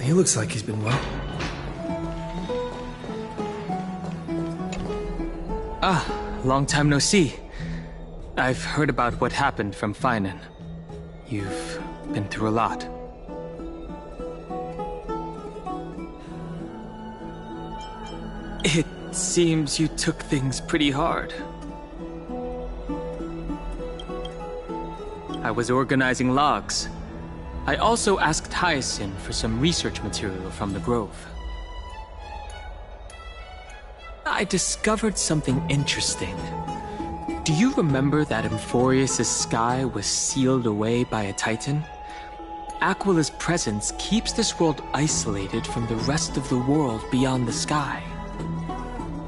He looks like he's been well. Ah, long time no see. I've heard about what happened from Finan. You've been through a lot. It seems you took things pretty hard. I was organizing logs. I also asked Hyacinth for some research material from the Grove. I discovered something interesting. Do you remember that Emphorius' sky was sealed away by a Titan? Aquila's presence keeps this world isolated from the rest of the world beyond the sky.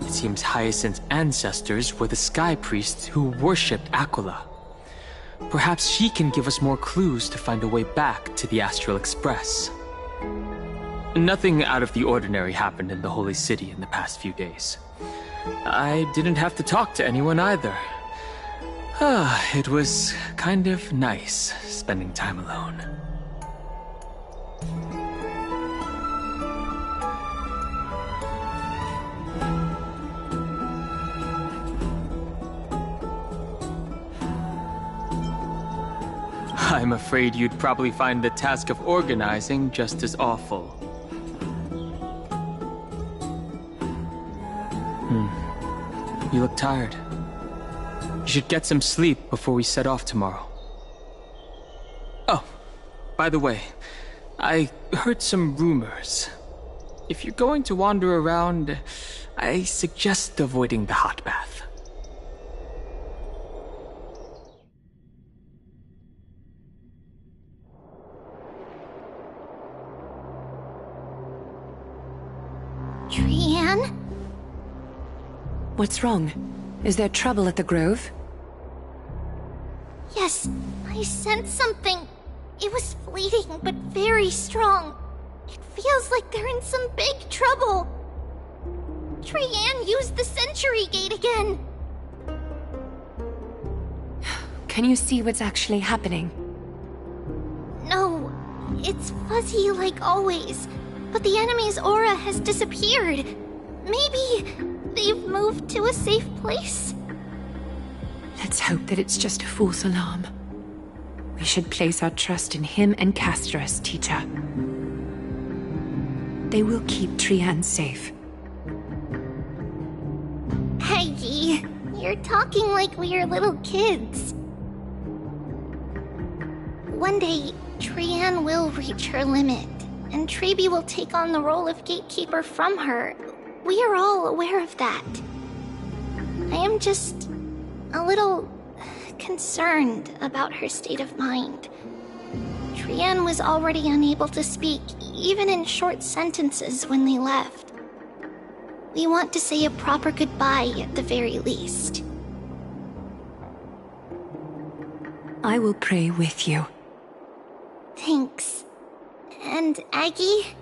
It seems Hyacinth's ancestors were the Sky Priests who worshipped Aquila. Perhaps she can give us more clues to find a way back to the Astral Express. Nothing out of the ordinary happened in the Holy City in the past few days. I didn't have to talk to anyone either. It was kind of nice spending time alone. I'm afraid you'd probably find the task of organizing just as awful. You look tired. You should get some sleep before we set off tomorrow. Oh, by the way, I heard some rumors. If you're going to wander around, I suggest avoiding the hot bath. Trian? What's wrong? Is there trouble at the Grove? Yes, I sensed something. It was fleeting, but very strong. It feels like they're in some big trouble. Trian used the Century Gate again. Can you see what's actually happening? No, it's fuzzy like always. But the enemy's aura has disappeared. Maybe they've moved to a safe place? Let's hope that it's just a false alarm. We should place our trust in him and Casterus, teacher. They will keep Trian safe. Peggy, you're talking like we're little kids. One day, Trian will reach her limit, and Trebi will take on the role of gatekeeper from her. We are all aware of that. I am just a little concerned about her state of mind. Trian was already unable to speak, even in short sentences when they left. We want to say a proper goodbye at the very least. I will pray with you. Thanks. And Aggie,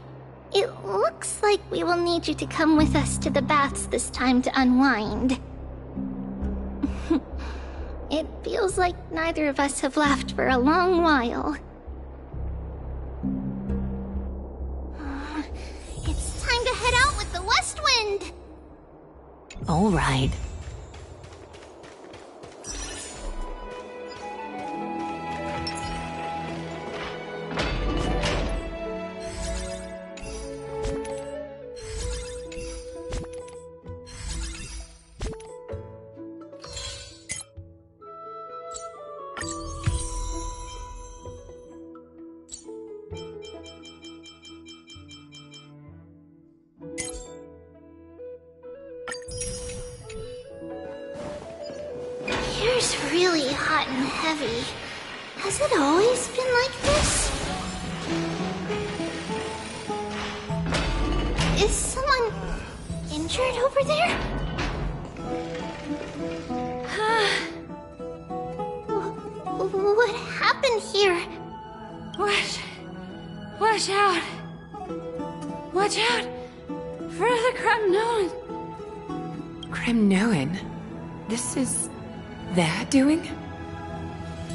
it looks like we will need you to come with us to the baths this time to unwind. It feels like neither of us have laughed for a long while. It's time to head out with the west wind! All right. Here's really hot and heavy. Has it always been like this? Is someone injured over there? What happened here? Watch out! Watch out for the Kremnoan! Kremnoan? This is their doing?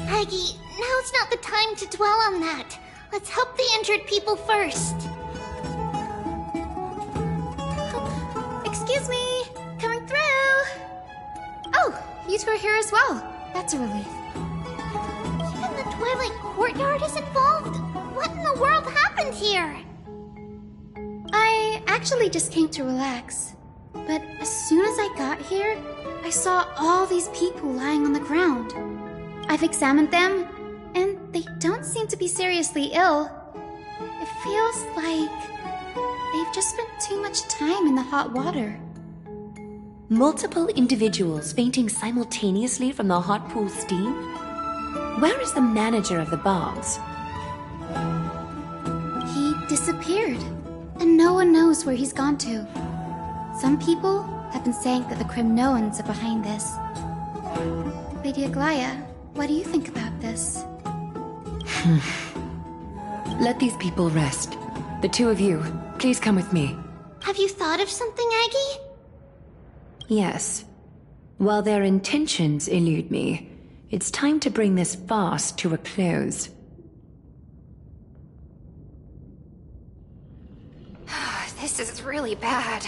Aggie, now's not the time to dwell on that. Let's help the injured people first. Excuse me! Coming through! Oh, you two are here as well. That's a relief. Even the Twilight Courtyard is involved? What in the world happened here? I actually just came to relax. But as soon as I got here, I saw all these people lying on the ground. I've examined them, and they don't seem to be seriously ill. It feels like they've just spent too much time in the hot water. Multiple individuals fainting simultaneously from the hot pool steam? Where is the manager of the baths? He disappeared, and no one knows where he's gone to. Some people have been saying that the Kremnoans are behind this. Lady Aglaya, what do you think about this? Let these people rest. The two of you, please come with me. Have you thought of something, Aggie? Yes. While their intentions elude me, it's time to bring this farce to a close. This is really bad.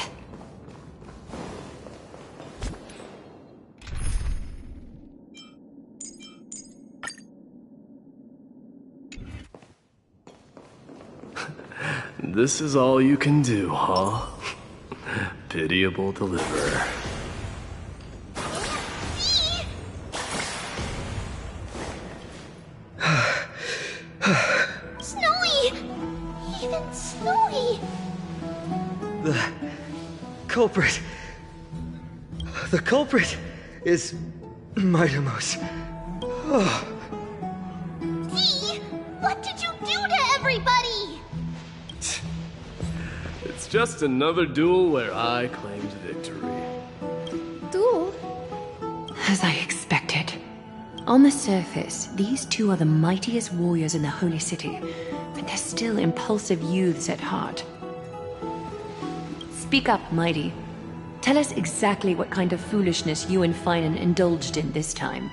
This is all you can do, huh? Pitiable deliverer. Snowy! Even Snowy! The culprit... The culprit is Mightimos. Oh. Dee! What did you do to everybody? It's just another duel where I claimed victory. Duel? As I expected. On the surface, these two are the mightiest warriors in the Holy City, but they're still impulsive youths at heart. Speak up, Mighty. Tell us exactly what kind of foolishness you and Finan indulged in this time.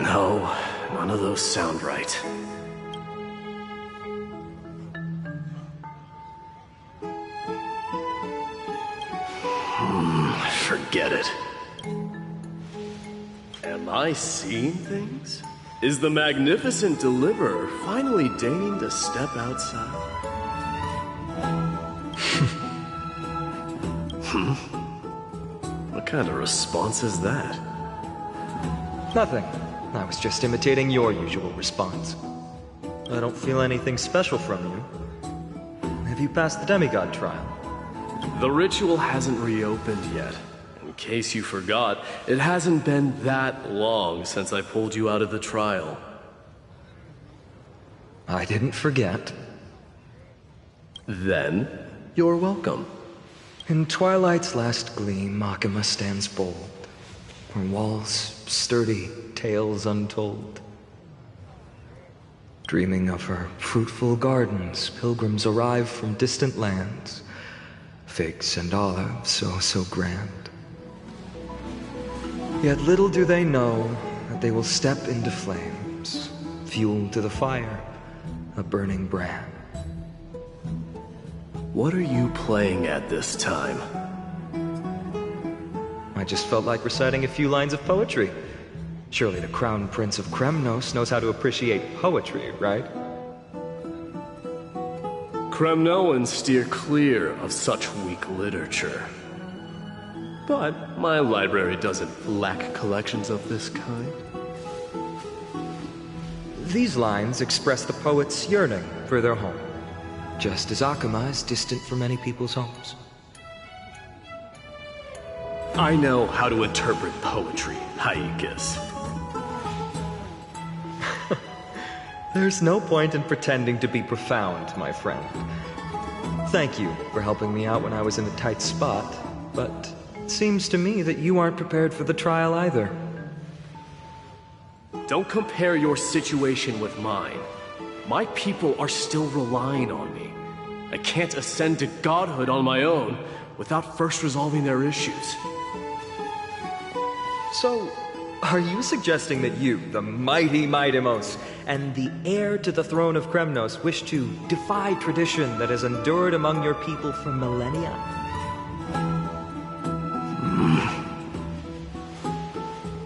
No, none of those sound right. Forget it. Am I seeing things? Is the magnificent deliverer finally deigning to step outside? What kind of response is that? Nothing. I was just imitating your usual response. I don't feel anything special from you. Have you passed the demigod trial? The ritual hasn't reopened yet. In case you forgot, it hasn't been that long since I pulled you out of the trial. I didn't forget. Then, you're welcome. In twilight's last gleam, Makima stands bold. Her walls sturdy, tales untold. Dreaming of her fruitful gardens, pilgrims arrive from distant lands. Figs and olives, so grand. Yet little do they know that they will step into flames, fuel to the fire, a burning brand. What are you playing at this time? I just felt like reciting a few lines of poetry. Surely the Crown Prince of Kremnos knows how to appreciate poetry, right? Kremnoans steer clear of such weak literature. But my library doesn't lack collections of this kind. These lines express the poet's yearning for their home, just as Akama is distant from many people's homes. I know how to interpret poetry, Haikis. There's no point in pretending to be profound, my friend. Thank you for helping me out when I was in a tight spot, but it seems to me that you aren't prepared for the trial either. don't compare your situation with mine. My people are still relying on me. I can't ascend to godhood on my own without first resolving their issues. So, are you suggesting that you, the mighty Mightimos, and the heir to the throne of Kremnos, wish to defy tradition that has endured among your people for millennia?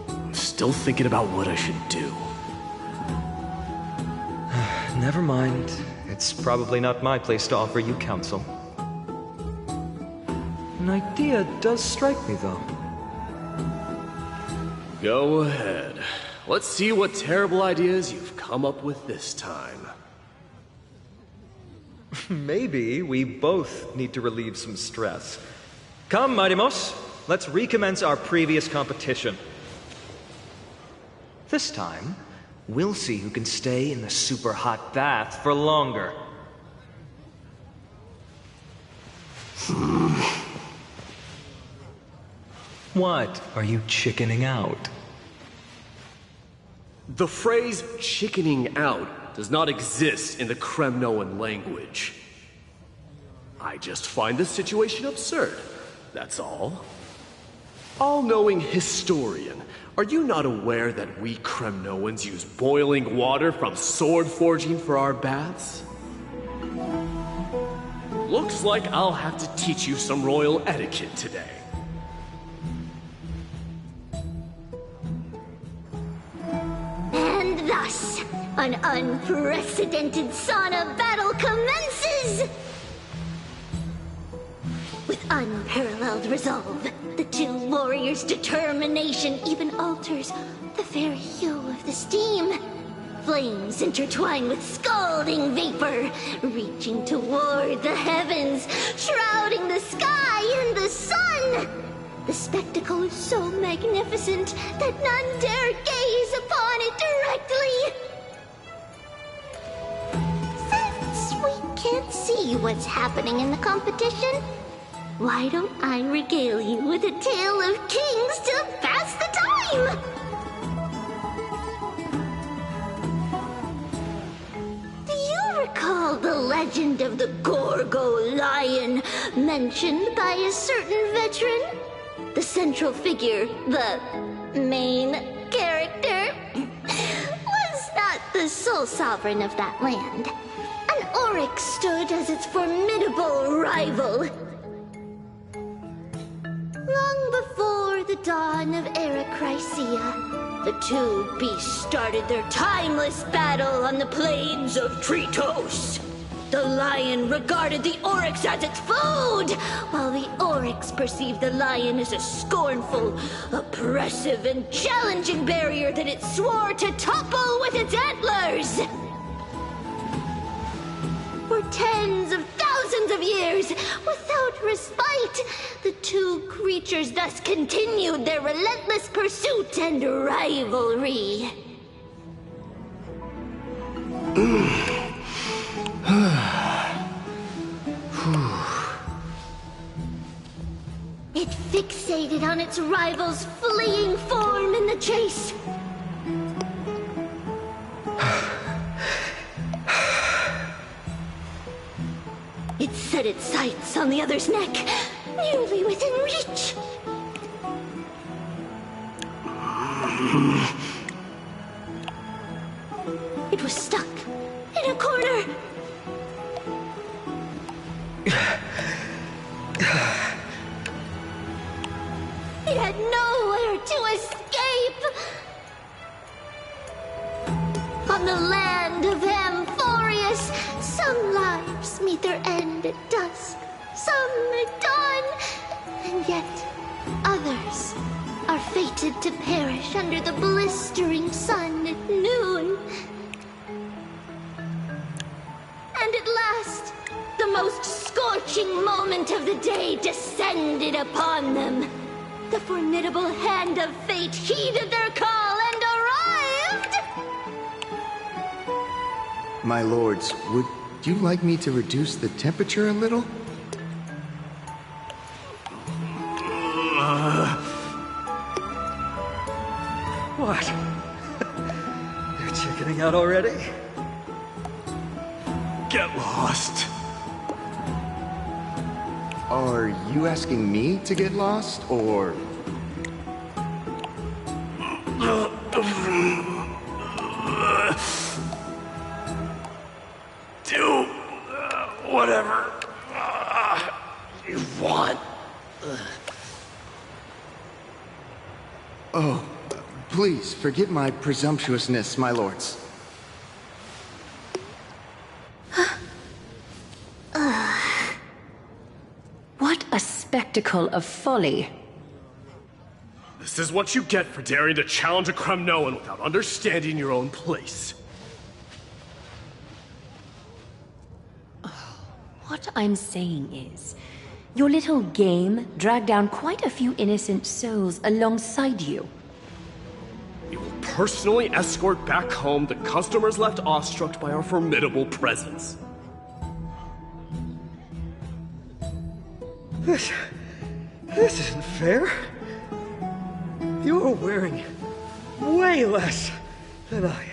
I'm still thinking about what I should do. Never mind. It's probably not my place to offer you counsel. An idea does strike me, though. Go ahead. Let's see what terrible ideas you've come up with this time. Maybe we both need to relieve some stress. Come, Mightimos, let's recommence our previous competition. This time, we'll see who can stay in the super hot bath for longer. What? Are you chickening out? The phrase chickening out does not exist in the Kremnoan language. I just find the situation absurd, that's all. All-knowing historian, are you not aware that we Kremnoans use boiling water from sword forging for our baths? Looks like I'll have to teach you some royal etiquette today. And thus, an unprecedented sauna battle commences! With unparalleled resolve, the two warriors' determination even alters the very hue of the steam. Flames intertwine with scalding vapor, reaching toward the heavens, shrouding the sky in the sun. The spectacle is so magnificent that none dare gaze upon it directly. Since we can't see what's happening in the competition, why don't I regale you with a tale of kings to pass the time? Do you recall the legend of the Gorgo lion mentioned by a certain veteran? The central figure, the main character, was not the sole sovereign of that land. An oryx stood as its formidable rival. Long before the dawn of Era Chrysia, the two beasts started their timeless battle on the plains of Tritos. The lion regarded the oryx as its food, while the oryx perceived the lion as a scornful, oppressive, and challenging barrier that it swore to topple with its antlers. For tens of thousands of years, without respite, the two creatures thus continued their relentless pursuit and rivalry. It fixated on its rival's fleeing form in the chase. It set its sights on the other's neck, nearly within reach. It was stuck in a corner. It had nowhere to escape. On the land of Amphorius, some lives meet their end at dusk, some at dawn, and yet others are fated to perish under the blistering sun at noon. And at last, the most scorching moment of the day descended upon them. The formidable hand of fate heeded their call and arrived! My lords, would you like me to reduce the temperature a little? What? out already? Get lost. Are you asking me to get lost, or... Do whatever you want. Oh, please, forgive my presumptuousness, my lords. What a spectacle of folly. This is what you get for daring to challenge a Kremnoan without understanding your own place. What I'm saying is, your little game dragged down quite a few innocent souls alongside you. We will personally escort back home the customers left awestruck by our formidable presence. This isn't fair. You're wearing way less than I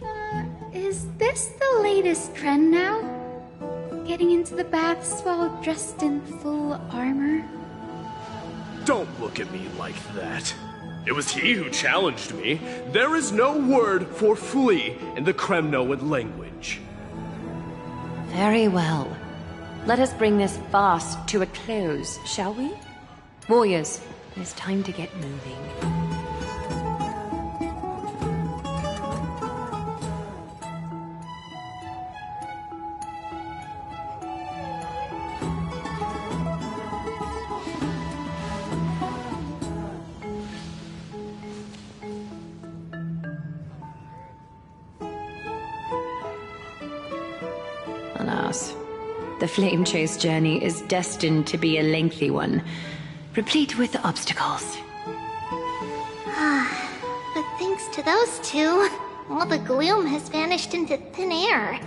am. Is this the latest trend now? Getting into the baths while dressed in full armor? Don't look at me like that. It was he who challenged me. There is no word for flee in the Kremnoan language. Very well. Let us bring this farce to a close, shall we? Warriors, it's time to get moving. Alas, the Flame Chase journey is destined to be a lengthy one, replete with obstacles. But thanks to those two, all the gloom has vanished into thin air.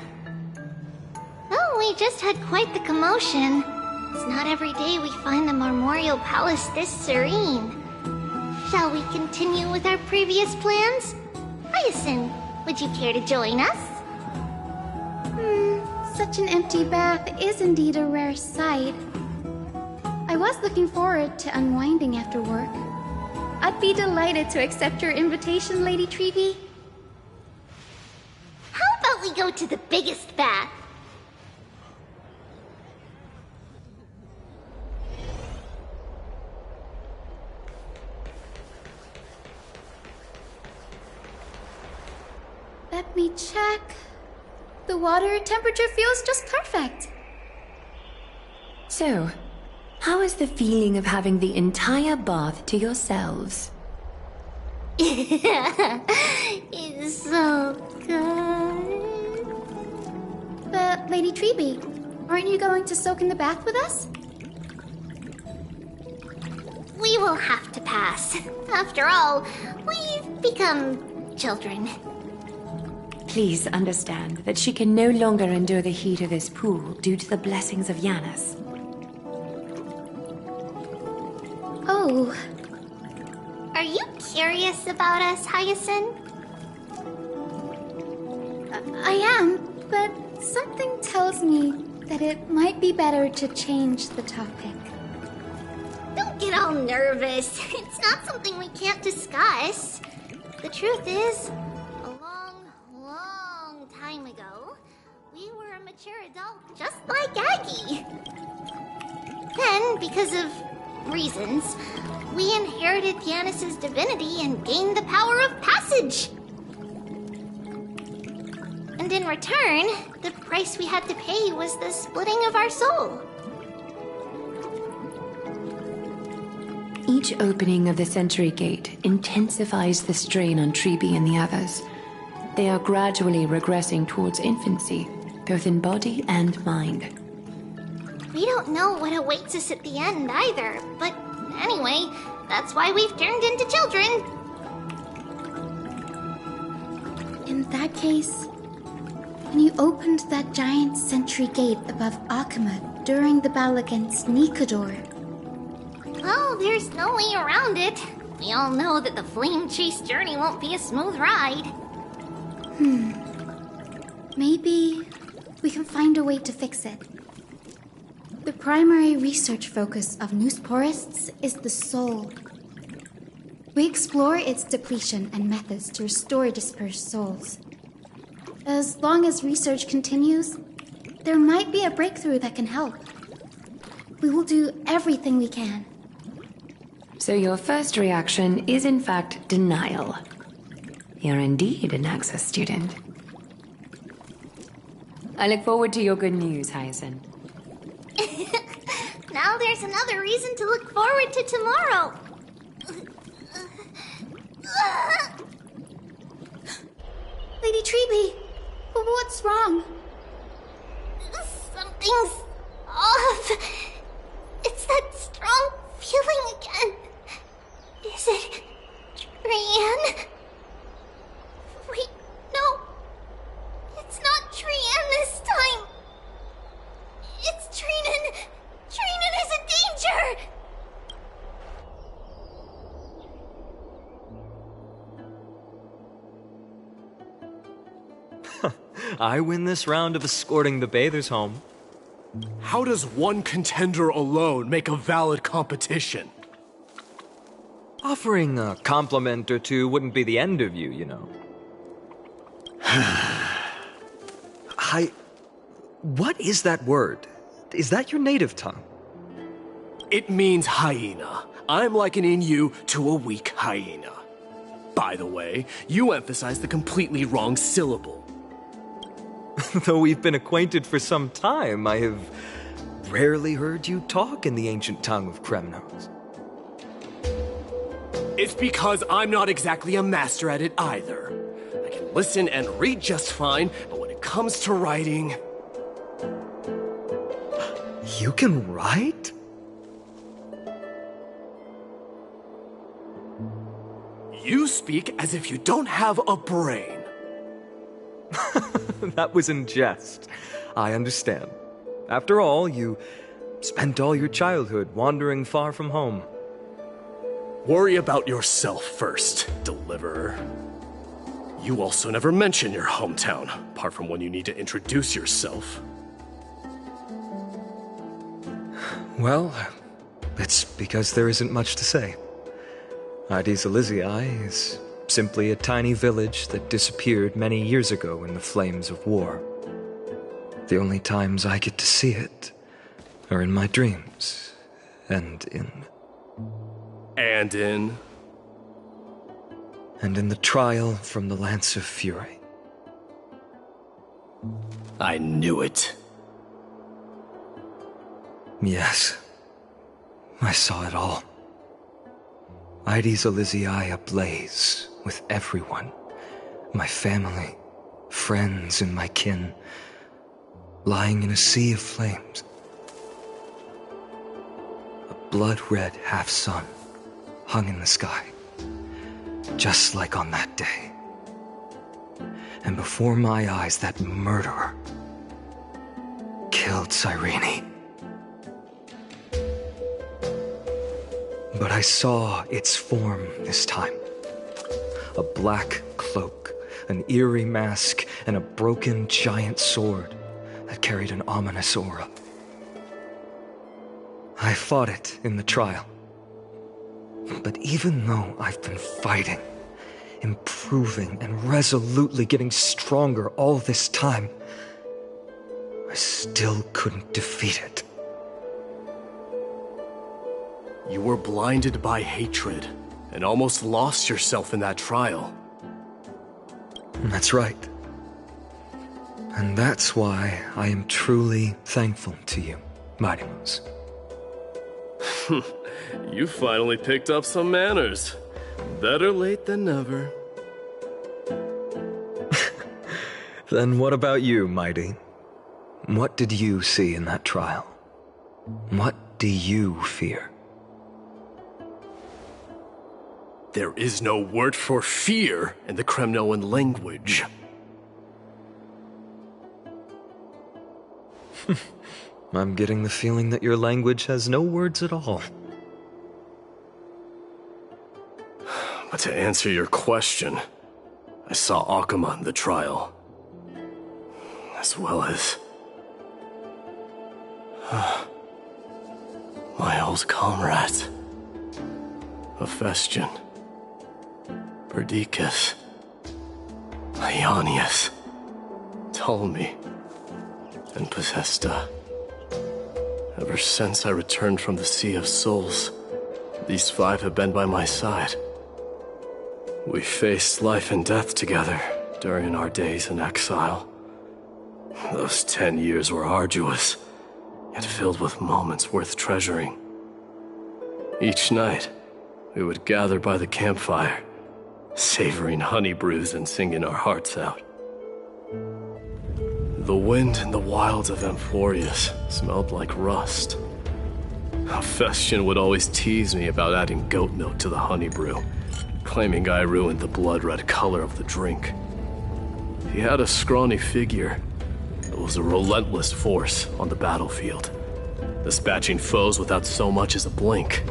Oh, we just had quite the commotion. It's not every day we find the Marmorial Palace this serene. Shall we continue with our previous plans? Hyacinth, would you care to join us? Such an empty bath is indeed a rare sight. I was looking forward to unwinding after work. I'd be delighted to accept your invitation, Lady Treevee. How about we go to the biggest bath? Let me check. The water temperature feels just perfect. So, how is the feeling of having the entire bath to yourselves? It's so good. But, Lady Treevee, aren't you going to soak in the bath with us? We will have to pass. After all, we've become children. Please understand that she can no longer endure the heat of this pool due to the blessings of Yanis. Oh. Are you curious about us, Hyacinth? I am, but something tells me that it might be better to change the topic. Don't get all nervous. It's not something we can't discuss. The truth is, a long time ago, we were a mature adult just like Aggie. Then, because of reasons, we inherited Yanis's divinity and gained the power of passage. And in return, the price we had to pay was the splitting of our soul. Each opening of the Century Gate intensifies the strain on Treebee and the others. They are gradually regressing towards infancy, both in body and mind. We don't know what awaits us at the end either, but anyway, that's why we've turned into children. In that case, when you opened that giant sentry gate above Akama during the battle against Nikador, Well, there's no way around it. We all know that the Flame Chase journey won't be a smooth ride. Maybe we can find a way to fix it. The primary research focus of Noosporists is the soul. We explore its depletion and methods to restore dispersed souls. As long as research continues, there might be a breakthrough that can help. We will do everything we can. So your first reaction is in fact denial. You're indeed an Access student. I look forward to your good news, Hyacinth. Now there's another reason to look forward to tomorrow. Lady Treby, what's wrong? Something's off. It's that strong feeling again. Is it Trian? Wait, no. It's not Trian this time. It's Trinan. Trinan is in danger. I win this round of escorting the bathers home. How does one contender alone make a valid competition? Offering a compliment or two wouldn't be the end of you, you know. What is that word? Is that your native tongue? It means hyena. I'm likening you to a weak hyena. By the way, you emphasize the completely wrong syllable. Though we've been acquainted for some time, I have rarely heard you talk in the ancient tongue of Kremnos. It's because I'm not exactly a master at it either. I can listen and read just fine, but when it comes to writing... You can write? You speak as if you don't have a brain. That was in jest. I understand. After all, you spent all your childhood wandering far from home. Worry about yourself first, Deliverer. You also never mention your hometown, apart from when you need to introduce yourself. Well, it's because there isn't much to say. Ides Elysiae is simply a tiny village that disappeared many years ago in the flames of war. The only times I get to see it are in my dreams, and in the trial from the Lance of Fury. I knew it. Yes, I saw it all. Ides Elysiae ablaze with everyone. My family, friends, and my kin, lying in a sea of flames. A blood-red half-sun hung in the sky, just like on that day. And before my eyes, that murderer killed Cyrene. But I saw its form this time. A black cloak, an eerie mask, and a broken giant sword that carried an ominous aura. I fought it in the trial. But even though I've been fighting, improving, and resolutely getting stronger all this time, I still couldn't defeat it. You were blinded by hatred and almost lost yourself in that trial. That's right. And that's why I am truly thankful to you, Mighty Moose. You finally picked up some manners. Better late than never. Then what about you, Mighty? What did you see in that trial? What do you fear? There is no word for fear in the Kremnoan language. I'm getting the feeling that your language has no words at all. But to answer your question, I saw Akuma in the trial, as well as my old comrades. Hephaestion, Perdiccas, Ionius, Ptolemy, and Possesta. Ever since I returned from the Sea of Souls, these 5 have been by my side. We faced life and death together during our days in exile. Those 10 years were arduous, yet filled with moments worth treasuring. Each night, we would gather by the campfire, savoring honey brews and singing our hearts out. The wind in the wilds of Amphorius smelled like rust. Hephaestion would always tease me about adding goat milk to the honey brew, claiming I ruined the blood-red color of the drink. He had a scrawny figure that was a relentless force on the battlefield, dispatching foes without so much as a blink.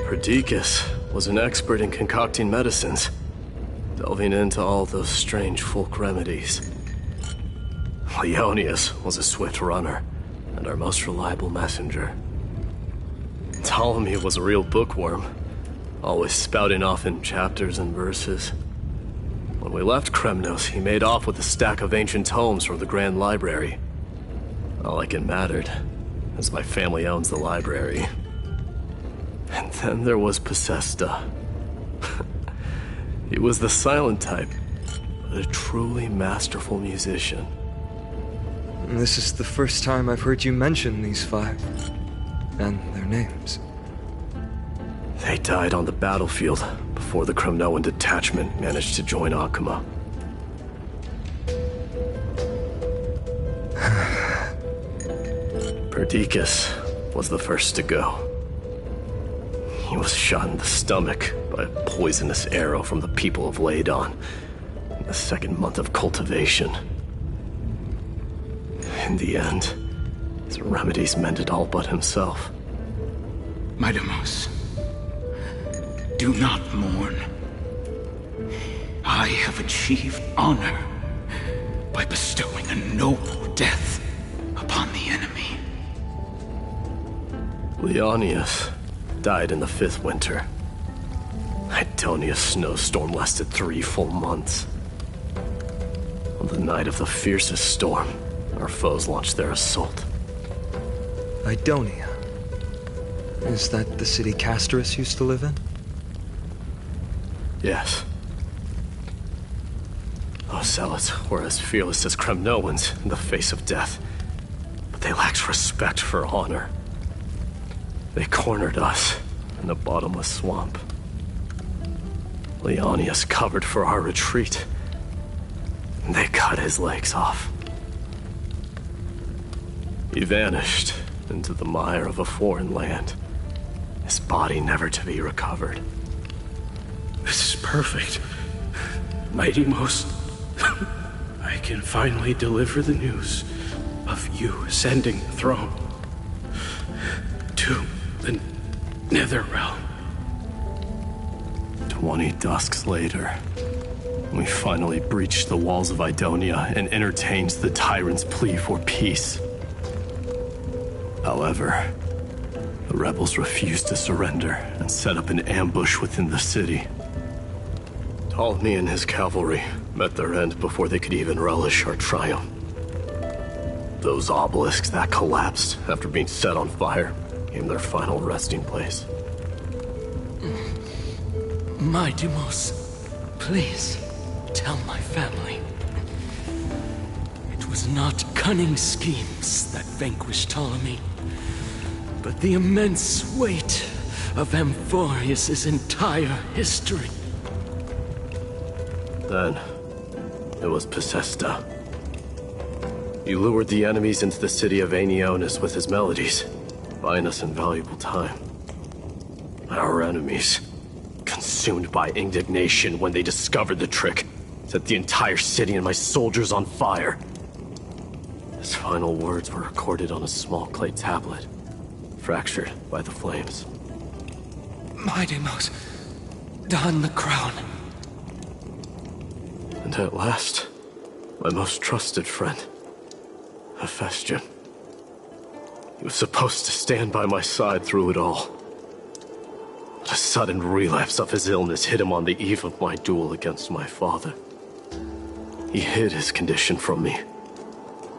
Perdiccas was an expert in concocting medicines, delving into all those strange folk remedies. Leonius was a swift runner and our most reliable messenger. Ptolemy was a real bookworm, always spouting off in chapters and verses. When we left Kremnos, he made off with a stack of ancient tomes from the Grand Library. Not like it mattered, as my family owns the library. And then there was Possesta. He was the silent type, but a truly masterful musician. This is the first time I've heard you mention these 5, and their names. They died on the battlefield before the Kremnoan detachment managed to join Akuma. Perdiccas was the first to go. He was shot in the stomach by a poisonous arrow from the people of Ladon in the 2nd month of cultivation. In the end, his remedies mended all but himself. My Demos, do not mourn. I have achieved honor by bestowing a noble death upon the enemy. Leonius died in the 5th winter. Idonia's snowstorm lasted 3 full months. On the night of the fiercest storm, our foes launched their assault. Idonia. Is that the city Castorus used to live in? Yes. Those zealots were as fearless as Kremnoans in the face of death, but they lacked respect for honor. They cornered us in a bottomless swamp. Leonius covered for our retreat, and they cut his legs off. He vanished into the mire of a foreign land, his body never to be recovered. This is perfect. Mighty Most, I can finally deliver the news of you ascending the throne to the Netherrealm. 20 dusks later, we finally breached the walls of Idonia and entertained the tyrant's plea for peace. However, the rebels refused to surrender and set up an ambush within the city. Ptolemy and his cavalry met their end before they could even relish our triumph. Those obelisks that collapsed after being set on fire became their final resting place. My Demos, please tell my family. It was not cunning schemes that vanquished Ptolemy, but the immense weight of Amphorius' entire history. Then, it was Possesta. He lured the enemies into the city of Aenionis with his melodies, buying us invaluable time. Our enemies, consumed by indignation when they discovered the trick, set the entire city and my soldiers on fire. His final words were recorded on a small clay tablet, fractured by the flames. My Demos, don the crown. And at last, my most trusted friend, Hephaestion. He was supposed to stand by my side through it all. But a sudden relapse of his illness hit him on the eve of my duel against my father. He hid his condition from me.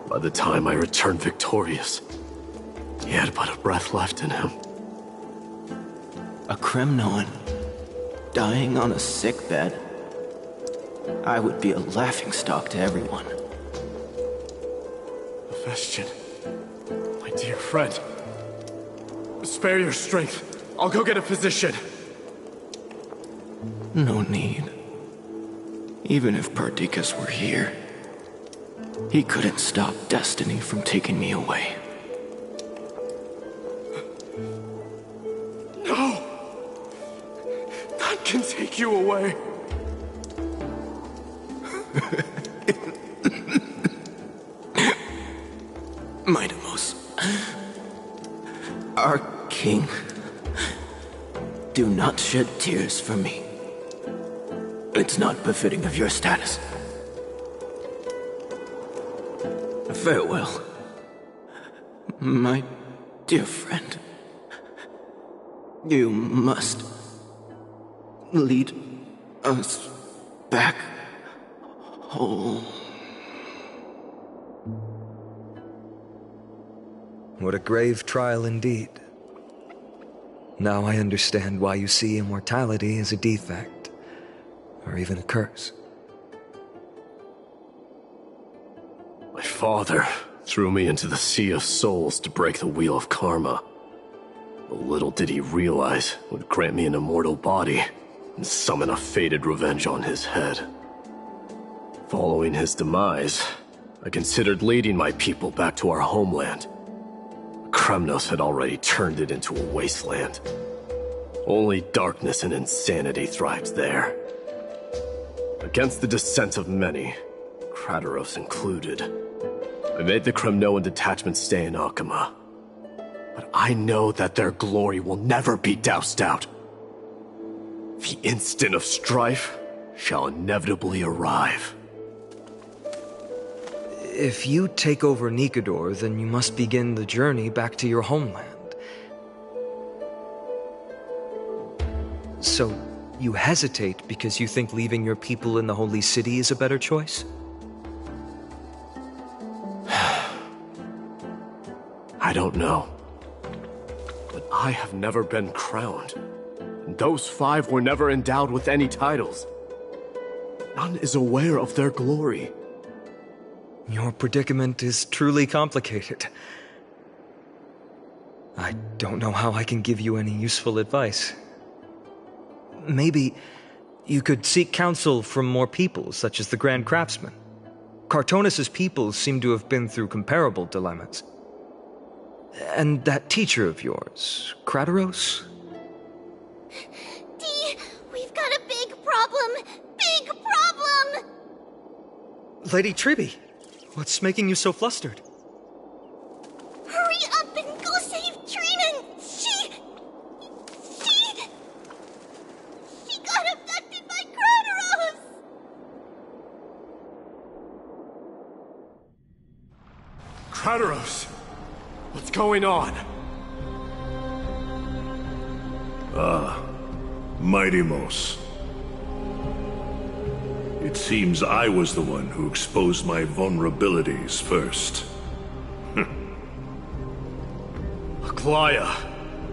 By the time I returned victorious, he had but a breath left in him. A Kremnoan dying on a sickbed. I would be a laughingstock to everyone. Hephaestion, my dear friend, spare your strength. I'll go get a physician. No need. Even if Perdiccas were here, he couldn't stop destiny from taking me away. No! None can take you away. Mightimos, our king, do not shed tears for me. It's not befitting of your status. Farewell, my dear friend. You must lead us back home. What a grave trial indeed. Now I understand why you see immortality as a defect, or even a curse. My father threw me into the sea of souls to break the wheel of karma. But little did he realize it would grant me an immortal body and summon a fated revenge on his head. Following his demise, I considered leading my people back to our homeland. Kremnos had already turned it into a wasteland. Only darkness and insanity thrived there. Against the dissent of many, Krateros included, I made the Kremnoan detachment stay in Akama. But I know that their glory will never be doused out. The instant of strife shall inevitably arrive. If you take over Nikador, then you must begin the journey back to your homeland. So, you hesitate because you think leaving your people in the Holy City is a better choice? I don't know. But I have never been crowned. And those 5 were never endowed with any titles. None is aware of their glory. Your predicament is truly complicated. I don't know how I can give you any useful advice. Maybe you could seek counsel from more people, such as the Grand Craftsman. Cartonis' people seem to have been through comparable dilemmas. And that teacher of yours, Krateros? Dee, we've got a big problem! Big problem! Lady Tribby, what's making you so flustered? Hurry up and go save Trina! She got abducted by Krateros! Krateros! What's going on? Mightimos. It seems I was the one who exposed my vulnerabilities first. Aglaya,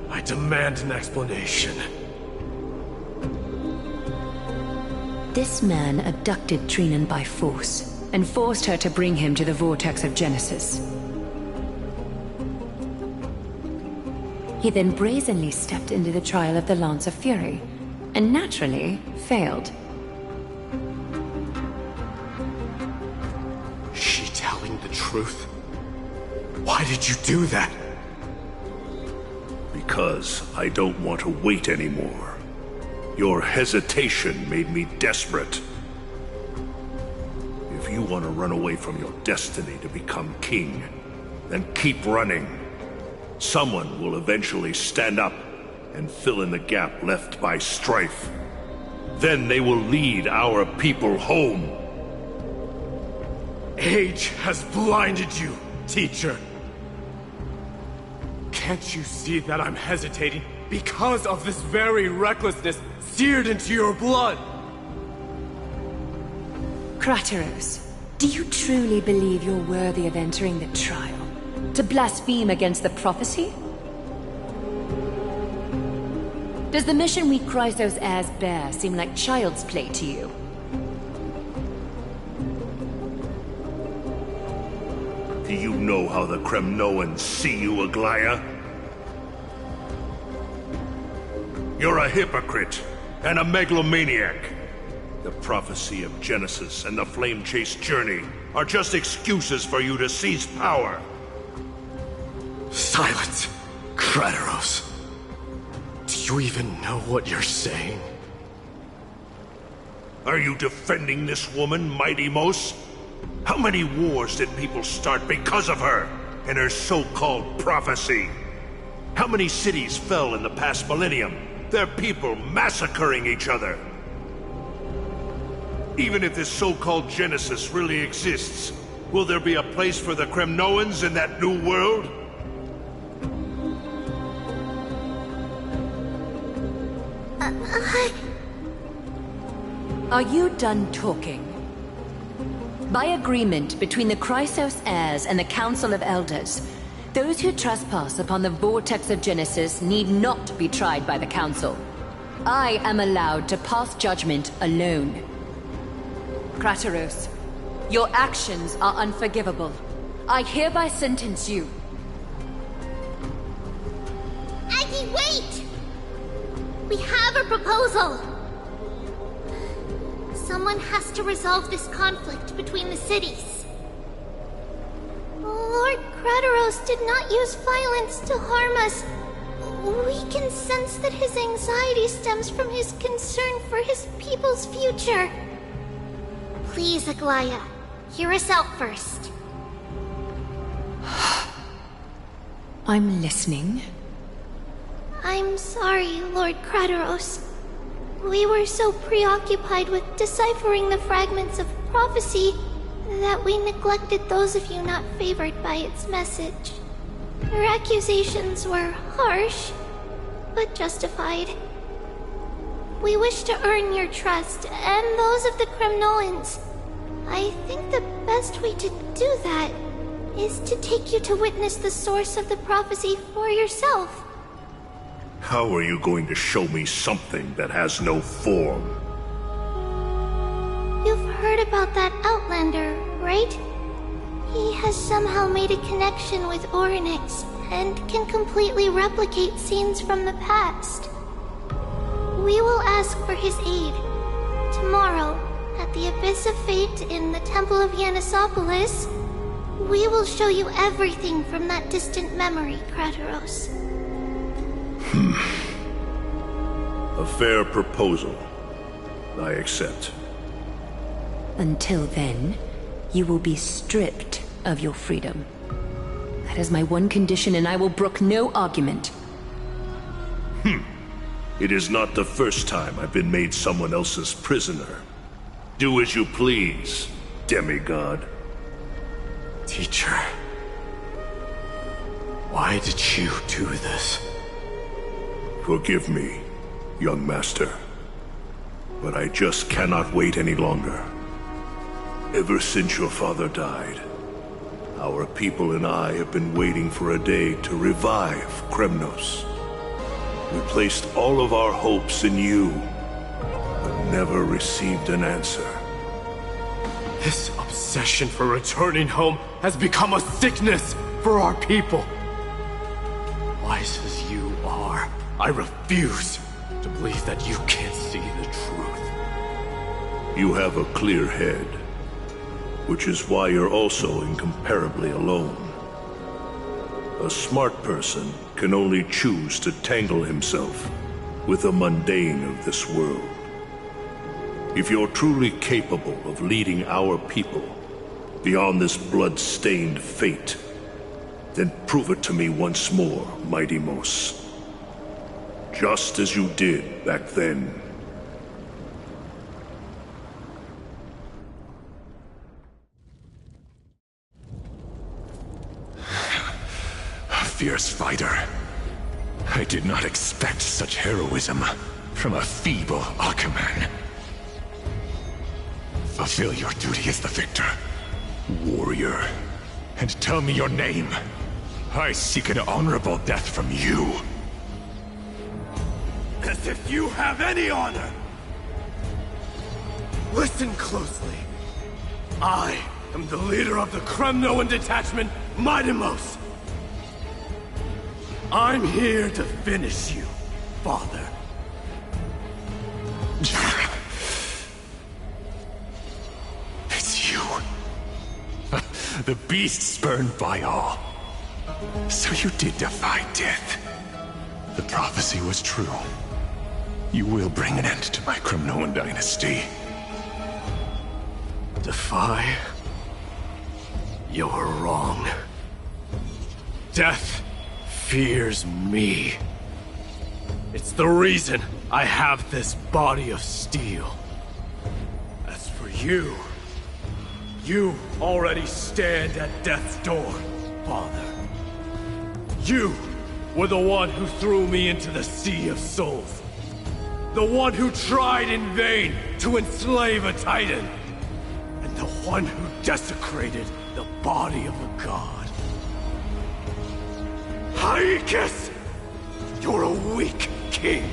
I demand an explanation. This man abducted Trinan by force, and forced her to bring him to the vortex of Genesis. He then brazenly stepped into the trial of the Lance of Fury, and naturally failed. Is she telling the truth? Why did you do that? Because I don't want to wait anymore. Your hesitation made me desperate. If you want to run away from your destiny to become king, then keep running. Someone will eventually stand up and fill in the gap left by strife. Then they will lead our people home. Age has blinded you, teacher. Can't you see that I'm hesitating because of this very recklessness seared into your blood? Crateros, do you truly believe you're worthy of entering the trial? To blaspheme against the prophecy? Does the mission we Chrysos heirs bear seem like child's play to you? Do you know how the Kremnoans see you, Aglaya? You're a hypocrite and a megalomaniac. The prophecy of Genesis and the Flame Chase journey are just excuses for you to seize power. Silence, Crateros. Do you even know what you're saying? Are you defending this woman, Mighty Mos? How many wars did people start because of her and her so-called prophecy? How many cities fell in the past millennium, their people massacring each other? Even if this so-called Genesis really exists, will there be a place for the Kremnoans in that new world? Are you done talking? By agreement between the Chrysos heirs and the Council of Elders, those who trespass upon the vortex of Genesis need not be tried by the Council. I am allowed to pass judgment alone. Crateros, your actions are unforgivable. I hereby sentence you. Aggie, wait! We have a proposal! Someone has to resolve this conflict between the cities. Lord Crateros did not use violence to harm us. We can sense that his anxiety stems from his concern for his people's future. Please, Aglaya, hear us out first. I'm listening. I'm sorry, Lord Crateros. We were so preoccupied with deciphering the fragments of prophecy that we neglected those of you not favored by its message. Your accusations were harsh, but justified. We wish to earn your trust, and those of the Kremnoans. I think the best way to do that is to take you to witness the source of the prophecy for yourself. How are you going to show me something that has no form? You've heard about that Outlander, right? He has somehow made a connection with Orynyx and can completely replicate scenes from the past. We will ask for his aid. Tomorrow, at the Abyss of Fate in the Temple of Yanissopolis, we will show you everything from that distant memory, Crateros. A fair proposal. I accept. Until then, you will be stripped of your freedom. That is my one condition, and I will brook no argument. It is not the first time I've been made someone else's prisoner. Do as you please, demigod. Teacher, why did you do this? Forgive me, young master. But I just cannot wait any longer. Ever since your father died, our people and I have been waiting for a day to revive Kremnos. We placed all of our hopes in you, but never received an answer. This obsession for returning home has become a sickness for our people. Wise as you are, I refuse to believe that you can't see the truth. You have a clear head, which is why you're also incomparably alone. A smart person can only choose to tangle himself with the mundane of this world. If you're truly capable of leading our people beyond this blood-stained fate, then prove it to me once more, Mighty Mos. Just as you did back then. fierce fighter. I did not expect such heroism from a feeble Akaman. Fulfill your duty as the victor, warrior, and tell me your name. I seek an honorable death from you. As if you have any honor! Listen closely. I am the leader of the Kremnoan detachment, Midemos. I'm here to finish you, father. It's you. The beast spurned by all. So you did defy death. The prophecy was true. You will bring an end to my Kremnoan dynasty. Defy? You're wrong. Death fears me. It's the reason I have this body of steel. As for you, you already stand at death's door, father. You were the one who threw me into the Sea of Souls. The one who tried in vain to enslave a Titan. And the one who desecrated the body of a god. Haikis! You're a weak king.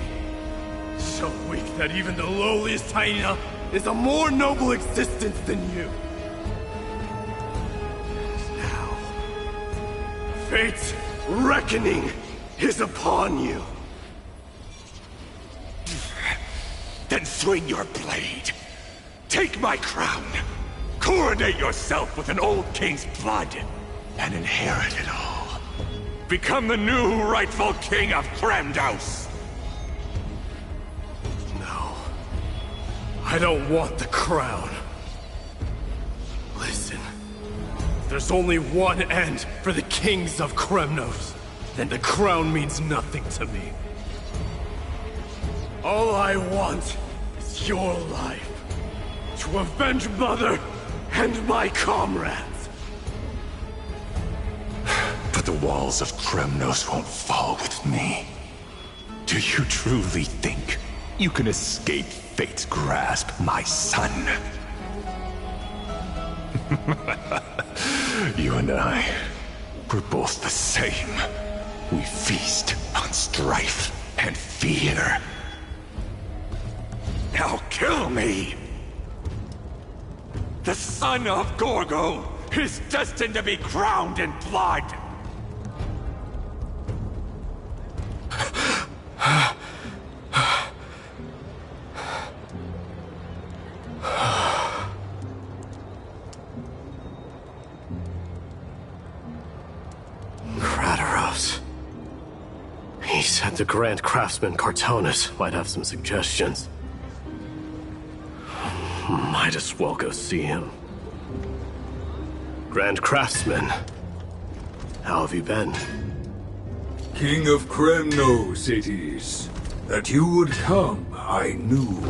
So weak that even the lowliest hyena is a more noble existence than you. And now, fate's reckoning is upon you. Then swing your blade. Take my crown. Coronate yourself with an old king's blood. And inherit it all. Become the new rightful king of Kremnos. No. I don't want the crown. Listen. There's only one end for the kings of Kremnos. Then the crown means nothing to me. All I want is your life. To avenge Mother and my comrades. But the walls of Kremnos won't fall with me. Do you truly think you can escape fate's grasp, my son? You and I, we're both the same. We feast on strife and fear. Now kill me! The son of Gorgo is destined to be crowned in blood! Kratos. He said the Grand Craftsman Cartonus might have some suggestions. Might as well go see him. Grand Craftsman, how have you been? King of Kremnos it is. That you would come, I knew.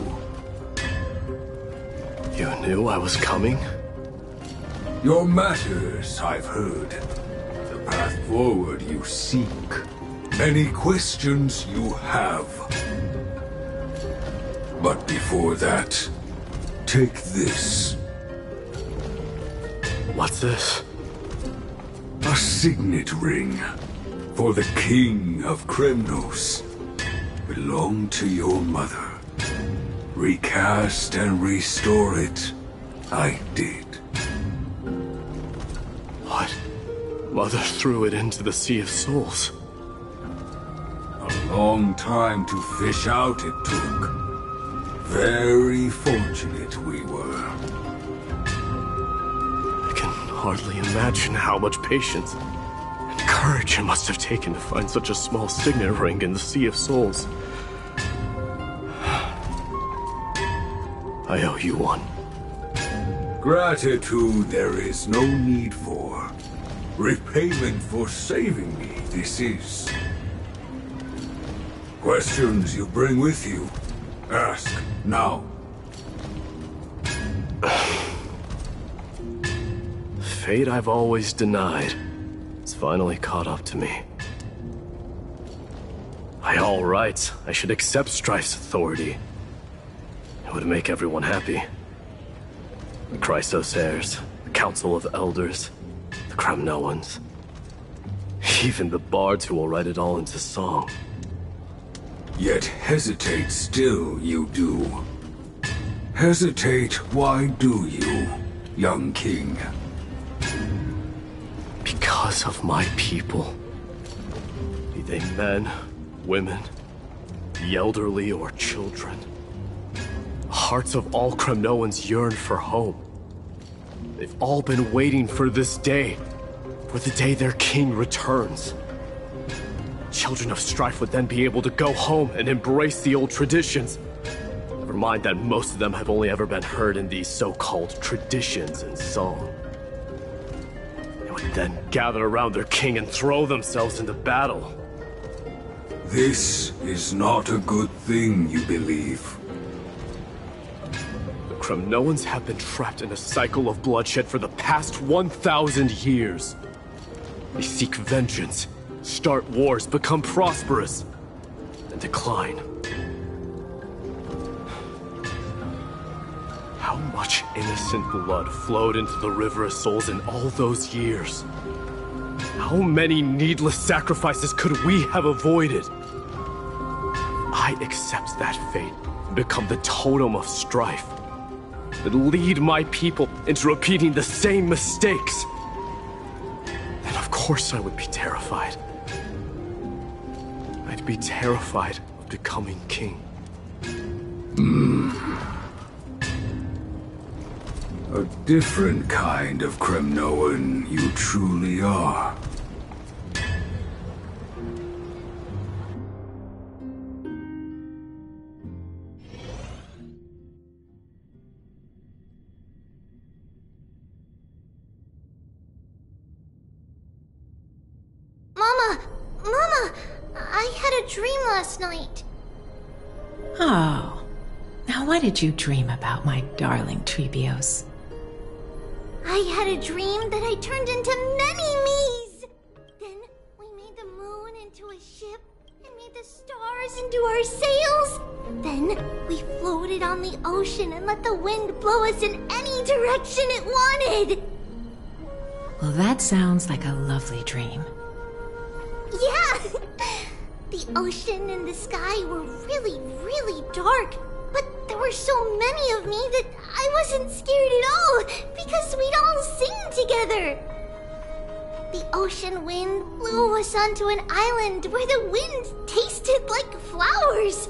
You knew I was coming? Your matters, I've heard. The path forward you seek. Many questions you have. But before that, take this. What's this? A signet ring. For the King of Kremnos. Belonged to your mother. Recast and restore it. I did. What? Mother threw it into the Sea of Souls. A long time to fish out it took. Very fortunate we were. I can hardly imagine how much patience and courage it must have taken to find such a small signet ring in the Sea of Souls. I owe you one. Gratitude there is no need for. Repayment for saving me, this is. Questions you bring with you? Ask now. Fate I've always denied. It's finally caught up to me. By all rights, I should accept Strife's authority. It would make everyone happy. The Chrysos heirs, the Council of Elders, the Kremnoans. Even the bards who will write it all into song. Yet hesitate still you do. Hesitate, why do you, young king? Because of my people. Be they men, women, the elderly or children. The hearts of all Kremnoans yearn for home. They've all been waiting for this day, for the day their king returns. Children of Strife would then be able to go home and embrace the old traditions. Never mind that most of them have only ever been heard in these so-called traditions and song. They would then gather around their king and throw themselves into battle. This is not a good thing, you believe. The Kremnoans have been trapped in a cycle of bloodshed for the past 1,000 years. They seek vengeance, start wars, become prosperous, and decline. How much innocent blood flowed into the River of Souls in all those years? How many needless sacrifices could we have avoided? I accept that fate and become the totem of strife, and lead my people into repeating the same mistakes. Then of course I would be terrified. I'd be terrified of becoming king. A different kind of Kremnoan you truly are. Mama, I had a dream last night. Oh. Now what did you dream about, my darling Trebios? I had a dream that I turned into many me's. Then we made the moon into a ship and made the stars into our sails. Then we floated on the ocean and let the wind blow us in any direction it wanted. Well, that sounds like a lovely dream. Yeah! The ocean and the sky were really, really dark. But there were so many of me that I wasn't scared at all, because we'd all sing together. The ocean wind blew us onto an island where the wind tasted like flowers.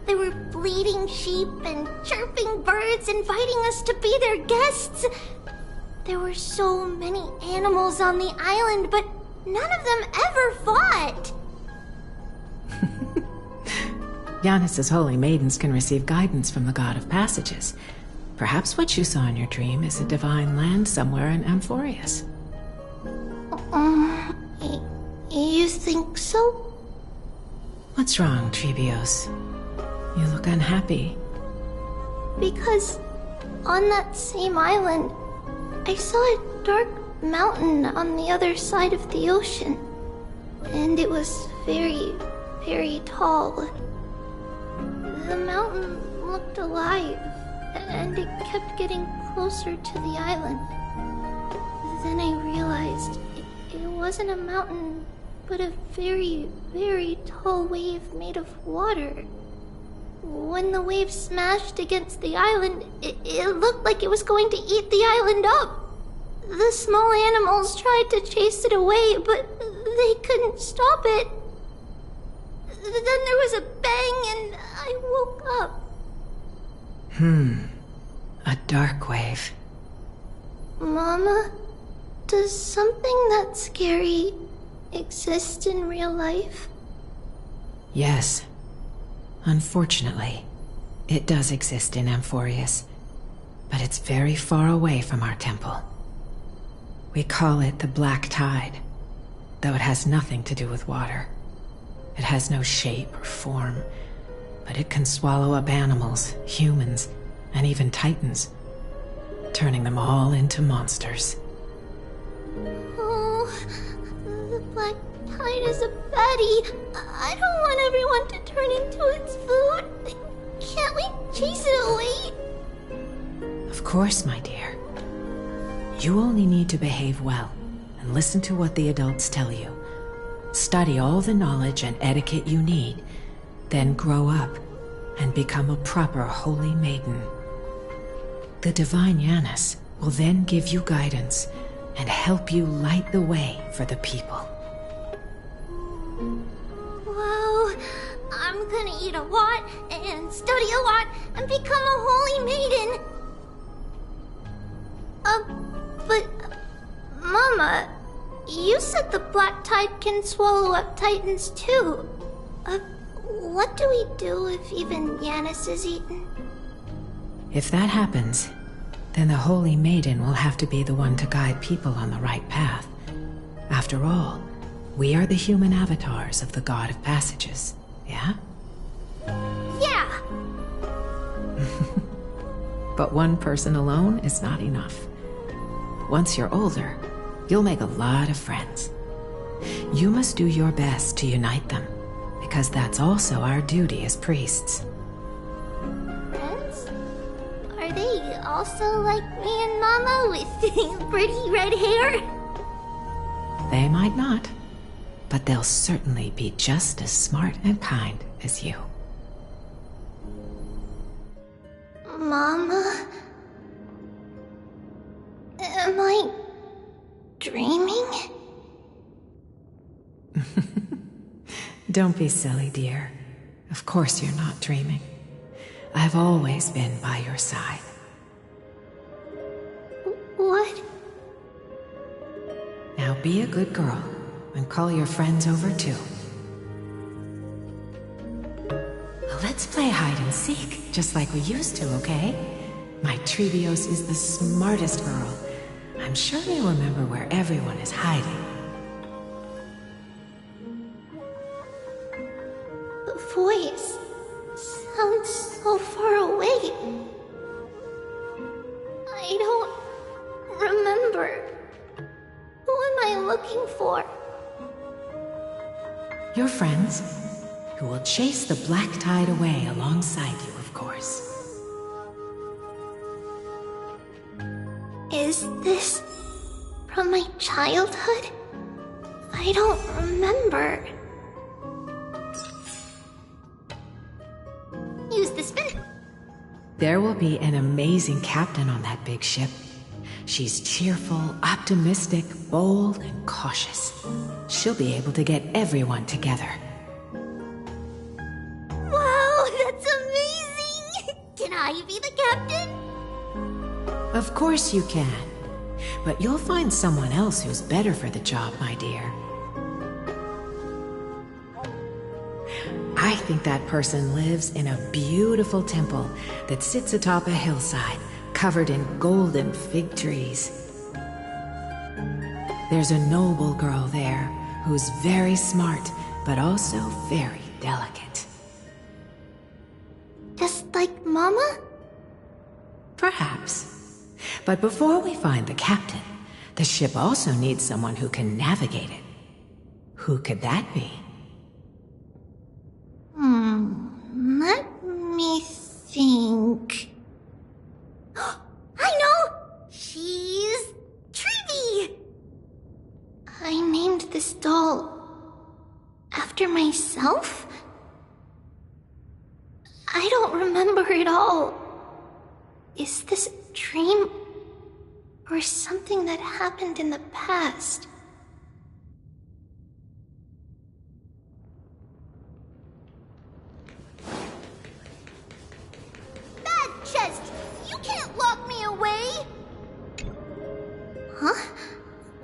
There were bleating sheep and chirping birds inviting us to be their guests. There were so many animals on the island, but none of them ever fought. Giannis's holy maidens can receive guidance from the god of passages. Perhaps what you saw in your dream is a divine land somewhere in Amphorius. You think so? What's wrong, Trebios? You look unhappy. Because on that same island, I saw a dark mountain on the other side of the ocean. And it was very, very tall. The mountain looked alive, and it kept getting closer to the island. Then I realized it wasn't a mountain, but a very, very tall wave made of water. When the wave smashed against the island, it looked like it was going to eat the island up. The small animals tried to chase it away, but they couldn't stop it. Then there was a bang and I woke up. A dark wave. Mama, does something that scary exist in real life? Yes. Unfortunately, it does exist in Amphorius, but it's very far away from our temple. We call it the Black Tide, though it has nothing to do with water. It has no shape or form, but it can swallow up animals, humans, and even titans, turning them all into monsters. Oh, the Black Tide is a baddie. I don't want everyone to turn into its food. Can't we chase it away? Of course, my dear. You only need to behave well and listen to what the adults tell you. Study all the knowledge and etiquette you need, then grow up and become a proper holy maiden. The divine Yanis will then give you guidance and help you light the way for the people. Wow, I'm gonna eat a lot and study a lot and become a holy maiden. But Mama, you said the black tide can swallow up titans too. What do we do if even Yanis is eaten? If that happens, then the Holy Maiden will have to be the one to guide people on the right path. After all, we are the human avatars of the God of Passages, yeah? Yeah! But one person alone is not enough. Once you're older, you'll make a lot of friends. You must do your best to unite them, because that's also our duty as priests. Friends? Are they also like me and Mama with pretty red hair? They might not, but they'll certainly be just as smart and kind as you. Mama? Am I dreaming? Don't be silly, dear. Of course you're not dreaming. I've always been by your side. What? Now be a good girl and call your friends over too. Let's play hide and seek, just like we used to, okay? My Trebios is the smartest girl. I'm sure you'll remember where everyone is hiding. The voice sounds so far away. I don't remember. Who am I looking for? Your friends, who will chase the black tide away alongside you, of course. Is this from my childhood? I don't remember. Use the spin. There will be an amazing captain on that big ship. She's cheerful, optimistic, bold, and cautious. She'll be able to get everyone together. Wow, that's amazing! Can I be the captain? Of course you can. But you'll find someone else who's better for the job, my dear. I think that person lives in a beautiful temple that sits atop a hillside, covered in golden fig trees. There's a noble girl there who's very smart, but also very delicate. Just like Mama? Perhaps. But before we find the captain, the ship also needs someone who can navigate it. Who could that be? Let me think. I know! She's Trevi! I named this doll after myself? I don't remember it all. Is this a dream? Or something that happened in the past? Bad chest! You can't lock me away! Huh?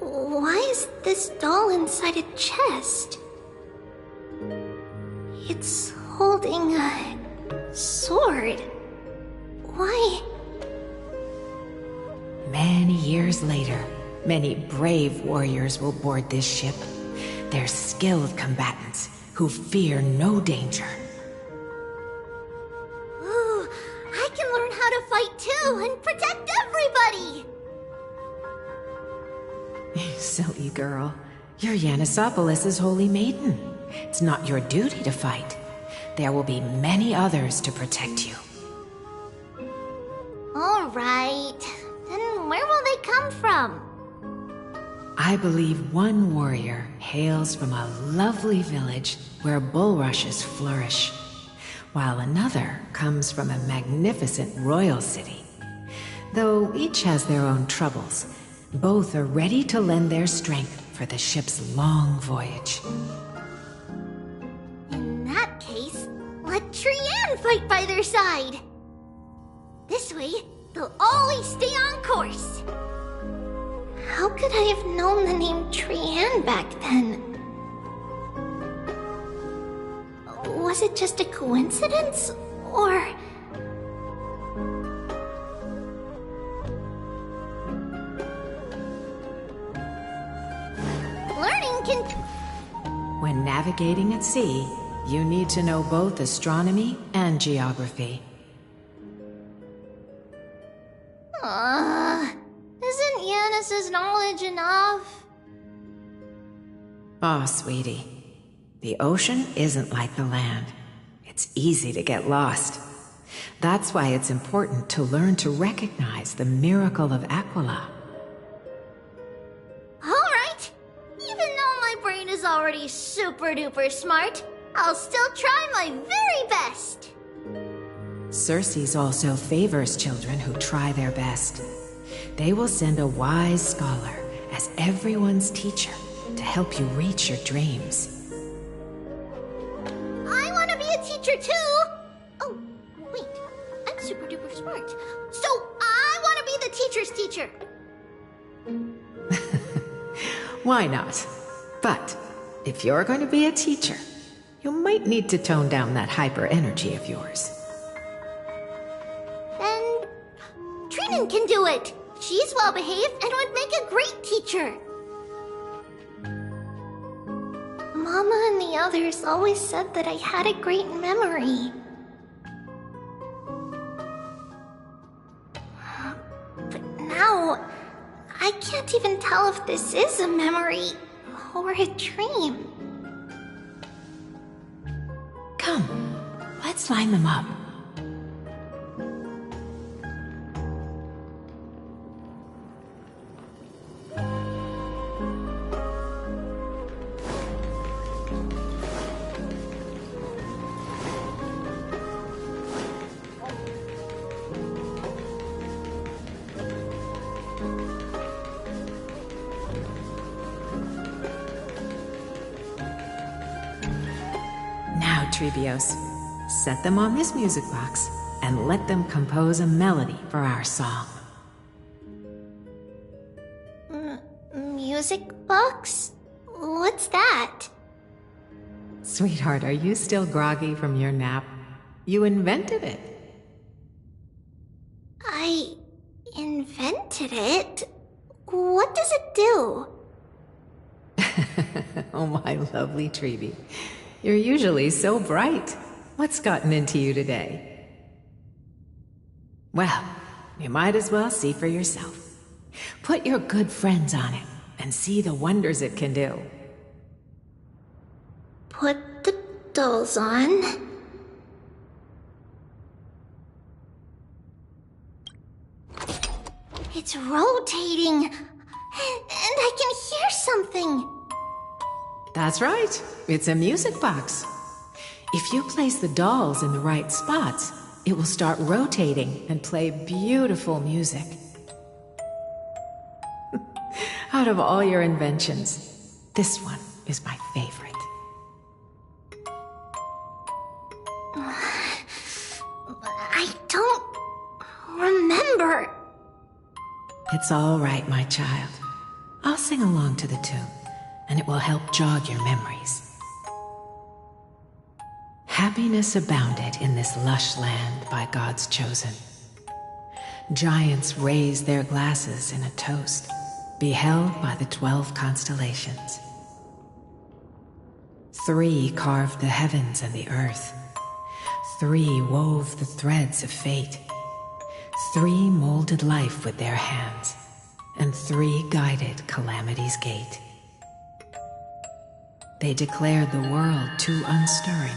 Why is this doll inside a chest? It's holding a sword. Why? Many years later, many brave warriors will board this ship. They're skilled combatants who fear no danger. Ooh, I can learn how to fight too and protect everybody! Silly girl. You're Yanisopoulos' holy maiden. It's not your duty to fight. There will be many others to protect you. All right. Then where will they come from? I believe one warrior hails from a lovely village where bulrushes flourish, while another comes from a magnificent royal city. Though each has their own troubles, both are ready to lend their strength for the ship's long voyage. In that case, let Trian fight by their side. This way, they'll always stay on course. How could I have known the name Trian back then? Was it just a coincidence, or... Learning can... When navigating at sea, you need to know both astronomy and geography. Isn't Yanis's knowledge enough? Oh, sweetie. The ocean isn't like the land. It's easy to get lost. That's why it's important to learn to recognize the miracle of Aquila. Alright! Even though my brain is already super duper smart, I'll still try my very best! Circe also favors children who try their best. They will send a wise scholar as everyone's teacher to help you reach your dreams. I want to be a teacher too! Oh, wait, I'm super duper smart. So I want to be the teacher's teacher! Why not? But if you're going to be a teacher, you might need to tone down that hyper energy of yours. Then Trinan can do it! She's well behaved and would make a great teacher! Mama and the others always said that I had a great memory. But now, I can't even tell if this is a memory or a dream. Come, let's line them up. Trebios, set them on this music box and let them compose a melody for our song. Music box? What's that? Sweetheart, are you still groggy from your nap? You invented it. I invented it? What does it do? Oh, my lovely Trebi. You're usually so bright. What's gotten into you today? Well, you might as well see for yourself. Put your good friends on it and see the wonders it can do. Put the dolls on. It's rotating, and I can hear something. That's right. It's a music box. If you place the dolls in the right spots, it will start rotating and play beautiful music. Out of all your inventions, this one is my favorite. I don't remember. It's all right, my child. I'll sing along to the tune, and it will help jog your memories. Happiness abounded in this lush land by God's chosen. Giants raised their glasses in a toast, beheld by the 12 constellations. 3 carved the heavens and the earth. 3 wove the threads of fate. 3 molded life with their hands, and 3 guided calamity's gate. They declared the world too unstirring,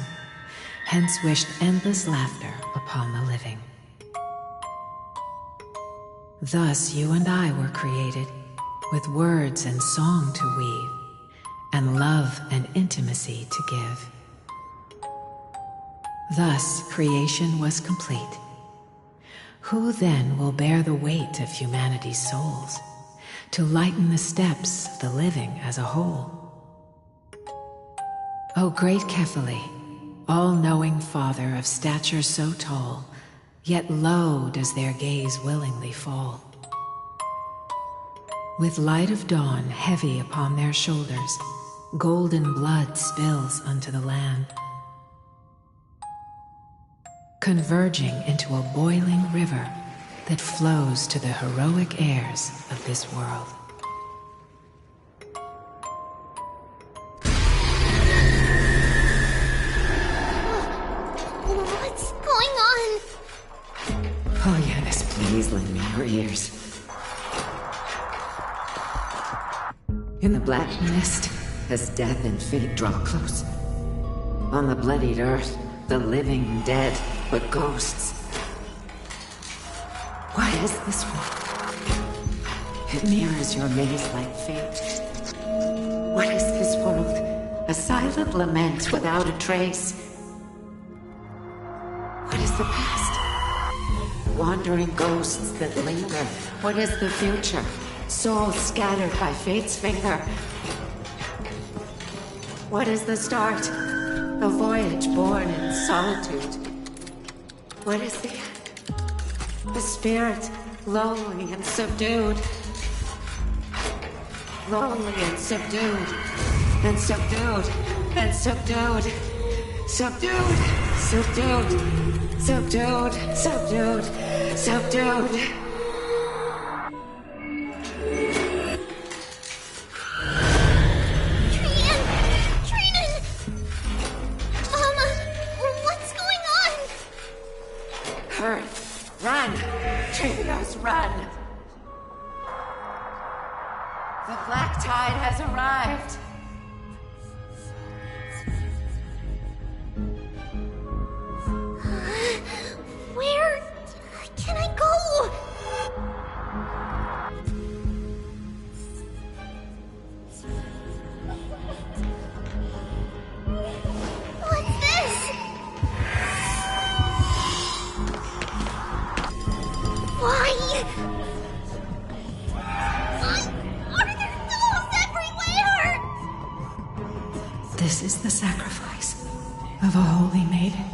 hence wished endless laughter upon the living. Thus you and I were created, with words and song to weave, and love and intimacy to give. Thus creation was complete. Who then will bear the weight of humanity's souls, to lighten the steps of the living as a whole? O great Kephili, all-knowing Father of stature so tall, yet low does their gaze willingly fall. With light of dawn heavy upon their shoulders, golden blood spills unto the land, converging into a boiling river that flows to the heroic heirs of this world. What's going on? Polyannus, please lend me your ears. In the black mist, as death and fate draw close, on the bloodied earth, the living and dead, but ghosts. What is this world? It mirrors your maze-like fate. What is this world? A silent lament without a trace. What is the past? Wandering ghosts that linger. What is the future? Souls scattered by fate's finger. What is the start? A voyage born in solitude. What is the end? A spirit, lonely and subdued. Lonely and subdued. And subdued. And subdued. Subdued. Subdued. Subdued. Subdued. Subdued. Run! Traitors, run! The black tide has arrived! Where can I go? What's this? Why? Are there ghosts everywhere? This is the sacrifice of a holy maiden.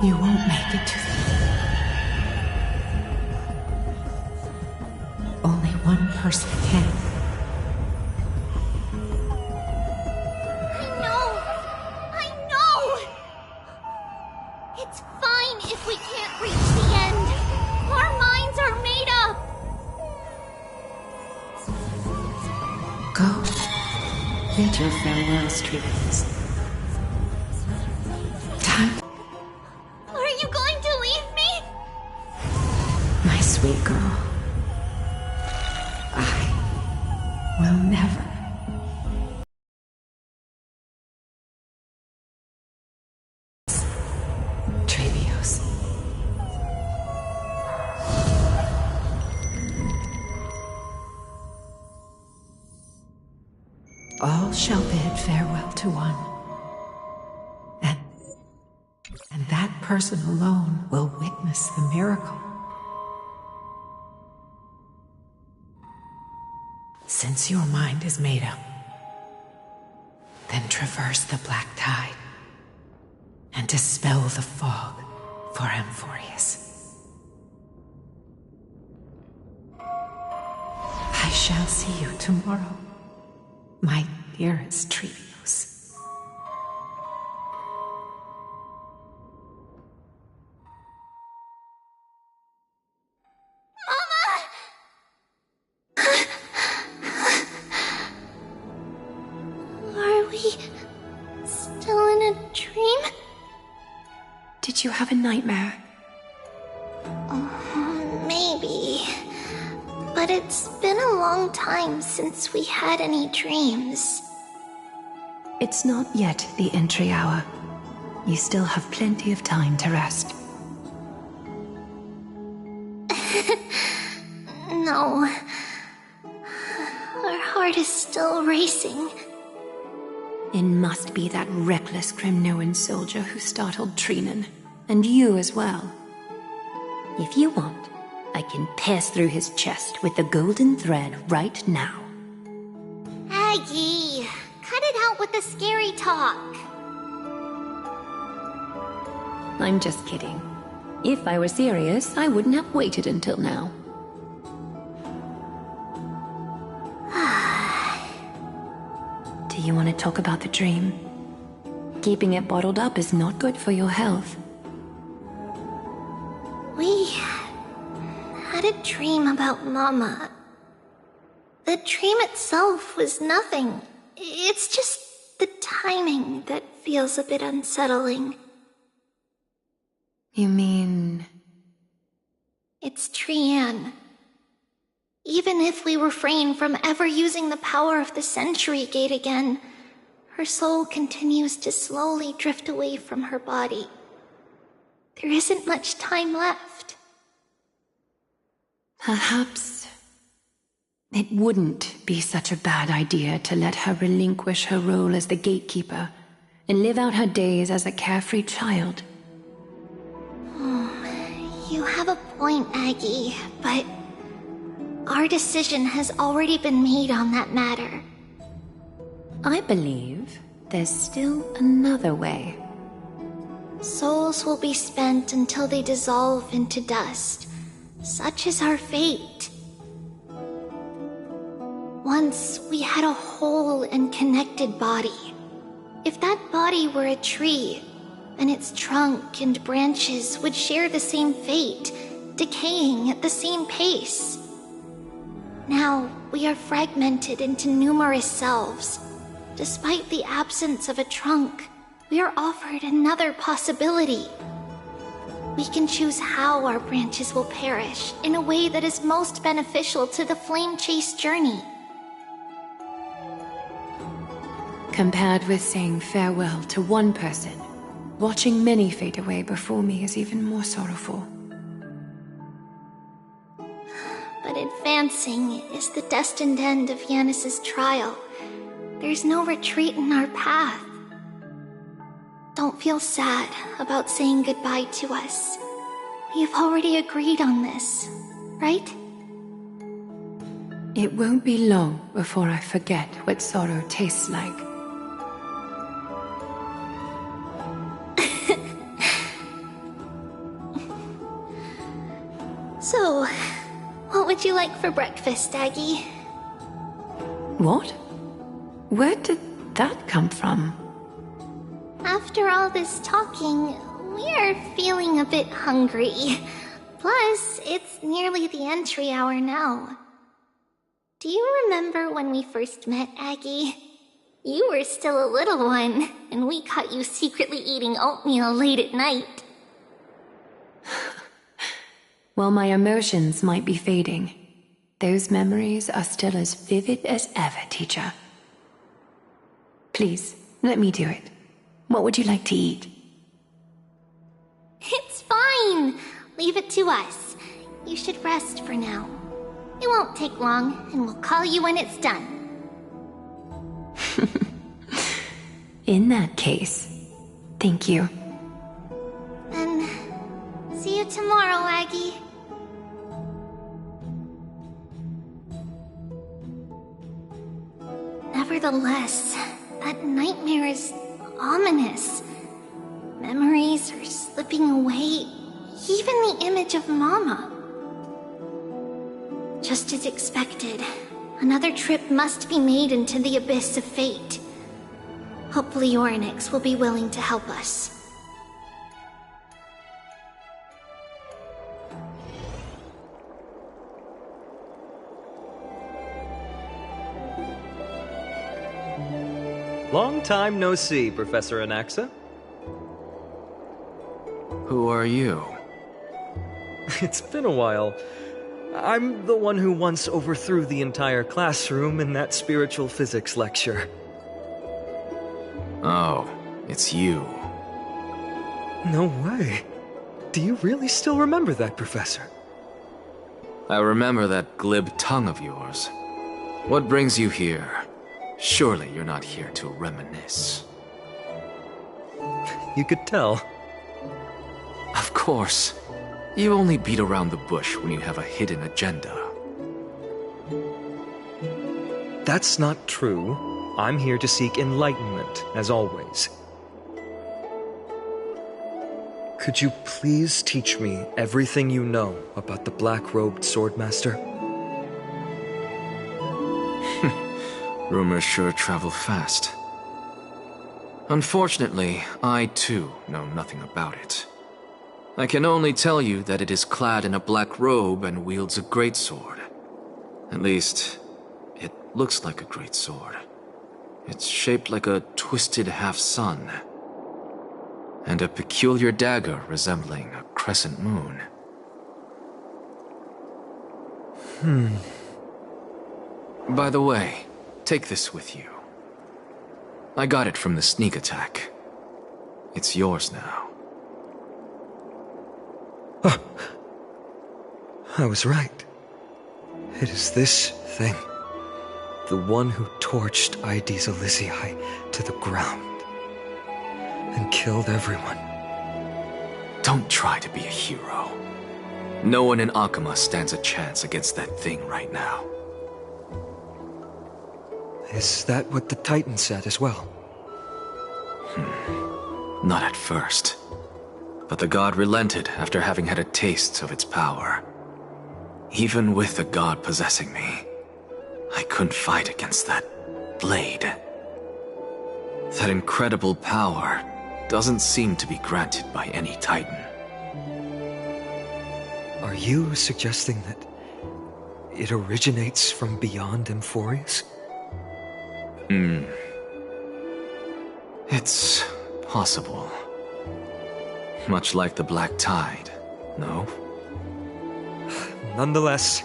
You won't make it to them. Only one person can. I know! It's fine if we can't reach the end. Our minds are made up. Go. Bid your farewells, Trees. Time. Are you going to leave me? My sweet girl. I will never. All shall bid farewell to one. And that person alone will witness the miracle. Since your mind is made up, then traverse the black tide and dispel the fog for Amphorius. I shall see you tomorrow, my dearest Trevios. Are we still in a dream? Did you have a nightmare? Maybe. But it's been a long time since we had any dreams. It's not yet the entry hour. You still have plenty of time to rest. No. Our heart is still racing. It must be that reckless Kremnoan soldier who startled Trinan. And you as well. If you want, I can pass through his chest with the golden thread right now. Aggie, cut it out with the scary talk. I'm just kidding. If I were serious, I wouldn't have waited until now. Do you want to talk about the dream? Keeping it bottled up is not good for your health. We had a dream about Mama. The dream itself was nothing. It's just the timing that feels a bit unsettling. You mean... It's Trian. Even if we refrain from ever using the power of the Century Gate again, her soul continues to slowly drift away from her body. There isn't much time left. Perhaps it wouldn't be such a bad idea to let her relinquish her role as the gatekeeper and live out her days as a carefree child. You have a point, Aggie, but our decision has already been made on that matter. I believe there's still another way. Souls will be spent until they dissolve into dust. Such is our fate. Once we had a whole and connected body. If that body were a tree, then its trunk and branches would share the same fate, decaying at the same pace. Now we are fragmented into numerous selves. Despite the absence of a trunk, we are offered another possibility. We can choose how our branches will perish in a way that is most beneficial to the flame chase journey. Compared with saying farewell to one person, watching many fade away before me is even more sorrowful. But advancing is the destined end of Yanis's trial. There's no retreat in our path. Don't feel sad about saying goodbye to us. We've already agreed on this, right? It won't be long before I forget what sorrow tastes like. So, what would you like for breakfast, Aggie? What? Where did that come from? After all this talking, we are feeling a bit hungry. Plus, it's nearly the entry hour now. Do you remember when we first met, Aggie? You were still a little one, and we caught you secretly eating oatmeal late at night. While my emotions might be fading, those memories are still as vivid as ever, teacher. Please, let me do it. What would you like to eat? It's fine. Leave it to us. You should rest for now. It won't take long, and we'll call you when it's done. In that case, thank you. Then, see you tomorrow, Aggie. Nevertheless, that nightmare is ominous. Memories are slipping away, even the image of Mama. Just as expected, another trip must be made into the abyss of fate. Hopefully Orynyx will be willing to help us. Long time no see, Professor Anaxa. Who are you? It's been a while. I'm the one who once overthrew the entire classroom in that spiritual physics lecture. Oh, it's you. No way. Do you really still remember that, Professor? I remember that glib tongue of yours. What brings you here? Surely you're not here to reminisce. You could tell. Of course. You only beat around the bush when you have a hidden agenda. That's not true. I'm here to seek enlightenment, as always. Could you please teach me everything you know about the black-robed swordmaster? Rumors sure travel fast. Unfortunately, I too know nothing about it. I can only tell you that it is clad in a black robe and wields a greatsword. At least, it looks like a greatsword. It's shaped like a twisted half-sun, and a peculiar dagger resembling a crescent moon. By the way, take this with you. I got it from the sneak attack. It's yours now. I was right. It is this thing. The one who torched Aedes Elysiae to the ground and killed everyone. Don't try to be a hero. No one in Akama stands a chance against that thing right now. Is that what the Titan said as well? Not at first. But the god relented after having had a taste of its power. Even with the god possessing me, I couldn't fight against that blade. That incredible power doesn't seem to be granted by any Titan. Are you suggesting that it originates from beyond Amphorius? It's possible. Much like the Black Tide, no? Nonetheless,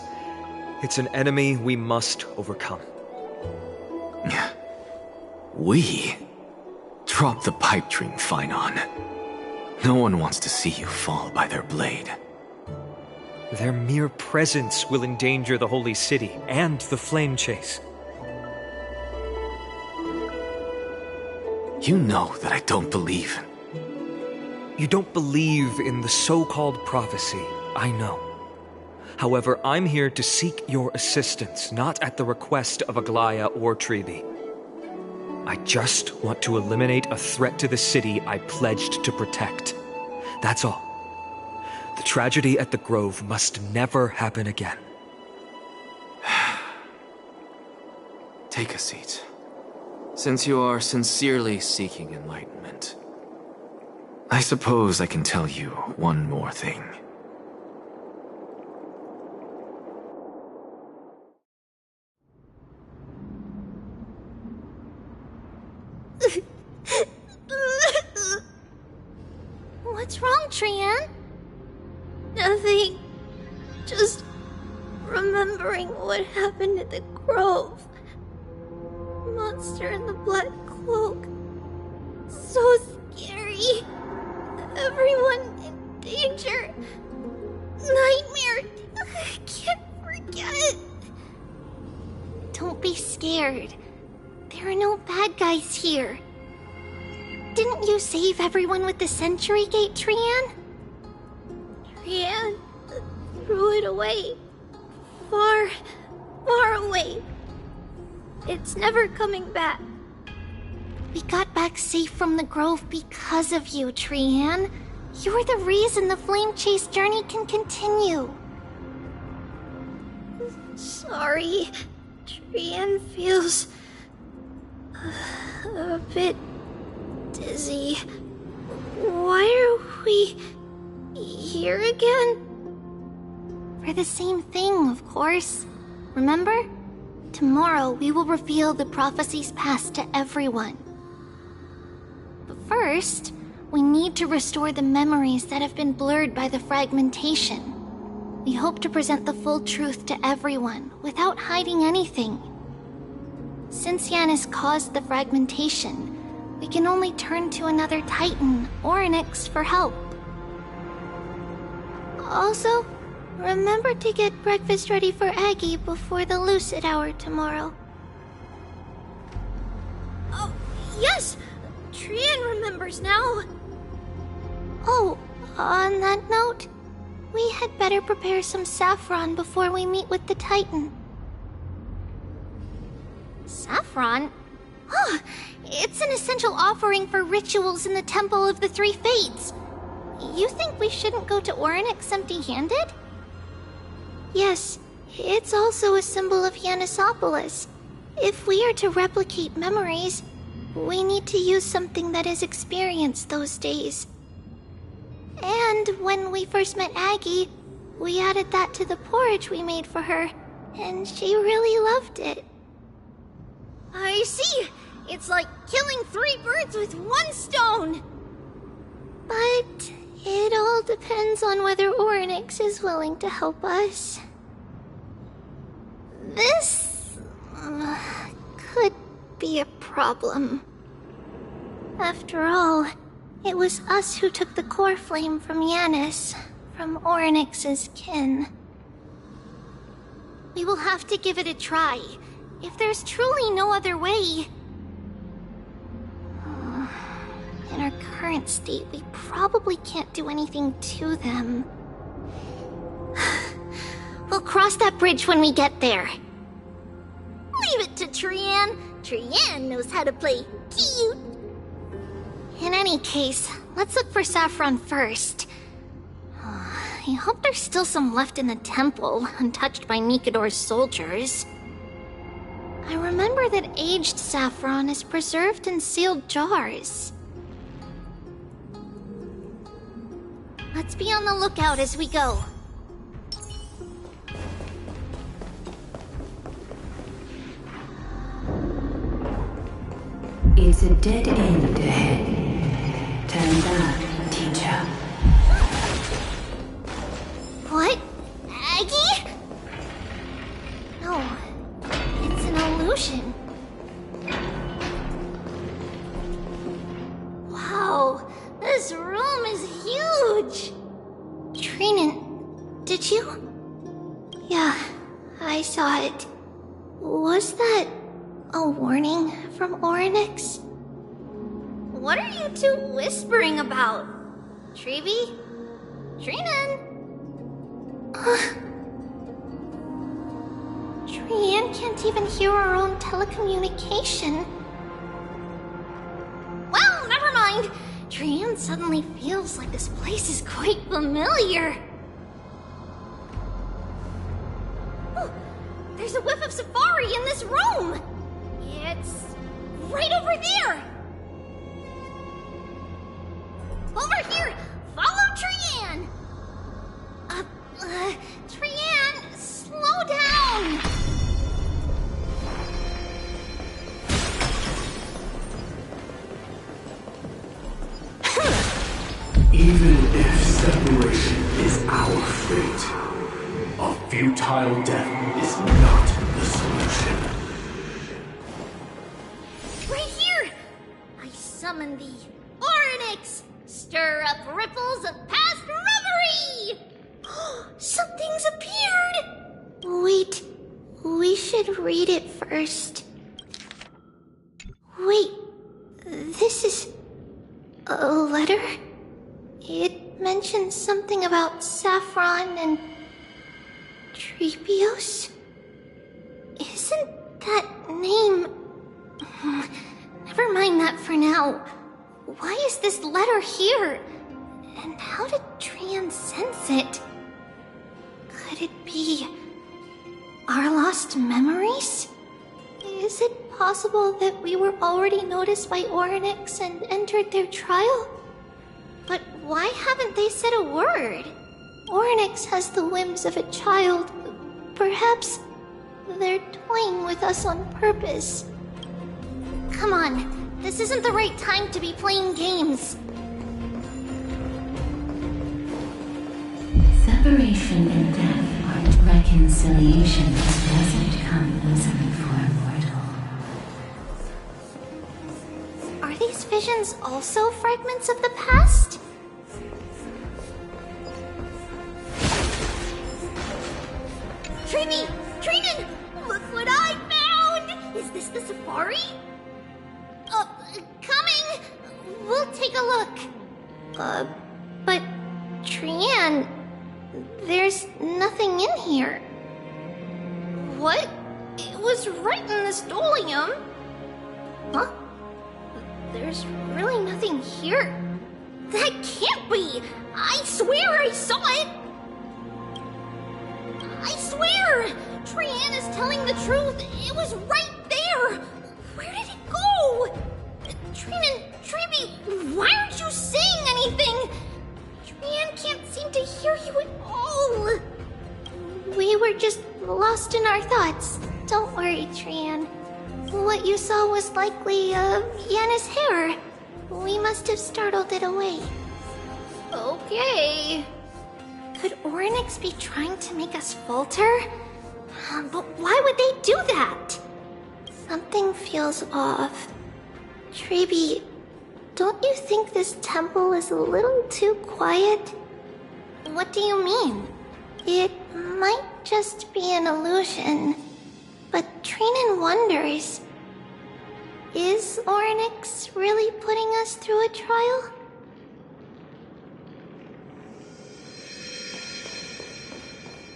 it's an enemy we must overcome. We? Drop the pipe dream, Finon. No one wants to see you fall by their blade. Their mere presence will endanger the Holy City and the Flame Chase. You know that I don't believe. You don't believe in the so-called prophecy, I know. However, I'm here to seek your assistance, not at the request of Aglaya or Treeby. I just want to eliminate a threat to the city I pledged to protect. That's all. The tragedy at the Grove must never happen again. Take a seat. Since you are sincerely seeking enlightenment, I suppose I can tell you one more thing. What's wrong, Trian? Nothing. Just remembering what happened at the Grove. Monster in the black cloak. So scary. Everyone in danger. Nightmare. I can't forget. Don't be scared. There are no bad guys here. Didn't you save everyone with the Century Gate, Trian? Trian threw it away. Far, far away. It's never coming back. We got back safe from the Grove because of you, Trian. You're the reason the Flame Chase journey can continue. Sorry. Trian feels a bit dizzy. Why are we here again? For the same thing, of course. Remember? Tomorrow we will reveal the prophecies past to everyone. But first, we need to restore the memories that have been blurred by the fragmentation. We hope to present the full truth to everyone, without hiding anything. Since Yanis caused the fragmentation, we can only turn to another Titan, Orynyx, for help. Also, remember to get breakfast ready for Aggie before the lucid hour tomorrow. Oh, yes! Trian remembers now! Oh, on that note, we had better prepare some saffron before we meet with the Titan. Saffron? Oh, it's an essential offering for rituals in the Temple of the Three Fates. You think we shouldn't go to Orynyx empty-handed? Yes, it's also a symbol of Yanisopolis. If we are to replicate memories, we need to use something that has experienced those days. And when we first met Aggie, we added that to the porridge we made for her, and she really loved it. I see! It's like killing 3 birds with 1 stone! But it all depends on whether Orynyx is willing to help us. This could be a problem. After all, it was us who took the core flame from Yanis, from Orynyx's kin. We will have to give it a try, if there's truly no other way. In our current state, we probably can't do anything to them. We'll cross that bridge when we get there. Leave it to Trian. Trian knows how to play cute. In any case, let's look for saffron first. I hope there's still some left in the temple, untouched by Nikador's soldiers. I remember that aged saffron is preserved in sealed jars. Let's be on the lookout as we go. It's a dead end ahead. Turn back, teacher. What? Aggie? No, it's an illusion. Wow, this room is huge! Trinan, did you? Yeah, I saw it. Was that a warning from Orynyx? What are you two whispering about? Treevee? Trinan? Trian can't even hear our own telecommunication. Well, never mind. Trian suddenly feels like this place is quite familiar. Oh, there's a whiff of safari in this room. It's right over there. Over here. Follow Trian. Trian, slow down. Even if separation is our fate, a futile death is not the solution. Right here! I summon thee, Orynyx! Stir up ripples of past reverie! Something's appeared! Wait, we should read it first. Wait, this is a letter? It mentions something about saffron and Treebios? Isn't that name... Never mind that for now. Why is this letter here? And how did Trian sense it? Could it be our lost memories? Is it possible that we were already noticed by Orynyx and entered their trial? But why haven't they said a word? Orynyx has the whims of a child. Perhaps they're toying with us on purpose. Come on, this isn't the right time to be playing games. Separation and death are reconciliation that doesn't come easily for a mortal. Are these visions also fragments of the past? Trini! Trinan! Look what I found! Is this the safari? Coming! We'll take a look. But Trian, there's nothing in here. What? It was right in the stolium. Huh? There's really nothing here. That can't be! I swear I saw it! I swear! Trian is telling the truth. It was right there. Where did it go? Trinan, Treeby, why aren't you saying anything? Trian can't seem to hear you at all. We were just lost in our thoughts. Don't worry, Trian. What you saw was likely, Yanna's hair. We must have startled it away. Okay. Could Orynyx be trying to make us falter? But why would they do that? Something feels off. Treeby, don't you think this temple is a little too quiet? What do you mean? It might just be an illusion, but Trinan wonders, is Orynyx really putting us through a trial?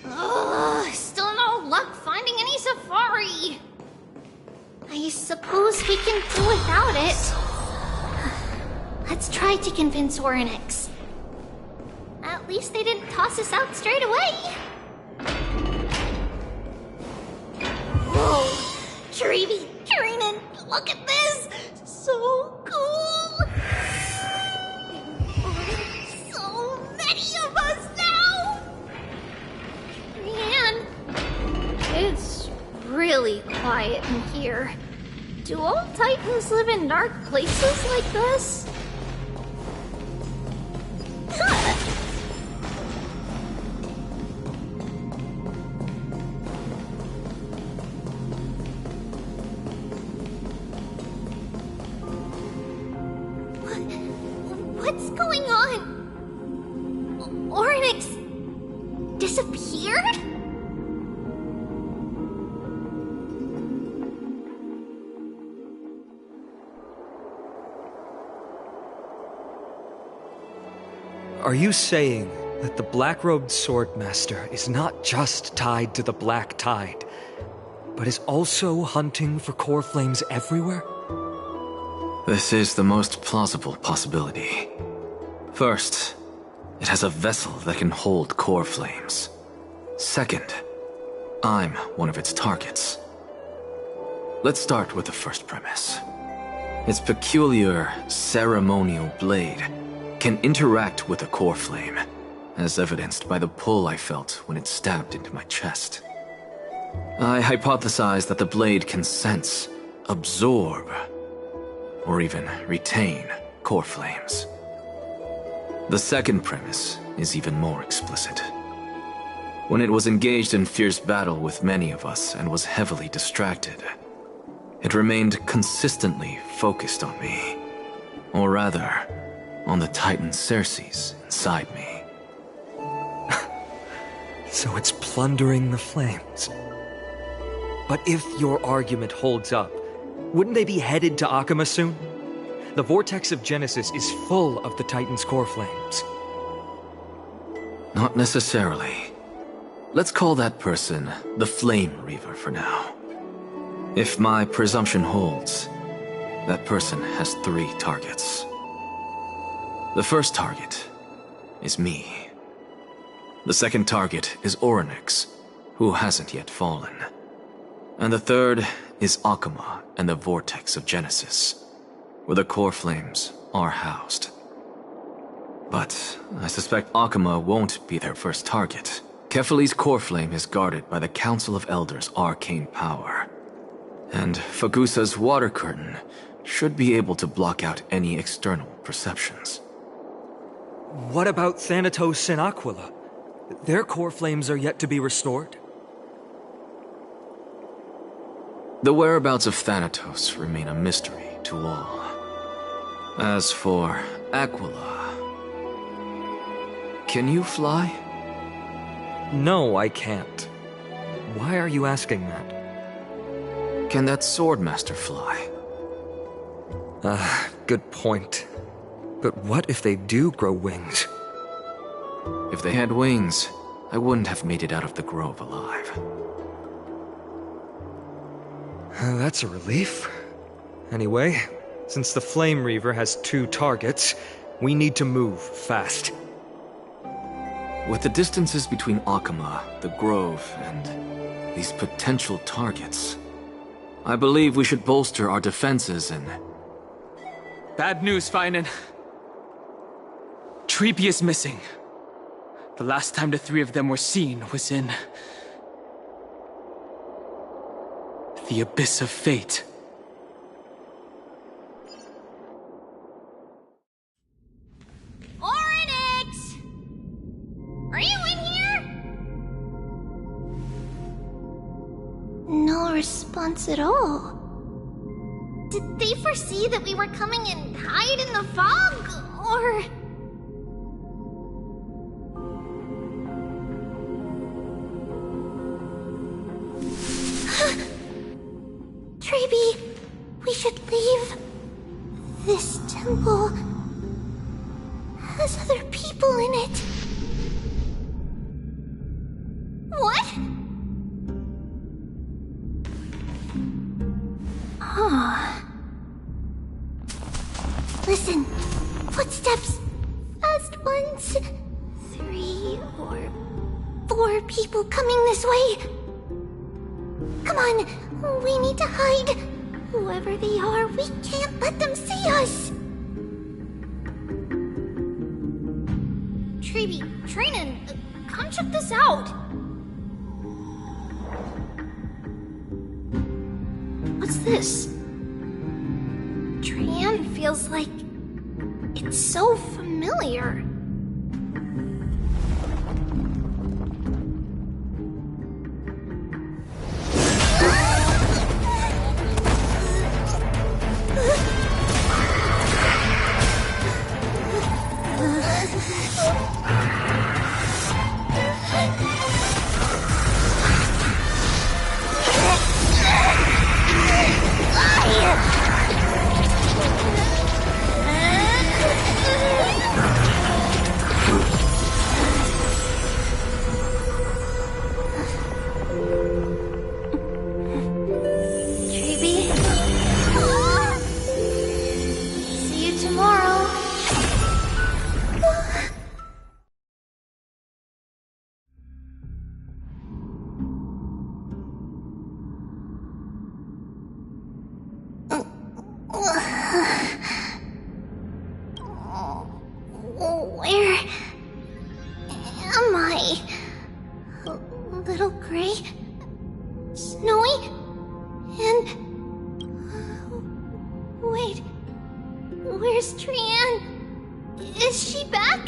Ugh, still no luck finding any safari. I suppose we can do without it. Let's try to convince Orynyx. At least they didn't toss us out straight away. Whoa, Treeby, Trinan, look at this! So cool! So many of us now! Man, it's really quiet in here. Do all Titans live in dark places like this? What's going on? Orynyx disappeared? Are you saying that the black-robed swordmaster is not just tied to the Black Tide, but is also hunting for core flames everywhere? This is the most plausible possibility. First, it has a vessel that can hold core flames. Second, I'm one of its targets. Let's start with the first premise. Its peculiar ceremonial blade can interact with a core flame, as evidenced by the pull I felt when it stabbed into my chest. I hypothesized that the blade can sense, absorb, or even retain core flames. The second premise is even more explicit. When it was engaged in fierce battle with many of us and was heavily distracted, it remained consistently focused on me. Or rather, on the Titan Cersei's inside me. So it's plundering the flames. But if your argument holds up, wouldn't they be headed to Akama soon? The vortex of Genesis is full of the Titan's core flames. Not necessarily. Let's call that person the Flame Reaver for now. If my presumption holds, that person has 3 targets. The first target is me. The second target is Orynyx, who hasn't yet fallen. And the third is Akama and the Vortex of Genesis, where the core flames are housed. But I suspect Akama won't be their first target. Kefali's core flame is guarded by the Council of Elders' arcane power. And Fagusa's water curtain should be able to block out any external perceptions. What about Thanatos and Aquila? Their core flames are yet to be restored? The whereabouts of Thanatos remain a mystery to all. As for Aquila... Can you fly? No, I can't. Why are you asking that? Can that Swordmaster fly? Good point. But what if they do grow wings? If they had wings, I wouldn't have made it out of the grove alive. That's a relief. Anyway, since the Flame Reaver has 2 targets, we need to move fast. With the distances between Akama, the grove, and these potential targets, I believe we should bolster our defenses and... Bad news, Finan. Treeby is missing. The last time the 3 of them were seen was in... the Abyss of Fate. Oryx! Are you in here? No response at all. Did they foresee that we were coming and hide in the fog? Or... Treeby, we should leave. This temple has other people in it. What? Oh. Listen, footsteps. Fast ones. 3 or 4 people coming this way. Come on, we need to hide. Whoever they are, we can't let them see us. Treeby, Trinan, come check this out. What's this? Trian feels like it's so familiar. Where am I? Little gray, snowy, and wait, where's Trian? Is she back?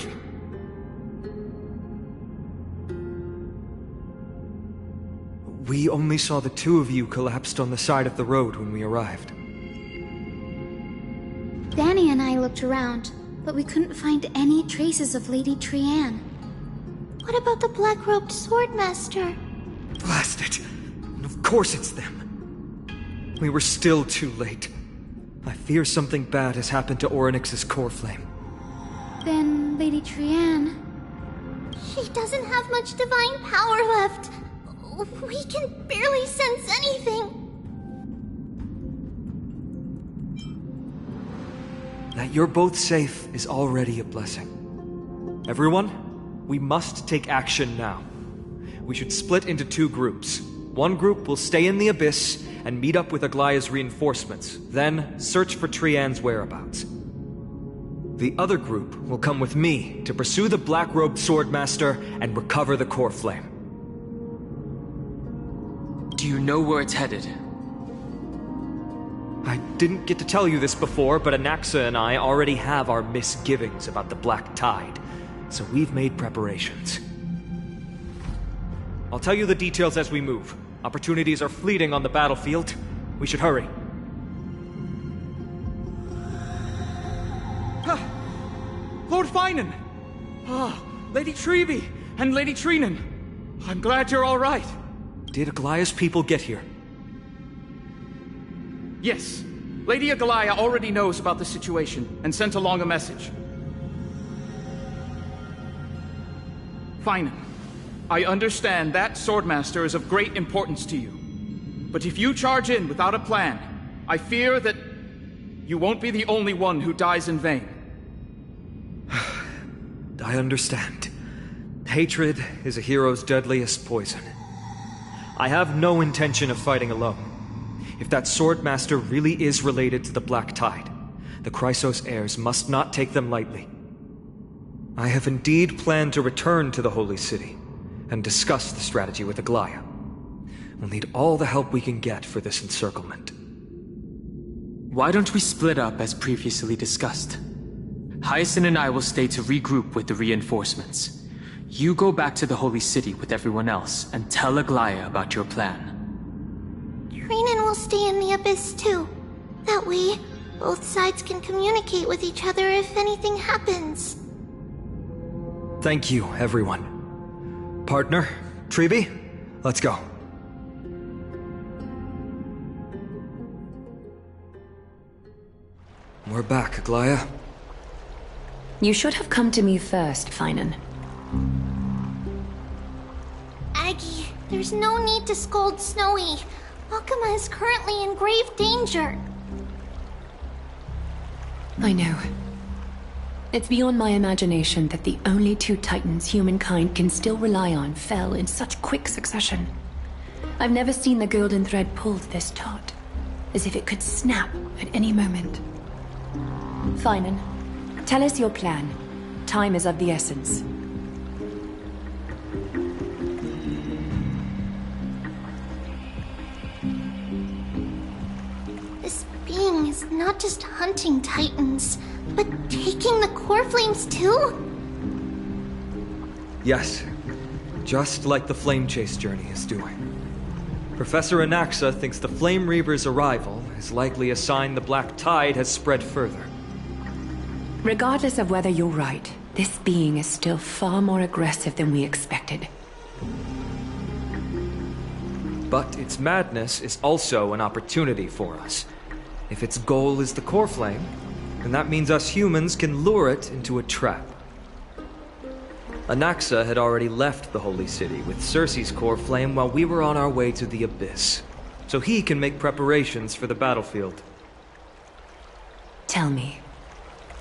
We only saw the 2 of you collapsed on the side of the road when we arrived. Danny and I looked around, but we couldn't find any traces of Lady Trian. What about the black-robed swordmaster? Blast it! Of course it's them. We were still too late. I fear something bad has happened to Oryx's core flame. Then Lady Trian... She doesn't have much divine power left. We can barely sense anything. That you're both safe is already a blessing. Everyone, we must take action now. We should split into 2 groups. One group will stay in the Abyss and meet up with Aglaya's reinforcements, then search for Trian's whereabouts. The other group will come with me to pursue the black-robed swordmaster and recover the core flame. Do you know where it's headed? I didn't get to tell you this before, but Anaxa and I already have our misgivings about the Black Tide, so we've made preparations. I'll tell you the details as we move. Opportunities are fleeting on the battlefield. We should hurry. Lord Finan! Lady Treby and Lady Treenan. I'm glad you're all right. Did Aglaya's people get here? Yes. Lady Aglaya already knows about the situation and sent along a message. Finan, I understand that Swordmaster is of great importance to you. But if you charge in without a plan, I fear that you won't be the only one who dies in vain. I understand. Hatred is a hero's deadliest poison. I have no intention of fighting alone. If that Swordmaster really is related to the Black Tide, the Chrysos heirs must not take them lightly. I have indeed planned to return to the Holy City and discuss the strategy with Aglaya. We'll need all the help we can get for this encirclement. Why don't we split up as previously discussed? Hyacinth and I will stay to regroup with the reinforcements. You go back to the Holy City with everyone else and tell Aglaya about your plan. Treenan will stay in the Abyss too. That way, both sides can communicate with each other if anything happens. Thank you, everyone. Partner, Treby, let's go. We're back, Aglaya. You should have come to me first, Finan. Aggie, there's no need to scold Snowy. Akuma is currently in grave danger. I know. It's beyond my imagination that the only two titans humankind can still rely on fell in such quick succession. I've never seen the golden thread pulled this taut, as if it could snap at any moment. Finan, tell us your plan. Time is of the essence. This being is not just hunting titans, but taking the core flames too? Yes, just like the Flame Chase journey is doing. Professor Anaxa thinks the Flame Reaver's arrival is likely a sign the Black Tide has spread further. Regardless of whether you're right, this being is still far more aggressive than we expected. But its madness is also an opportunity for us. If its goal is the core flame, then that means us humans can lure it into a trap. Anaxa had already left the Holy City with Cersei's core flame while we were on our way to the Abyss, so he can make preparations for the battlefield. Tell me,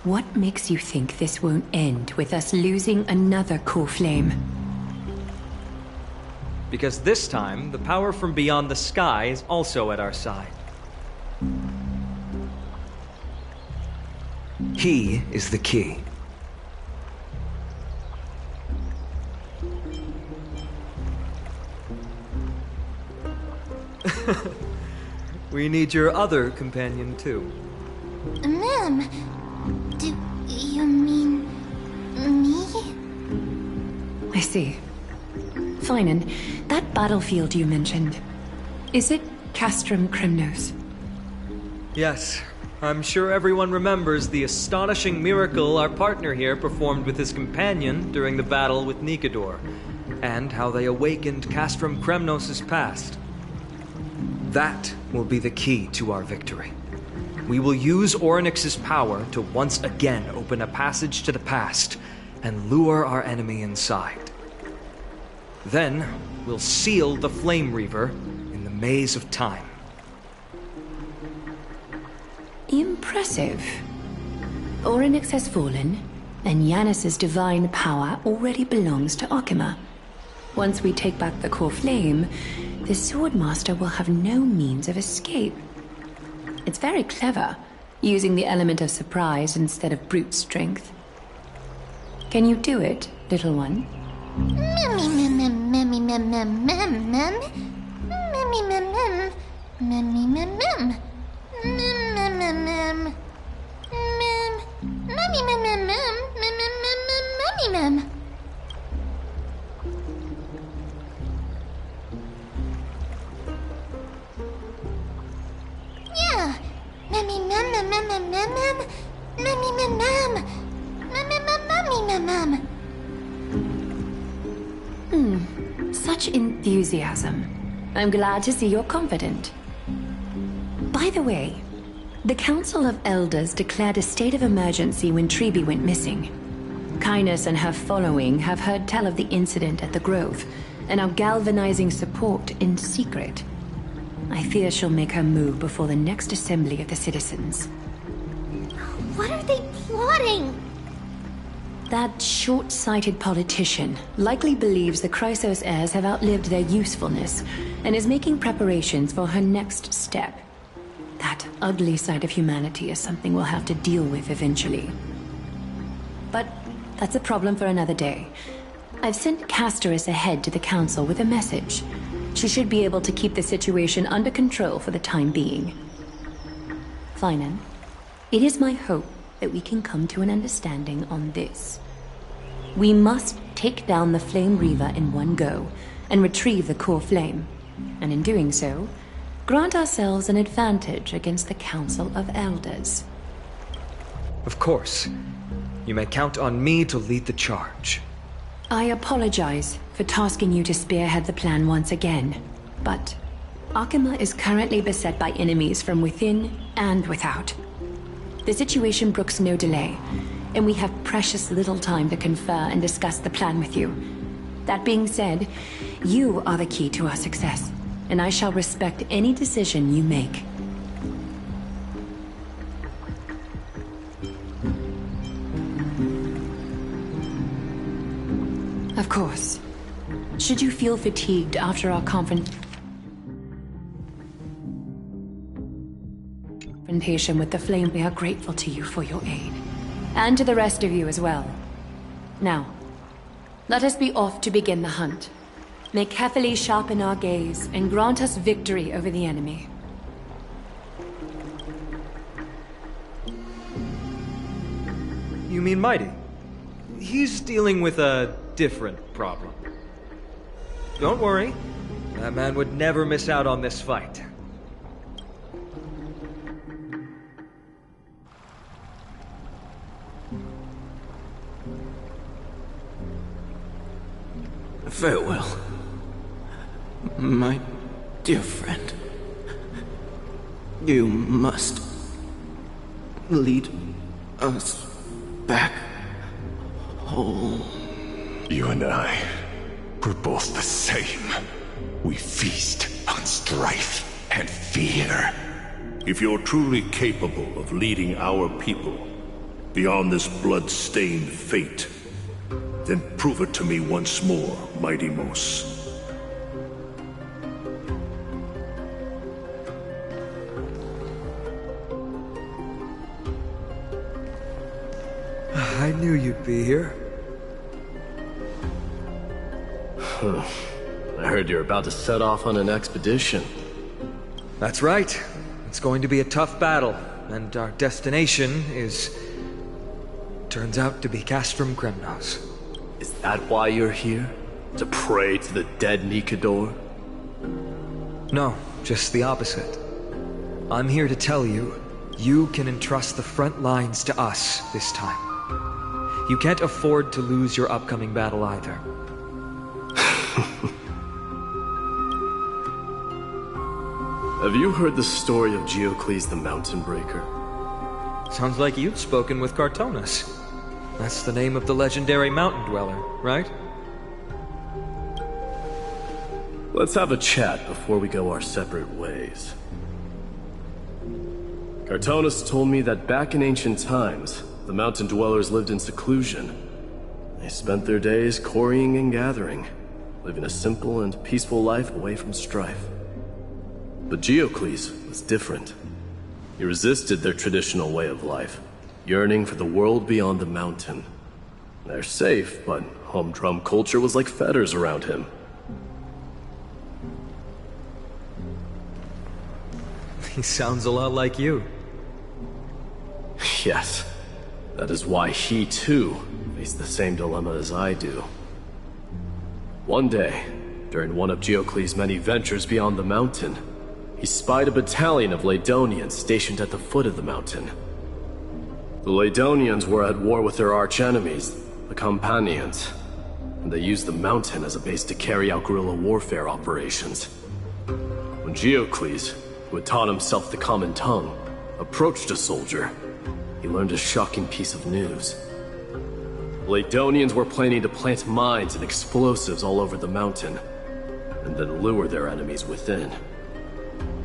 what makes you think this won't end with us losing another core flame? Because this time, the power from beyond the sky is also at our side. He is the key. We need your other companion, too. Ma'am, do you mean me? I see. Finan, that battlefield you mentioned, is it Castrum Kremnos? Yes, I'm sure everyone remembers the astonishing miracle our partner here performed with his companion during the battle with Nikador, and how they awakened Castrum Kremnos' past. That will be the key to our victory. We will use Orynyx's power to once again open a passage to the past and lure our enemy inside. Then, we'll seal the Flame Reaver in the maze of time. Impressive. Orynyx has fallen, and Yanis's divine power already belongs to Akuma. Once we take back the core flame, the Swordmaster will have no means of escape. It's very clever, using the element of surprise instead of brute strength. Can you do it, little one? Such enthusiasm. I'm glad to see you're confident. By the way, the Council of Elders declared a state of emergency when Treeby went missing. Kynus and her following have heard tell of the incident at the Grove, and are galvanizing support in secret. I fear she'll make her move before the next assembly of the citizens. What are they plotting? That short-sighted politician likely believes the Chrysos heirs have outlived their usefulness, and is making preparations for her next step. That ugly side of humanity is something we'll have to deal with eventually. But that's a problem for another day. I've sent Casterus ahead to the council with a message. She should be able to keep the situation under control for the time being. Finan, it is my hope that we can come to an understanding on this. We must take down the Flame Reaver in one go, and retrieve the core flame. And in doing so, grant ourselves an advantage against the Council of Elders. Of course. You may count on me to lead the charge. I apologize for tasking you to spearhead the plan once again, but Akima is currently beset by enemies from within and without. The situation brooks no delay, and we have precious little time to confer and discuss the plan with you. That being said, you are the key to our success, and I shall respect any decision you make. Of course. Should you feel fatigued after our confrontation with the Flame, we are grateful to you for your aid. And to the rest of you as well. Now, let us be off to begin the hunt. May Kethely sharpen our gaze and grant us victory over the enemy. You mean Mighty? He's dealing with a different problem. Don't worry. That man would never miss out on this fight. Farewell, my dear friend. You must lead us back home. You and I, we're both the same. We feast on strife and fear. If you're truly capable of leading our people beyond this blood-stained fate, then prove it to me once more, Mighty Mos. I knew you'd be here. I heard you're about to set off on an expedition. That's right. It's going to be a tough battle, and our destination is... turns out to be Castrum Kremnos. Is that why you're here? To pray to the dead Nikador? No, just the opposite. I'm here to tell you, you can entrust the front lines to us this time. You can't afford to lose your upcoming battle either. Have you heard the story of Geocles the Mountain Breaker? Sounds like you've spoken with Cartonus. That's the name of the legendary mountain dweller, right? Let's have a chat before we go our separate ways. Cartonus told me that back in ancient times, the mountain dwellers lived in seclusion. They spent their days quarrying and gathering, living a simple and peaceful life away from strife. But Geocles was different. He resisted their traditional way of life, yearning for the world beyond the mountain. They're safe, but humdrum culture was like fetters around him. He sounds a lot like you. Yes. That is why he, too, faced the same dilemma as I do. One day, during one of Geocles' many ventures beyond the mountain, he spied a battalion of Ladonians stationed at the foot of the mountain. The Ladonians were at war with their arch-enemies, the Companions, and they used the mountain as a base to carry out guerrilla warfare operations. When Geocles, who had taught himself the common tongue, approached a soldier, he learned a shocking piece of news. Ladonians were planning to plant mines and explosives all over the mountain, and then lure their enemies within.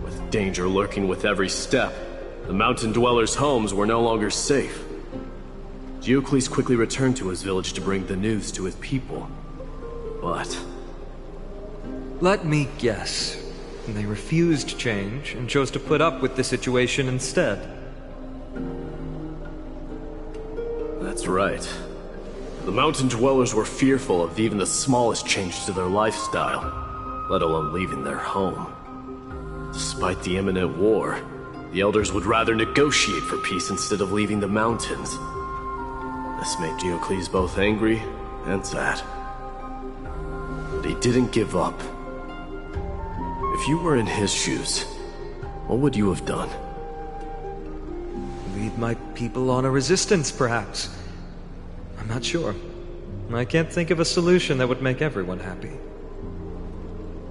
With danger lurking with every step, the mountain dwellers' homes were no longer safe. Geocles quickly returned to his village to bring the news to his people. But... let me guess. They refused change and chose to put up with the situation instead. That's right. The mountain dwellers were fearful of even the smallest change to their lifestyle, let alone leaving their home. Despite the imminent war, the elders would rather negotiate for peace instead of leaving the mountains. This made Geocles both angry and sad. But he didn't give up. If you were in his shoes, what would you have done? Lead my people on a resistance, perhaps. I'm not sure. I can't think of a solution that would make everyone happy.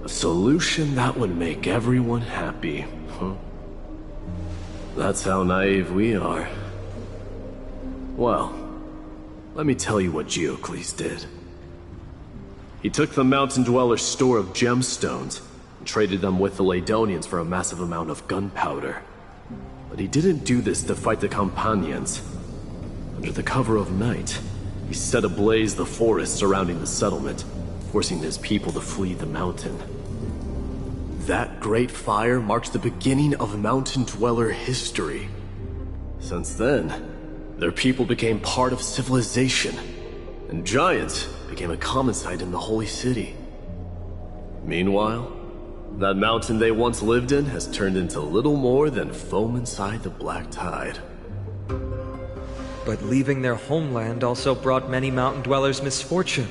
A solution that would make everyone happy, huh? That's how naive we are. Well, let me tell you what Geocles did. He took the mountain dwellers' store of gemstones and traded them with the Ladonians for a massive amount of gunpowder. But he didn't do this to fight the Companions. Under the cover of night, he set ablaze the forest surrounding the settlement, forcing his people to flee the mountain. That great fire marks the beginning of mountain dweller history. Since then, their people became part of civilization, and giants became a common sight in the holy city. Meanwhile, that mountain they once lived in has turned into little more than foam inside the black tide. But leaving their homeland also brought many mountain dwellers misfortune.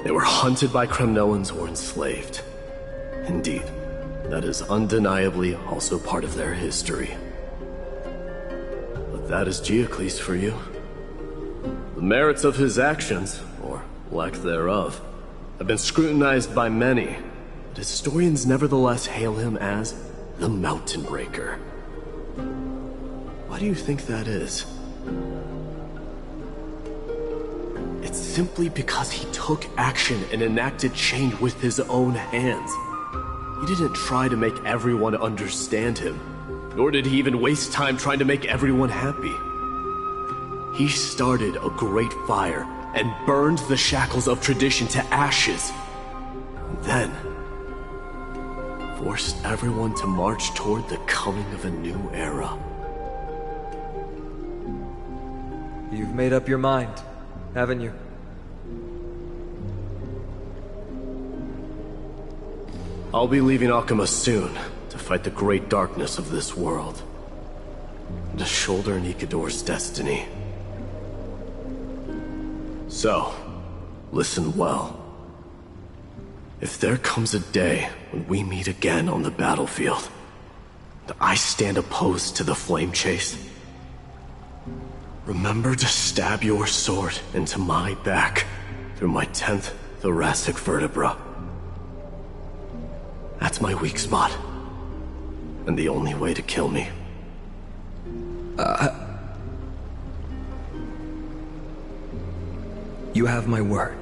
They were hunted by Kremnoans or enslaved. Indeed, that is undeniably also part of their history. But that is Geocles for you. The merits of his actions, or lack thereof, have been scrutinized by many, but historians nevertheless hail him as the Mountain Breaker. Why do you think that is? It's simply because he took action and enacted change with his own hands. He didn't try to make everyone understand him, nor did he even waste time trying to make everyone happy. He started a great fire and burned the shackles of tradition to ashes. And then forced everyone to march toward the coming of a new era. You've made up your mind, haven't you? I'll be leaving Akuma soon to fight the great darkness of this world, and to shoulder Nikador's destiny. So, listen well. If there comes a day when we meet again on the battlefield, and I stand opposed to the flame chase, remember to stab your sword into my back through my 10th thoracic vertebra. That's my weak spot, and the only way to kill me. You have my word.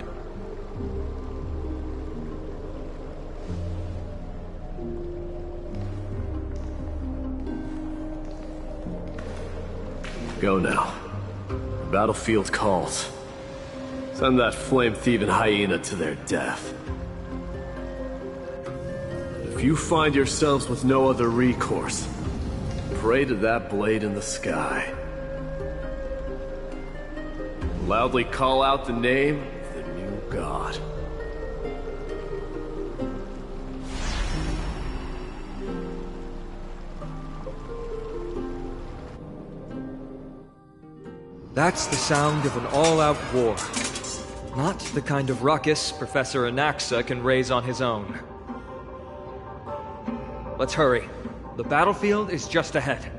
Go now. The battlefield calls. Send that flame-thieving hyena to their death. If you find yourselves with no other recourse, pray to that blade in the sky. Loudly call out the name of the new god. That's the sound of an all-out war. Not the kind of ruckus Professor Anaxa can raise on his own. Let's hurry. The battlefield is just ahead.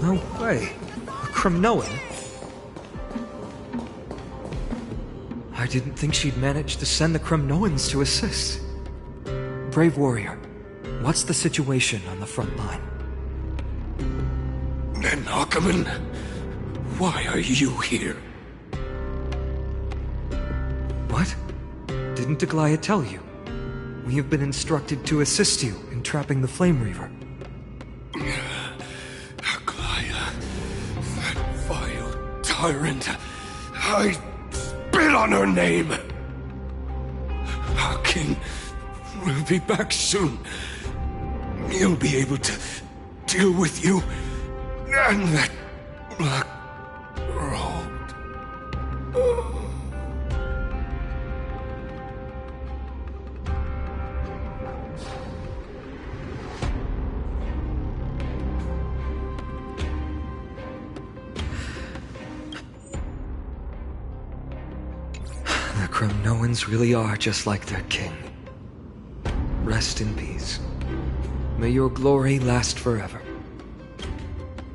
No way. A Kremnoan? I didn't think she'd managed to send the Kremnoans to assist. Brave warrior, what's the situation on the front line? Nenakaman, why are you here? What? Didn't Aglaya tell you? We have been instructed to assist you in trapping the Flame Reaver. Aglaya, that vile tyrant. I spit on her name. Our king will be back soon. He'll be able to deal with you and that black road. The Kremnoans really are just like their king. Rest in peace. May your glory last forever.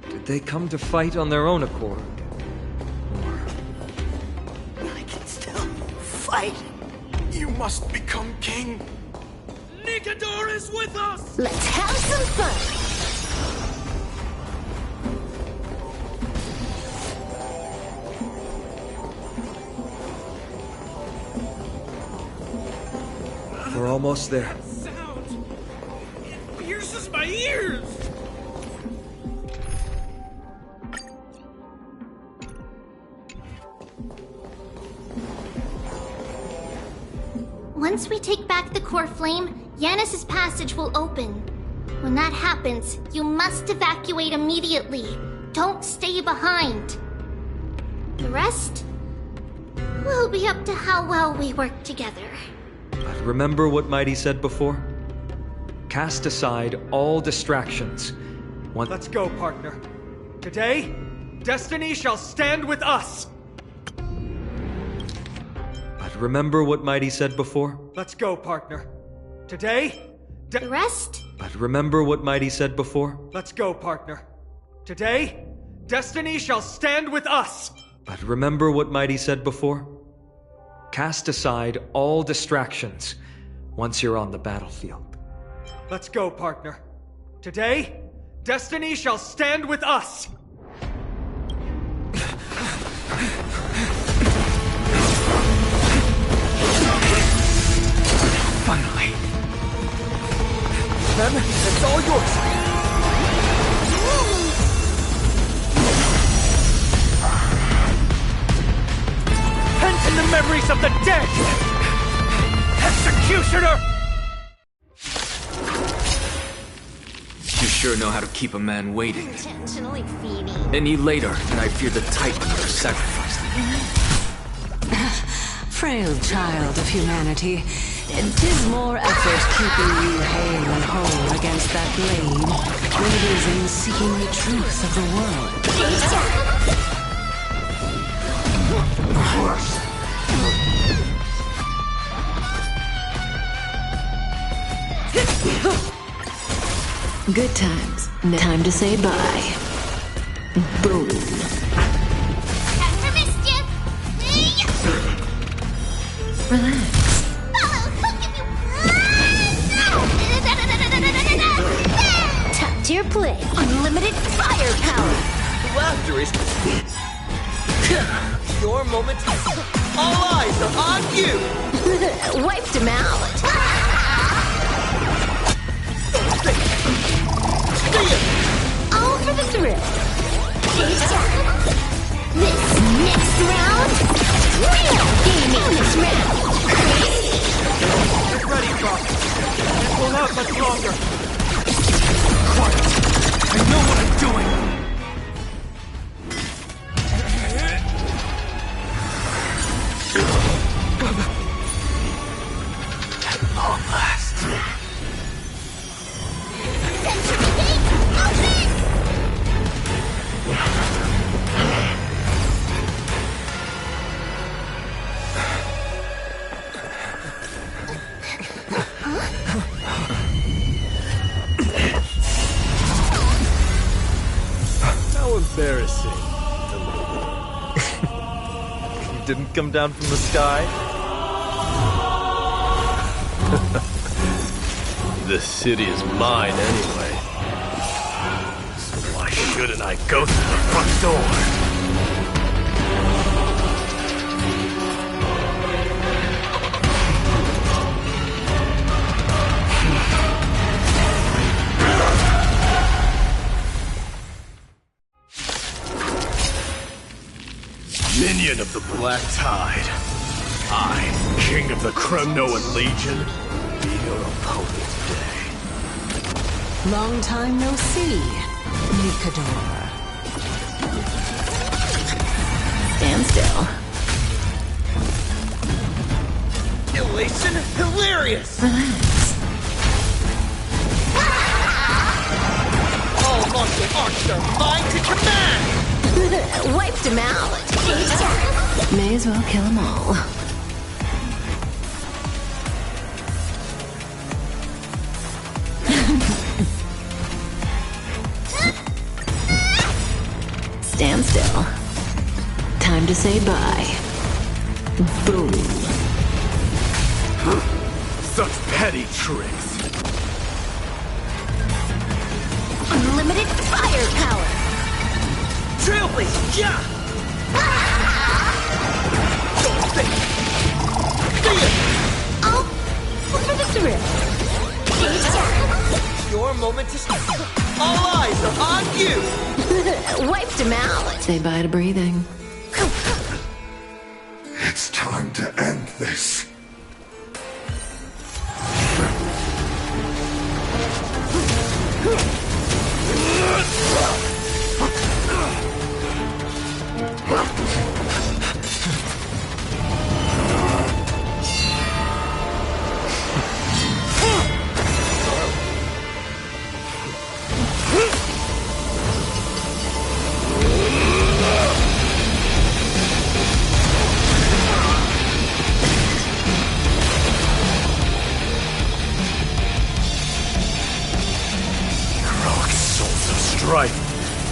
Did they come to fight on their own accord? I can still fight. You must become king. Nikador is with us! Let's have some fun! We're almost there. Sound! It pierces my ears! Once we take back the core flame, Yanis's passage will open. When that happens, you must evacuate immediately. Don't stay behind. The rest will be up to how well we work together. But remember what Mighty said before? Cast aside all distractions. Let's go, partner. Today, destiny shall stand with us! But remember what Mighty said before? Let's go, partner. Today, the rest? But remember what Mighty said before? Let's go, partner. Today, destiny shall stand with us! But remember what Mighty said before? Cast aside all distractions once you're on the battlefield. Let's go, partner. Today, destiny shall stand with us! Finally. Then, it's all yours. Pent in the memories of the dead! Executioner! You sure know how to keep a man waiting. Intentionally feedy. Any later, and I fear the Titan would have sacrificed me. Frail child of humanity, 'tis more effort keeping you hale and whole against that blade than it is in seeking the truth of the world. Good times. Time to say bye. Boom. Time for mischief! Relax. Tap to your play. Unlimited firepower. Laughter is... Your moment. All eyes are on you! Wiped him out. All for the thrill. This next round, real gaming this round. Get ready, Brock. It will not much longer. Quiet. I know what I'm doing. At long last. that didn't come down from the sky? This city is mine anyway. So why shouldn't I go through the front door? Minion of the Black Tide. I, King of the Kremnoan Legion, be your opponent today. Long time no see, Nikador. Stand still. Elation hilarious! Relax. All monster arcs are mine to command! Wiped him out. May as well kill them all. Stand still. Time to say bye. Boom. Such petty tricks. Unlimited firepower! Trailblazer, yeah! Don't think! See it! Oh, for the thrill. Your moment to start. All eyes are on you! Wiped him out. Say bye to breathing. It's time to end this.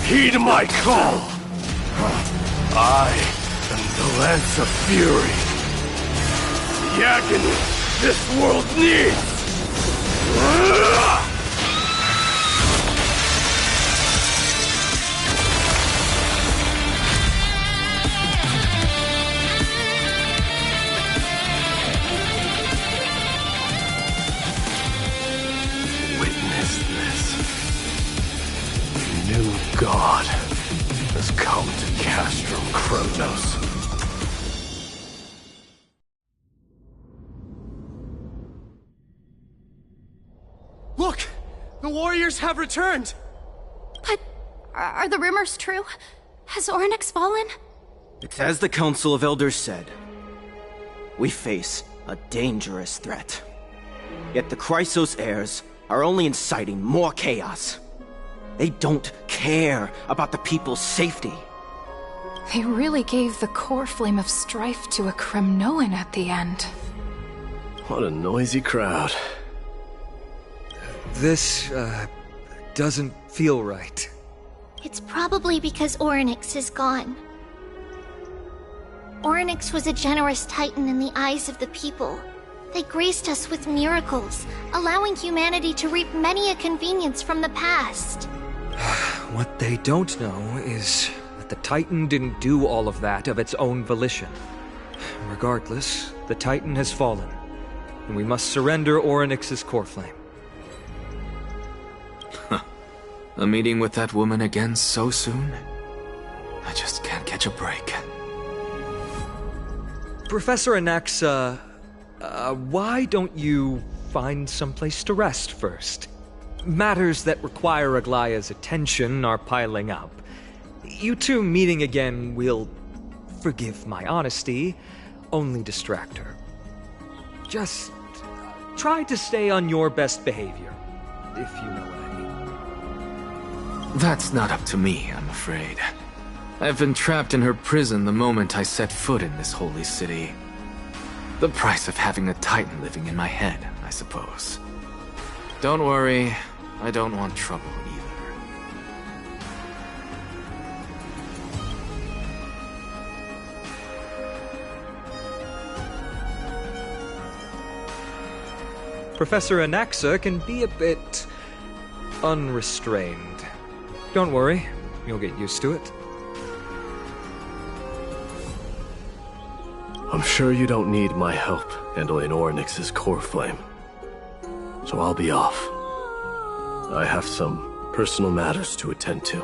Heed my call! I am the Lance of Fury. The agony this world needs! Witness this. New God has come to Castro Kronos. Look! The warriors have returned! But are the rumors true? Has Oryx fallen? It's as the Council of Elders said. We face a dangerous threat. Yet the Chrysos heirs are only inciting more chaos. They don't care about the people's safety. They really gave the core flame of strife to a Kremnoan at the end. What a noisy crowd. This, doesn't feel right. It's probably because Oryx is gone. Oryx was a generous titan in the eyes of the people. They graced us with miracles, allowing humanity to reap many a convenience from the past. What they don't know is that the Titan didn't do all of that of its own volition. Regardless, the Titan has fallen, and we must surrender Oryx's core flame. A meeting with that woman again so soon? I just can't catch a break. Professor Anaxa, why don't you find someplace to rest first? Matters that require Aglaya's attention are piling up. You two meeting again will, forgive my honesty, only distract her. Just try to stay on your best behavior, if you know what I mean. That's not up to me, I'm afraid. I've been trapped in her prison the moment I set foot in this holy city. The price of having a Titan living in my head, I suppose. Don't worry, I don't want trouble either. Professor Anaxa can be a bit unrestrained. Don't worry, you'll get used to it. I'm sure you don't need my help handling Ornyx's core flame. So I'll be off. I have some personal matters to attend to.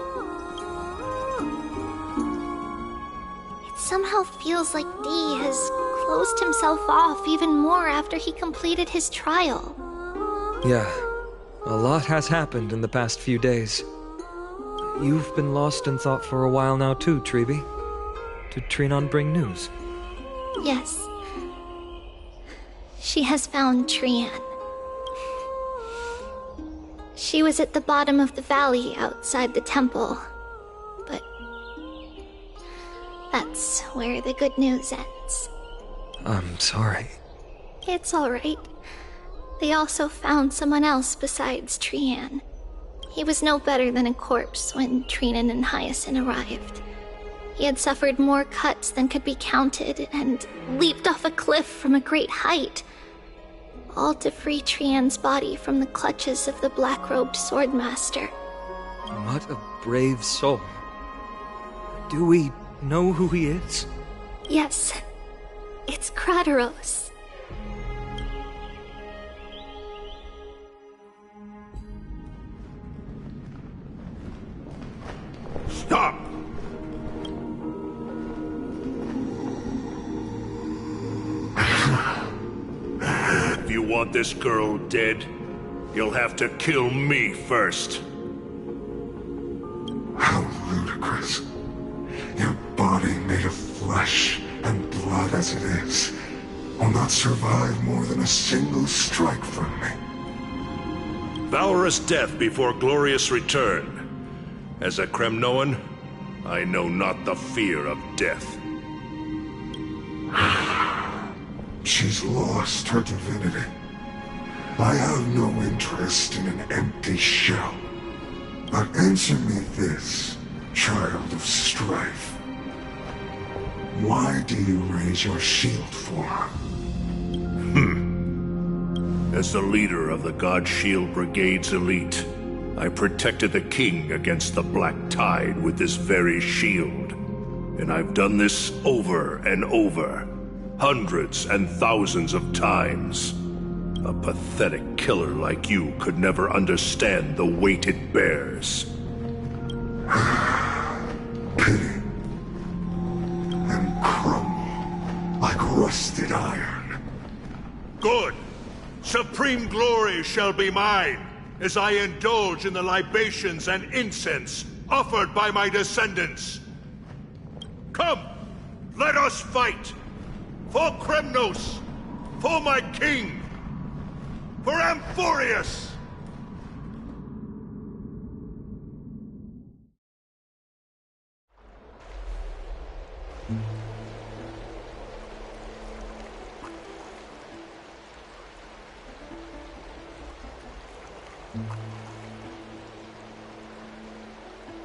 It somehow feels like D has closed himself off even more after he completed his trial. Yeah, a lot has happened in the past few days. You've been lost in thought for a while now too, Treeby. Did Trinon bring news? Yes. She has found Trian. She was at the bottom of the valley outside the temple. But that's where the good news ends. I'm sorry. It's alright. They also found someone else besides Trian. He was no better than a corpse when Trinan and Hyacinth arrived. He had suffered more cuts than could be counted and leaped off a cliff from a great height, all to free Trian's body from the clutches of the black-robed swordmaster. What a brave soul. Do we know who he is? Yes, it's Crateros. Stop! If you want this girl dead, you'll have to kill me first. How ludicrous. Your body made of flesh and blood as it is will not survive more than a single strike from me. Valorous death before glorious return. As a Kremnoan, I know not the fear of death. She's lost her divinity. I have no interest in an empty shell. But answer me this, child of strife. Why do you raise your shield for her? As the leader of the God Shield Brigade's elite, I protected the king against the Black Tide with this very shield. And I've done this over and over, hundreds and thousands of times. A pathetic killer like you could never understand the weight it bears. Pity. And crumble like rusted iron. Good! Supreme glory shall be mine, as I indulge in the libations and incense offered by my descendants. Come, let us fight! For Kremnos! For my king! For Amphorius!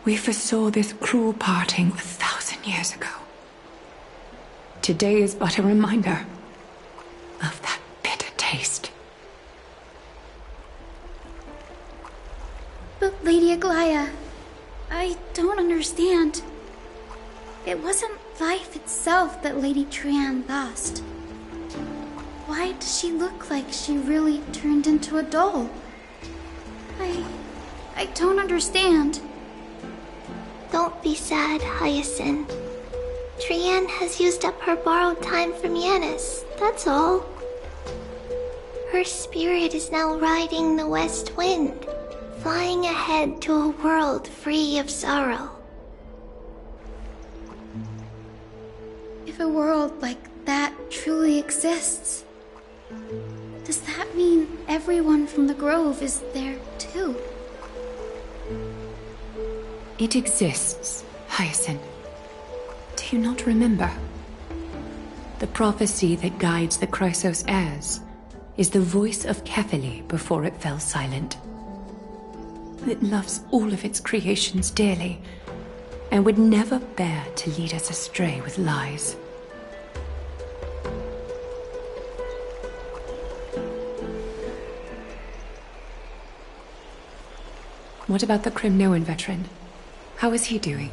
We foresaw this cruel parting 1,000 years ago. Today is but a reminder of that bitter taste. But Lady Aglaya, I don't understand. It wasn't life itself that Lady Trian lost. Why does she look like she really turned into a doll? I don't understand. Don't be sad, Hyacinth. Trian has used up her borrowed time from Yanis, that's all. Her spirit is now riding the west wind, flying ahead to a world free of sorrow. If a world like that truly exists, does that mean everyone from the Grove is there too? It exists, Hyacinth. Do you not remember? The prophecy that guides the Chrysos heirs is the voice of Kefili before it fell silent. It loves all of its creations dearly, and would never bear to lead us astray with lies. What about the Crimnoan veteran? How is he doing?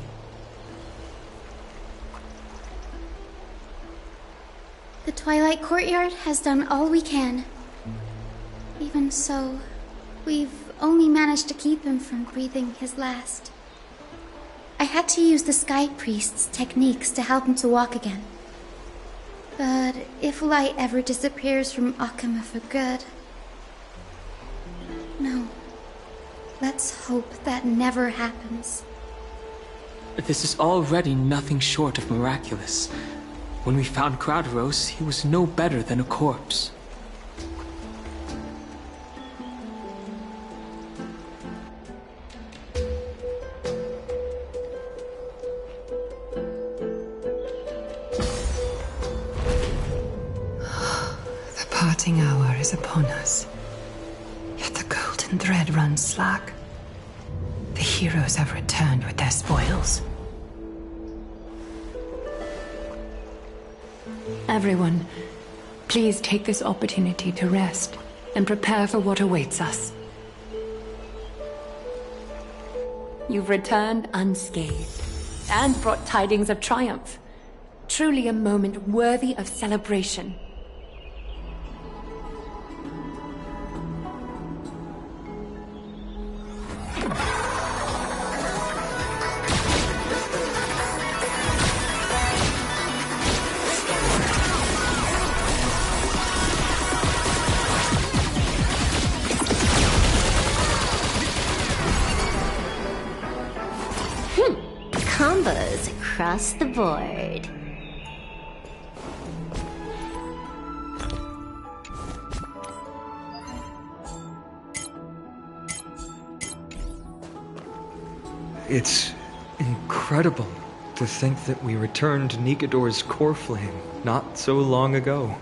The Twilight Courtyard has done all we can. Even so, we've only managed to keep him from breathing his last. I had to use the Sky Priest's techniques to help him to walk again. But if light ever disappears from Akama for good... No. Let's hope that never happens. This is already nothing short of miraculous. When we found Krauteros, he was no better than a corpse. The parting hour is upon us. Yet the golden thread runs slack. The heroes have returned with their spoils. Everyone, please take this opportunity to rest and prepare for what awaits us. You've returned unscathed and brought tidings of triumph. Truly a moment worthy of celebration. Combos across the board. It's incredible to think that we returned Nikador's core flame not so long ago.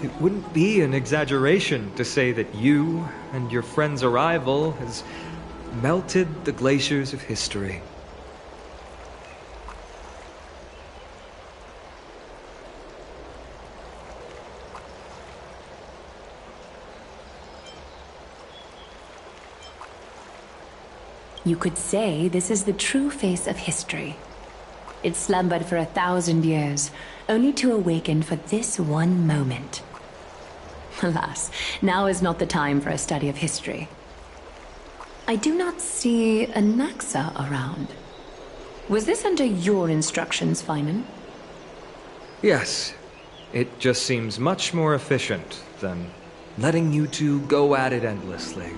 It wouldn't be an exaggeration to say that you and your friend's arrival has melted the glaciers of history. You could say this is the true face of history. It slumbered for 1,000 years, only to awaken for this one moment. Alas, now is not the time for a study of history. I do not see a Naxa around. Was this under your instructions, Finan? Yes, it just seems much more efficient than letting you two go at it endlessly.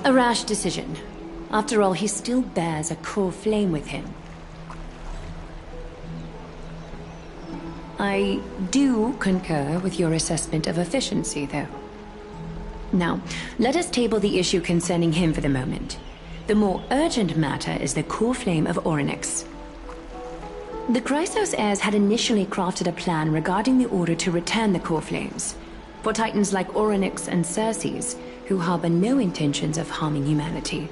A rash decision. After all, he still bears a core flame with him. I do concur with your assessment of efficiency, though. Now, let us table the issue concerning him for the moment. The more urgent matter is the core flame of Orynyx. The Chrysos heirs had initially crafted a plan regarding the order to return the core flames. For titans like Orynyx and Circes, who harbor no intentions of harming humanity,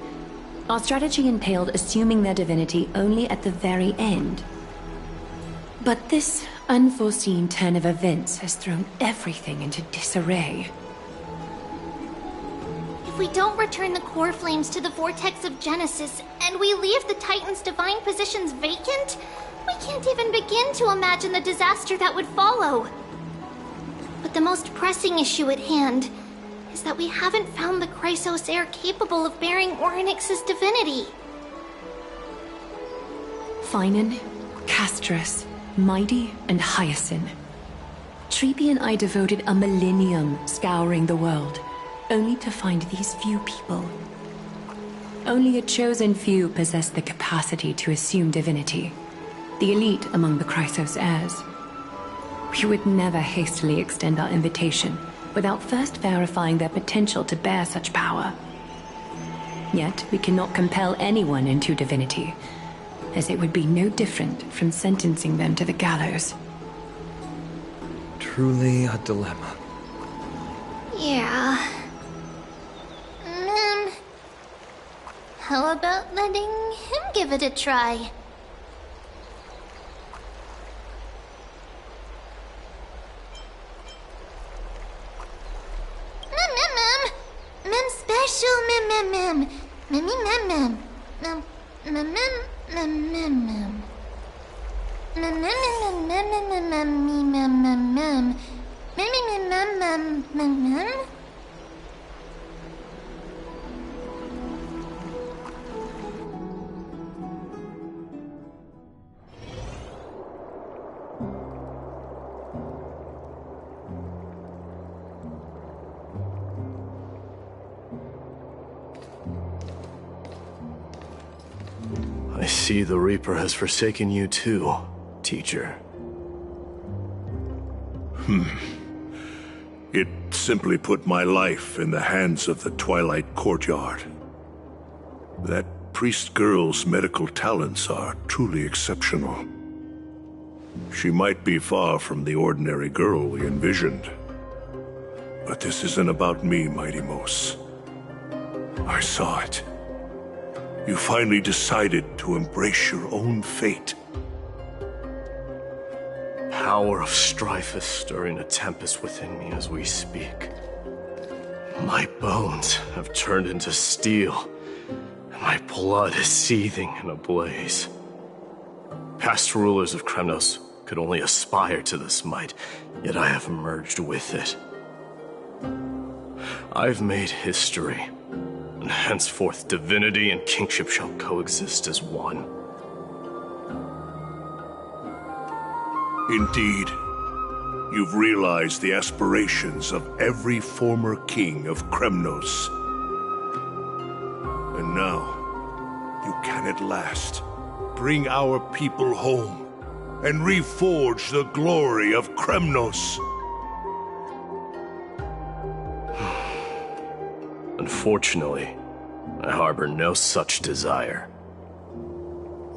our strategy entailed assuming their divinity only at the very end. But this unforeseen turn of events has thrown everything into disarray. If we don't return the core flames to the vortex of Genesis, and we leave the Titan's divine positions vacant, we can't even begin to imagine the disaster that would follow. But the most pressing issue at hand is that we haven't found the Chrysos heir capable of bearing Orynyx's divinity. Finan, Castras, Mighty, and Hyacinth. Trebi and I devoted a millennium scouring the world, only to find these few people. Only a chosen few possess the capacity to assume divinity, the elite among the Chrysos heirs. We would never hastily extend our invitation without first verifying their potential to bear such power. Yet, we cannot compel anyone into divinity, as it would be no different from sentencing them to the gallows. Truly a dilemma. Yeah. How about letting him give it a try? Mem special, Mem. I see the Reaper has forsaken you too, teacher. It simply put my life in the hands of the Twilight Courtyard. That priest girl's medical talents are truly exceptional. She might be far from the ordinary girl we envisioned. But this isn't about me, Mighty Mos. I saw it. You finally decided to embrace your own fate. Power of strife is stirring a tempest within me as we speak. My bones have turned into steel, and my blood is seething in a blaze. Past rulers of Kremnos could only aspire to this might, yet I have merged with it. I've made history, and henceforth divinity and kingship shall coexist as one. Indeed, you've realized the aspirations of every former king of Kremnos. And now, you can at last bring our people home and reforge the glory of Kremnos. Unfortunately, I harbor no such desire.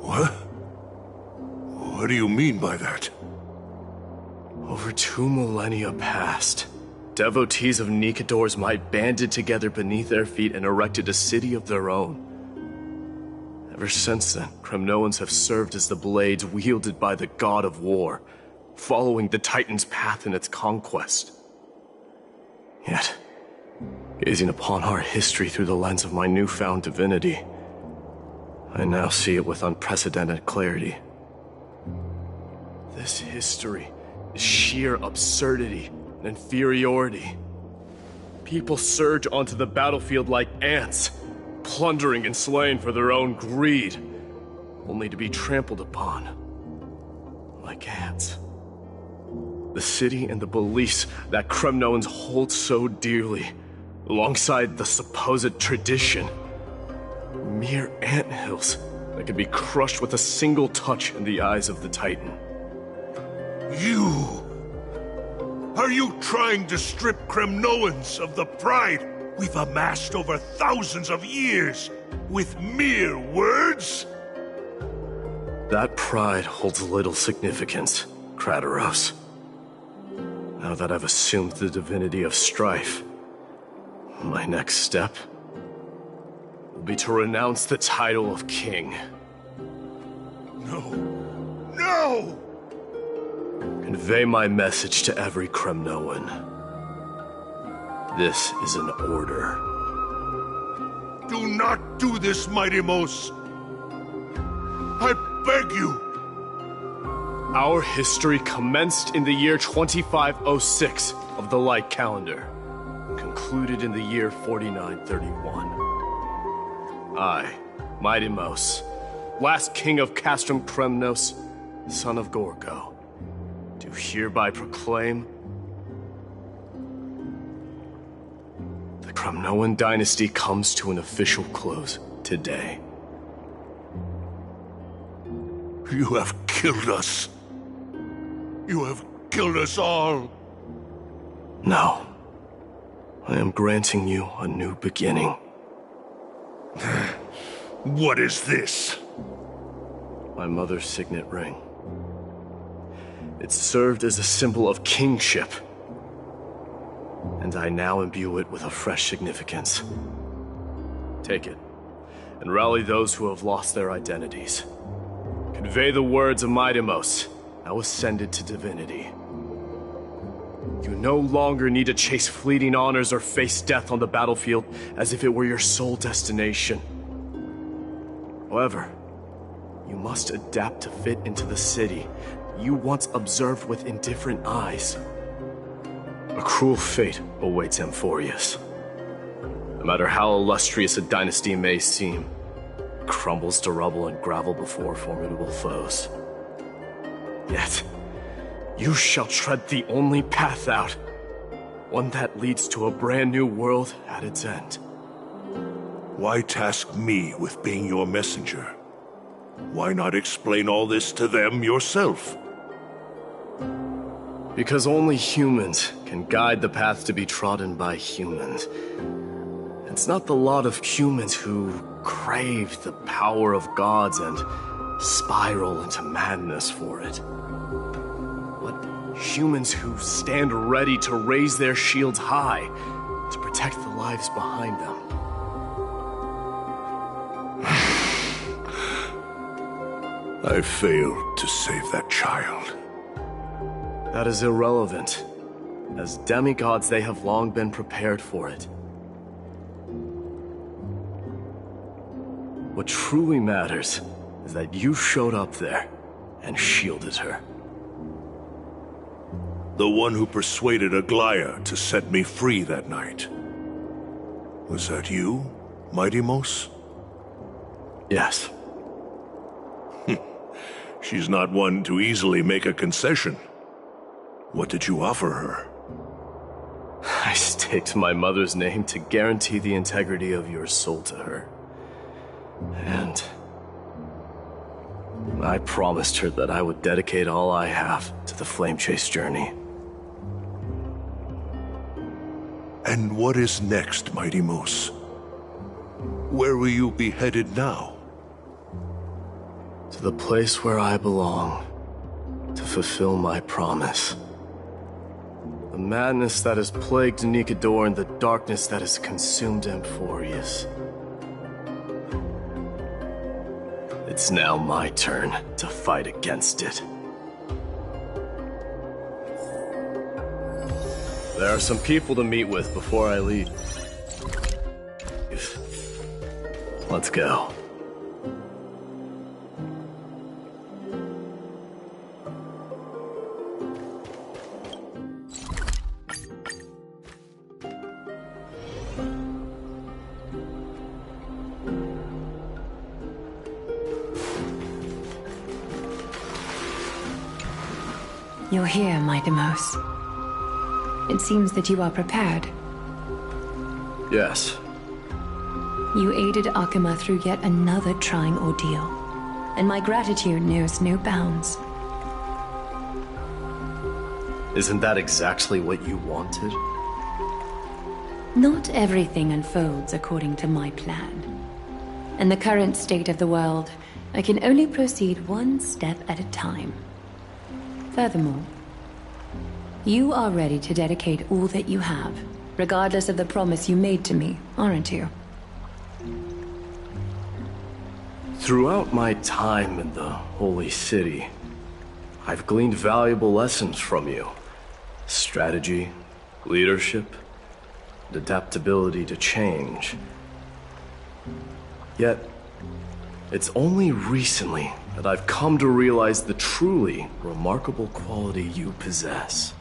What? What do you mean by that? Over 2 millennia past, devotees of Nikador's might banded together beneath their feet and erected a city of their own. Ever since then, Kremnoans have served as the blades wielded by the god of war, following the Titan's path in its conquest. Yet, gazing upon our history through the lens of my newfound divinity, I now see it with unprecedented clarity. This history is sheer absurdity and inferiority. People surge onto the battlefield like ants, plundering and slaying for their own greed, only to be trampled upon like ants. The city and the beliefs that Kremnoans hold so dearly, alongside the supposed tradition, mere anthills that could be crushed with a single touch in the eyes of the Titan. You! Are you trying to strip Kremnoans of the pride we've amassed over thousands of years with mere words? That pride holds little significance, Kratoros. Now that I've assumed the divinity of strife, my next step will be to renounce the title of king. No! No! Convey my message to every Kremnoan. This is an order. Do not do this, Mighty Mos. I beg you. Our history commenced in the year 2506 of the Light Calendar, concluded in the year 4931. I, Mighty Mos, last king of Castrum Kremnos, son of Gorgo, do hereby proclaim the Kremnoan dynasty comes to an official close today. You have killed us. You have killed us all. No. I am granting you a new beginning. What is this? My mother's signet ring. It served as a symbol of kingship, and I now imbue it with a fresh significance. Take it, and rally those who have lost their identities. Convey the words of Mighty Mos, now ascended to divinity. You no longer need to chase fleeting honors or face death on the battlefield as if it were your sole destination. However, you must adapt to fit into the city you once observed with indifferent eyes. A cruel fate awaits Amphorius. No matter how illustrious a dynasty may seem, it crumbles to rubble and gravel before formidable foes. Yet, you shall tread the only path out, one that leads to a brand new world at its end. Why task me with being your messenger? Why not explain all this to them yourself? Because only humans can guide the path to be trodden by humans. It's not the lot of humans who crave the power of gods and spiral into madness for it. But humans who stand ready to raise their shields high to protect the lives behind them. I failed to save that child. That is irrelevant. As demigods, they have long been prepared for it. What truly matters is that you showed up there and shielded her. The one who persuaded Aglaya to set me free that night. Was that you, Mighty Mos? Yes. She's not one to easily make a concession. What did you offer her? I staked my mother's name to guarantee the integrity of your soul to her. And I promised her that I would dedicate all I have to the Flame Chase journey. And what is next, Mighty Mos? Where will you be headed now? To the place where I belong, to fulfill my promise. The madness that has plagued Nikador and the darkness that has consumed Amphorius. It's now my turn to fight against it. There are some people to meet with before I leave. Let's go. You're here, Mighty Mos. It seems that you are prepared. Yes. You aided Akuma through yet another trying ordeal, and my gratitude knows no bounds. Isn't that exactly what you wanted? Not everything unfolds according to my plan. In the current state of the world, I can only proceed one step at a time. Furthermore, you are ready to dedicate all that you have, regardless of the promise you made to me, aren't you? Throughout my time in the Holy City, I've gleaned valuable lessons from you. Strategy, leadership, and adaptability to change. Yet, it's only recently that I've come to realize the truly remarkable quality you possess.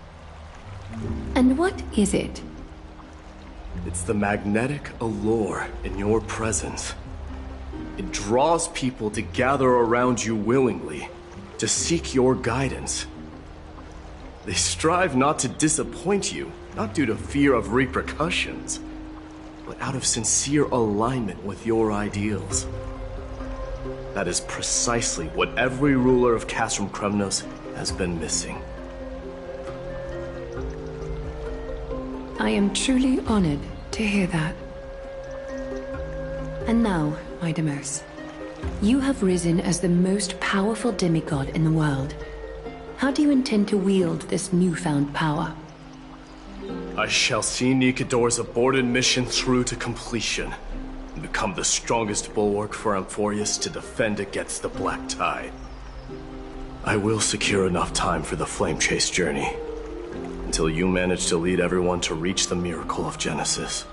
And what is it? It's the magnetic allure in your presence. It draws people to gather around you willingly, to seek your guidance. They strive not to disappoint you, not due to fear of repercussions, but out of sincere alignment with your ideals. That is precisely what every ruler of Castrum Kremnos has been missing. I am truly honored to hear that. And now, Mighty Mos, you have risen as the most powerful demigod in the world. How do you intend to wield this newfound power? I shall see Nikador's aborted mission through to completion, and become the strongest bulwark for Amphorius to defend against the Black Tide. I will secure enough time for the Flame Chase journey, and until you manage to lead everyone to reach the miracle of Genesis.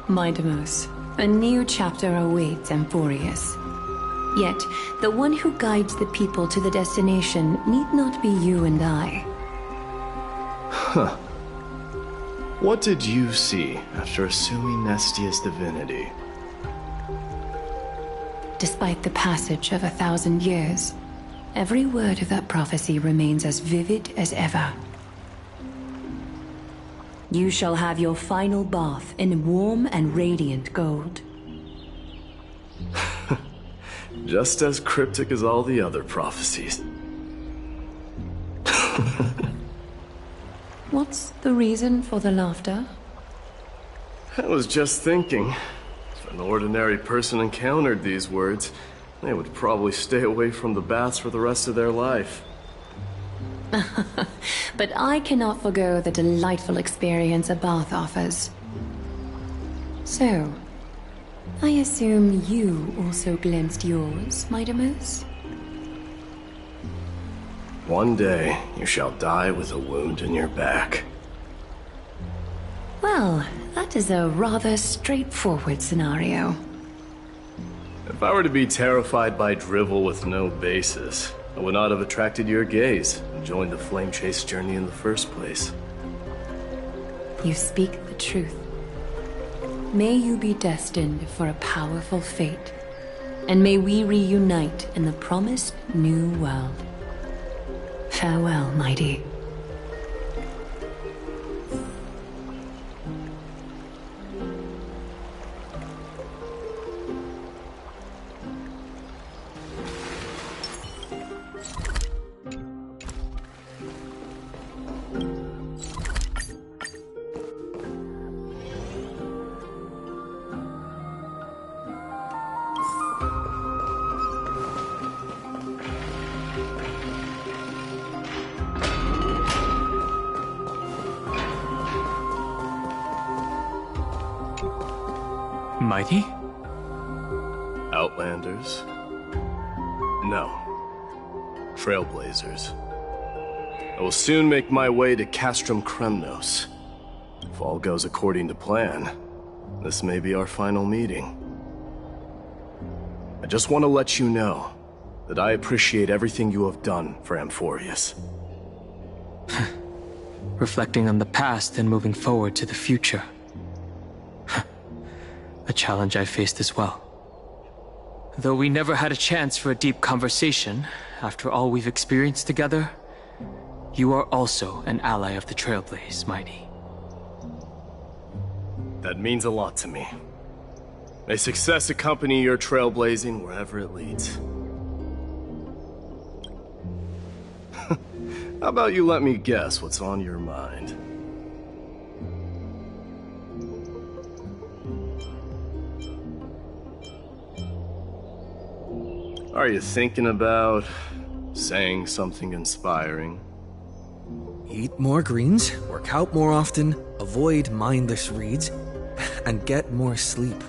Midamos, a new chapter awaits Amphorius. Yet, the one who guides the people to the destination need not be you and I. Huh. What did you see after assuming Nestia's divinity? Despite the passage of 1,000 years, every word of that prophecy remains as vivid as ever. You shall have your final bath in warm and radiant gold. Just as cryptic as all the other prophecies. What's the reason for the laughter? I was just thinking, if an ordinary person encountered these words, they would probably stay away from the baths for the rest of their life. But I cannot forgo the delightful experience a bath offers. So, I assume you also glimpsed yours, Midamos? One day, you shall die with a wound in your back. Well, that is a rather straightforward scenario. If I were to be terrified by drivel with no basis, I would not have attracted your gaze and joined the flame chase journey in the first place. You speak the truth. May you be destined for a powerful fate, and may we reunite in the promised new world. Farewell, mighty. Mighty? Outlanders? No. Trailblazers. I will soon make my way to Castrum Kremnos. If all goes according to plan, this may be our final meeting. I just want to let you know that I appreciate everything you have done for Amphorius. Reflecting on the past and moving forward to the future. A challenge I faced as well. Though we never had a chance for a deep conversation, after all we've experienced together, you are also an ally of the Trailblaze, Mighty. That means a lot to me. May success accompany your trailblazing wherever it leads. How about you let me guess what's on your mind? Are you thinking about saying something inspiring? Eat more greens, work out more often, avoid mindless reads, and get more sleep.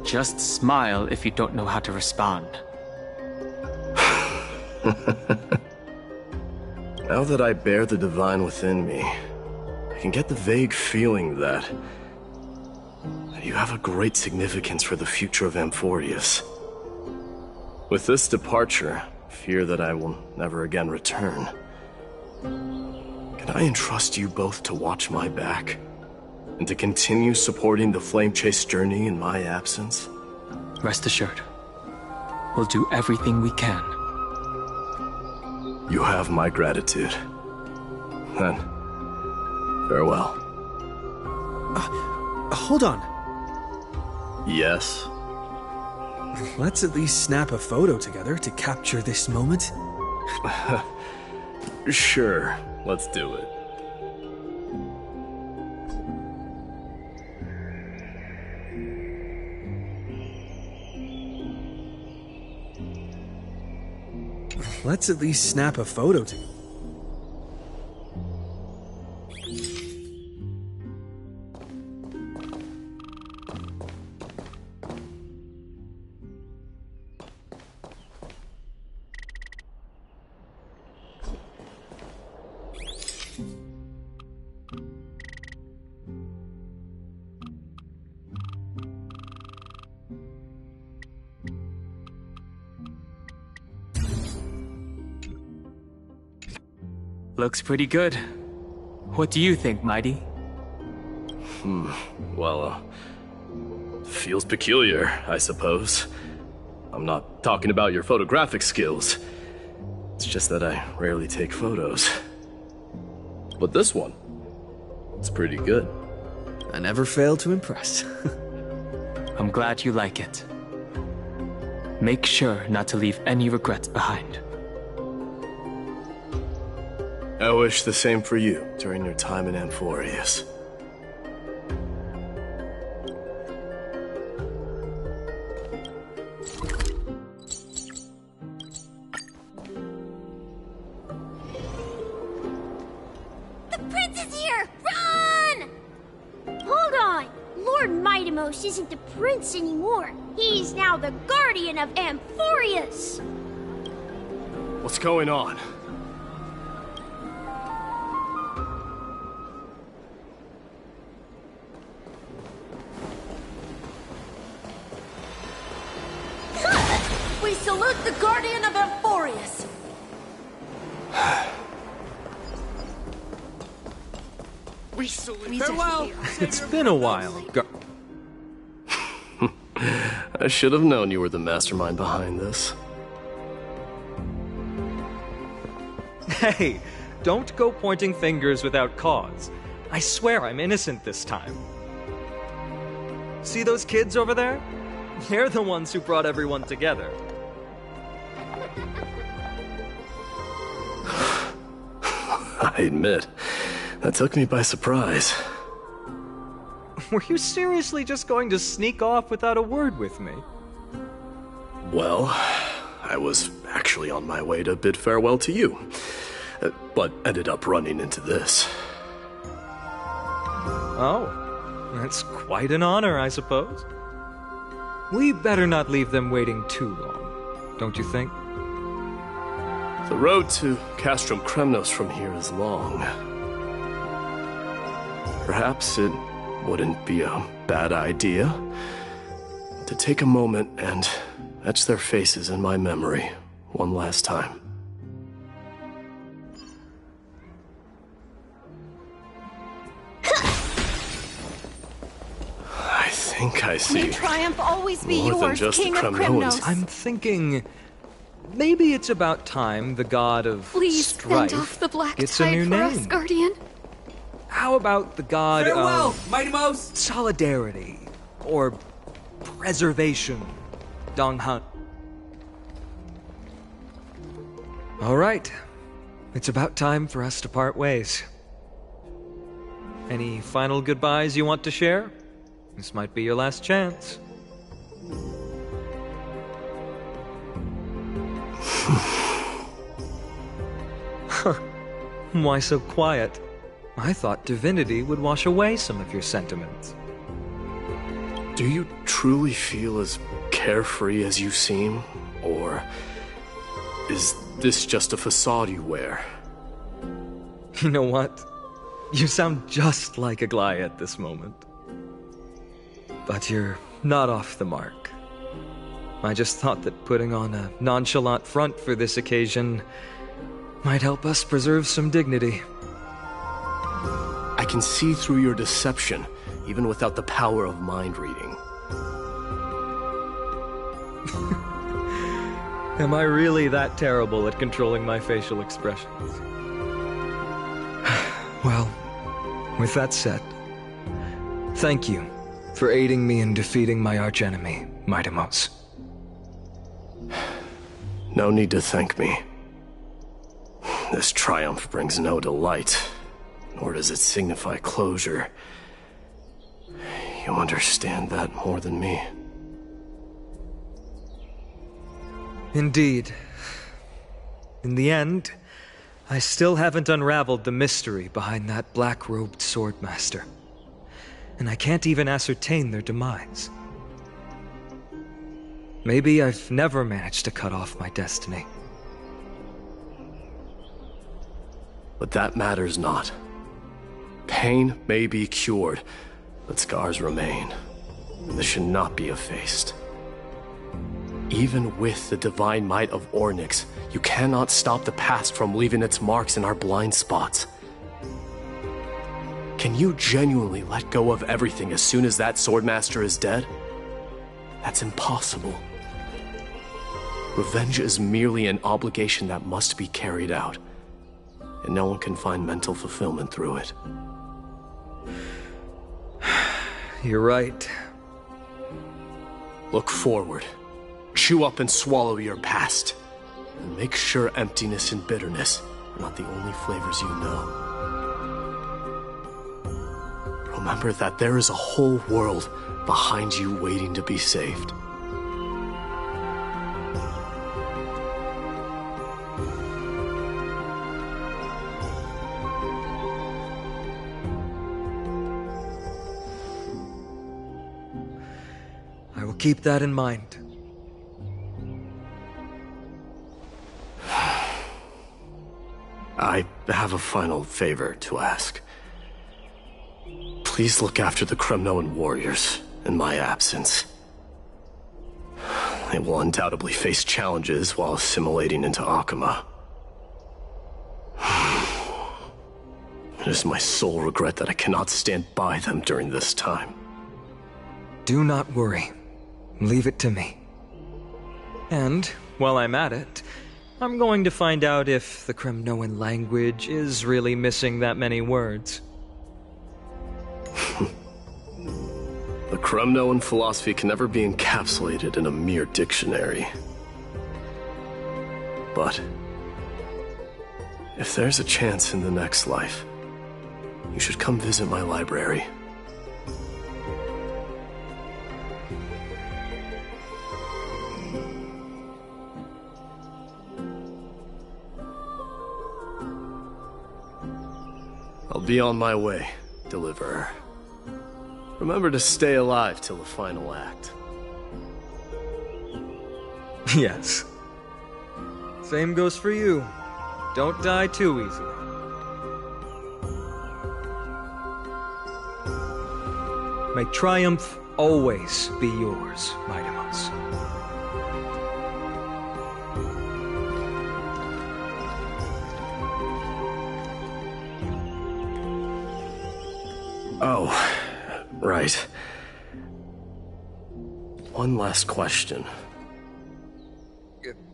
Just smile if you don't know how to respond. Now that I bear the divine within me, I can get the vague feeling that you have a great significance for the future of Amphorius. With this departure, I fear that I will never again return. Can I entrust you both to watch my back? And to continue supporting the Flame Chase journey in my absence? Rest assured, we'll do everything we can. You have my gratitude. Then, farewell. Hold on. Yes? Let's at least snap a photo together to capture this moment. Sure, let's do it. Let's at least snap a photo together. Looks pretty good. What do you think, Mighty? Well, feels peculiar, I suppose. I'm not talking about your photographic skills. It's just that I rarely take photos. But this one, it's pretty good. I never fail to impress. I'm glad you like it. Make sure not to leave any regrets behind. I wish the same for you during your time in Amphorius. The prince is here! Run! Hold on! Lord Mightimos isn't the prince anymore. He's now the guardian of Amphorius! What's going on? We salute the guardian of Amphorius! We salute. Farewell! It's been a while. I should have known you were the mastermind behind this. Hey, don't go pointing fingers without cause. I swear I'm innocent this time. See those kids over there? They're the ones who brought everyone together. I admit, that took me by surprise. Were you seriously just going to sneak off without a word with me? Well, I was actually on my way to bid farewell to you, but ended up running into this. Oh, that's quite an honor, I suppose. We better not leave them waiting too long, don't you think? The road to Castrum Kremnos from here is long. Perhaps it wouldn't be a bad idea to take a moment and etch their faces in my memory one last time. I think I see. May triumph always be more than yours, just King the of Kremnoans. Kremnos. I'm thinking maybe it's about time the god of Please strife send off the black gets a tide new for name. us, Guardian. How about the god Farewell, of Mightimos! solidarity or preservation, Donghan? All right, it's about time for us to part ways. Any final goodbyes you want to share? This might be your last chance. Why so quiet? I thought divinity would wash away some of your sentiments. Do you truly feel as carefree as you seem? Or is this just a facade you wear? You know what? You sound just like Aglaia at this moment. But you're not off the mark. I just thought that putting on a nonchalant front for this occasion might help us preserve some dignity. I can see through your deception, even without the power of mind reading. Am I really that terrible at controlling my facial expressions? Well, with that said, thank you for aiding me in defeating my archenemy, Mightimos. No need to thank me. This triumph brings no delight, nor does it signify closure. You understand that more than me. Indeed. In the end, I still haven't unraveled the mystery behind that black-robed swordmaster. And I can't even ascertain their demise. Maybe I've never managed to cut off my destiny. But that matters not. Pain may be cured, but scars remain. This should not be effaced. Even with the divine might of Ornyx, you cannot stop the past from leaving its marks in our blind spots. Can you genuinely let go of everything as soon as that Swordmaster is dead? That's impossible. Revenge is merely an obligation that must be carried out, and no one can find mental fulfillment through it. You're right. Look forward. Chew up and swallow your past. And make sure emptiness and bitterness are not the only flavors you know. Remember that there is a whole world behind you waiting to be saved. I will keep that in mind. I have a final favor to ask. Please look after the Kremnoan warriors in my absence. They will undoubtedly face challenges while assimilating into Akama. It is my sole regret that I cannot stand by them during this time. Do not worry. Leave it to me. And, while I'm at it, I'm going to find out if the Kremnoan language is really missing that many words. The Kremnoan philosophy can never be encapsulated in a mere dictionary. But if there's a chance in the next life, you should come visit my library. I'll be on my way, Deliverer. Remember to stay alive till the final act. Yes. Same goes for you. Don't die too easily. May triumph always be yours, Mightimos. Oh, right. One last question.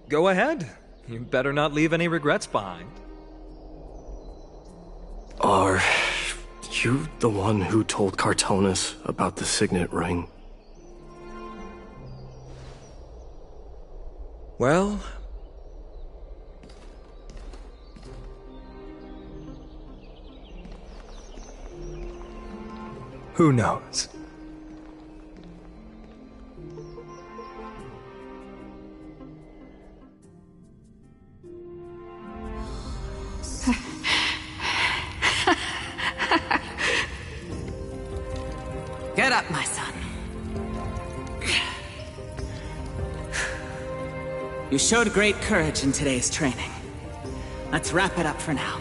Go ahead. You better not leave any regrets behind. Are you the one who told Cartonis about the signet ring? Well... who knows? Get up, my son. You showed great courage in today's training. Let's wrap it up for now.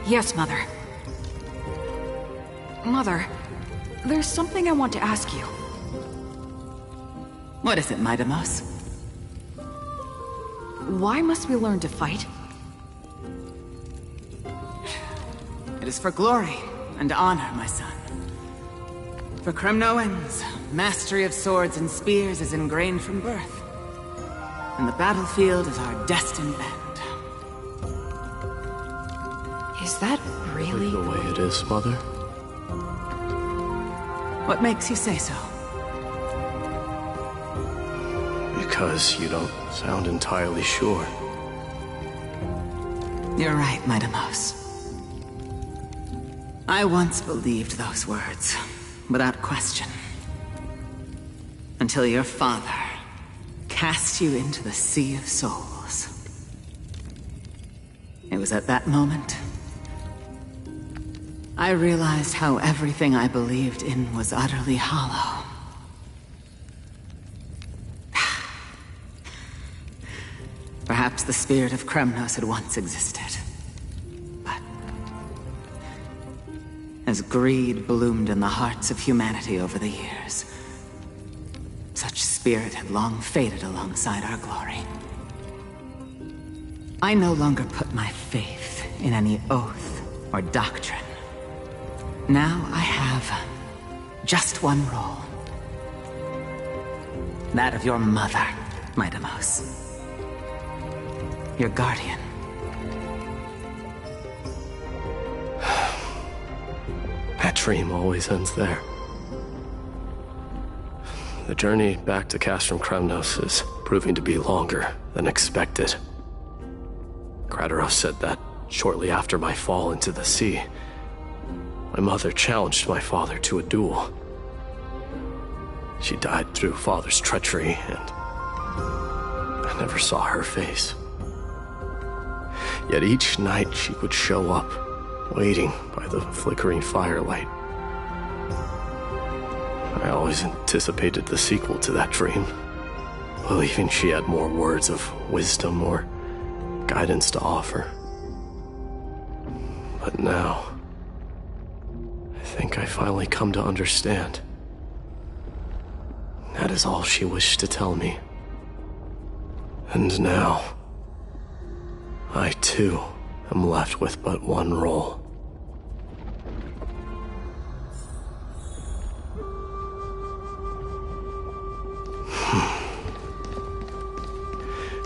Yes, Mother. Mother, there's something I want to ask you. What is it, Mightimos? Why must we learn to fight? It is for glory and honor, my son. For Kremnoans, mastery of swords and spears is ingrained from birth. And the battlefield is our destined end. Is that really the way it is, Mother? What makes you say so? Because you don't sound entirely sure. You're right, Mightimos. I once believed those words, without question. Until your father cast you into the Sea of Souls. It was at that moment I realized how everything I believed in was utterly hollow. Perhaps the spirit of Kremnos had once existed. But as greed bloomed in the hearts of humanity over the years, so such spirit had long faded alongside our glory. I no longer put my faith in any oath or doctrine. Now I have just one role. That of your mother, my Deimos. Your guardian. That dream always ends there. The journey back to Castrum Kremnos is proving to be longer than expected. Krateros said that shortly after my fall into the sea, my mother challenged my father to a duel. She died through father's treachery, and I never saw her face. Yet each night she would show up, waiting by the flickering firelight. I always anticipated the sequel to that dream, believing she had more words of wisdom or guidance to offer. But now, I think I finally come to understand. That is all she wished to tell me. And now, I too am left with but one role.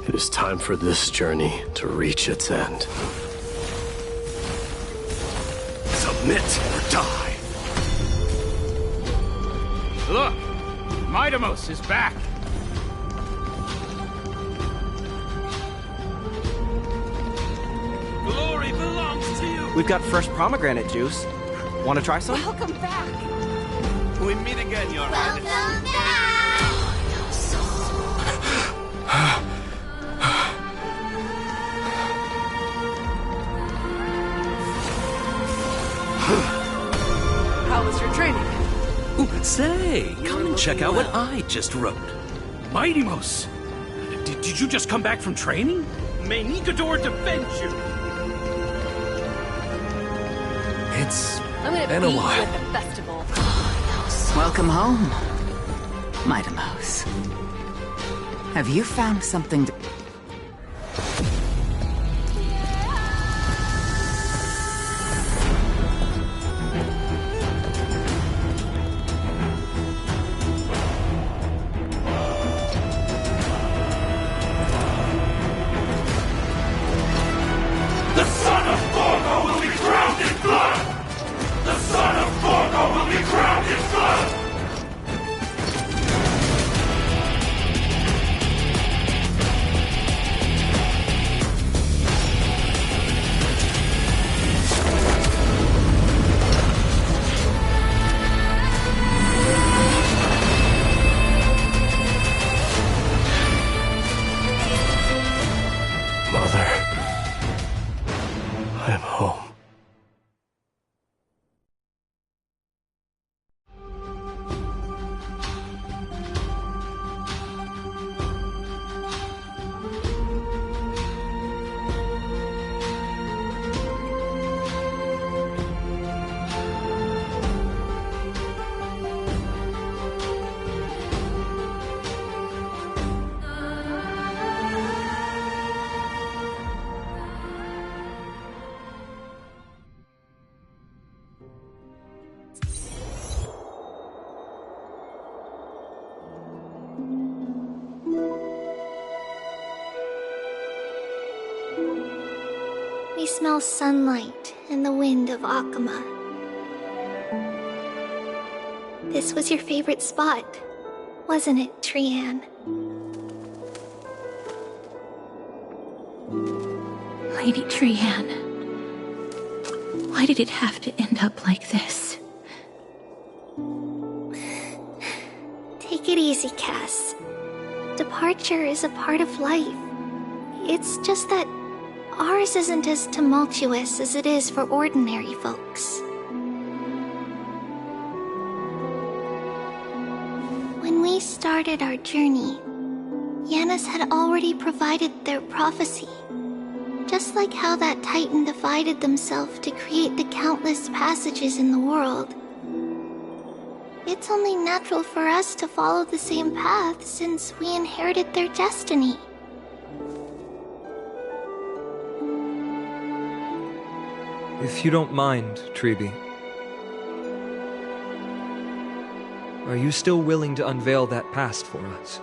It is time for this journey to reach its end. Submit or die! Look! My Deimos is back! Glory belongs to you! We've got fresh pomegranate juice. Want to try some? Welcome back! We meet again, Your Highness. Welcome back! How was your training? Ooh, say, come and check out what I just wrote. My Deimos! Did you just come back from training? May Nikador defend you! It's I'm gonna been beat a you while. at the festival. Welcome home, my Deimos. Have you found something to... The son of Borgo will be drowned in blood! The son of Borgo will be drowned in blood! Mother, I'm home. We smell sunlight and the wind of Akama. This was your favorite spot, wasn't it, Trian? Lady Trian, why did it have to end up like this? Take it easy, Cass. Departure is a part of life. It's just that ours isn't as tumultuous as it is for ordinary folks. When we started our journey, Yanis had already provided their prophecy. Just like how that Titan divided themselves to create the countless passages in the world. It's only natural for us to follow the same path since we inherited their destiny. If you don't mind, Treeby, are you still willing to unveil that past for us?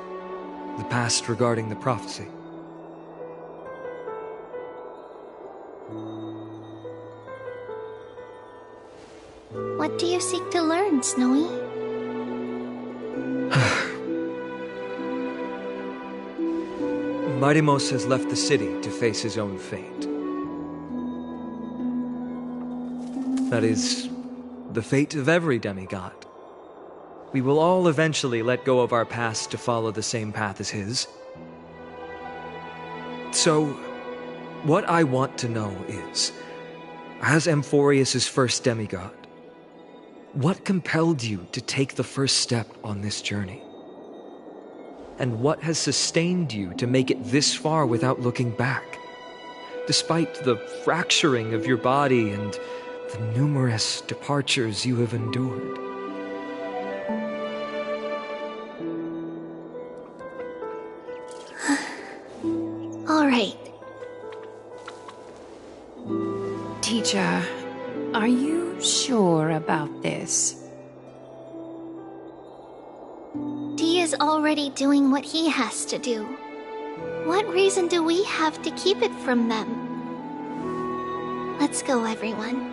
The past regarding the prophecy? What do you seek to learn, Snowy? Midimos has left the city to face his own fate. That is, the fate of every demigod. We will all eventually let go of our past to follow the same path as his. So, what I want to know is, as Amphorius' first demigod, what compelled you to take the first step on this journey? And what has sustained you to make it this far without looking back? Despite the fracturing of your body and the numerous departures you have endured. All right. Teacher, are you sure about this? Dee is already doing what he has to do. What reason do we have to keep it from them? Let's go, everyone.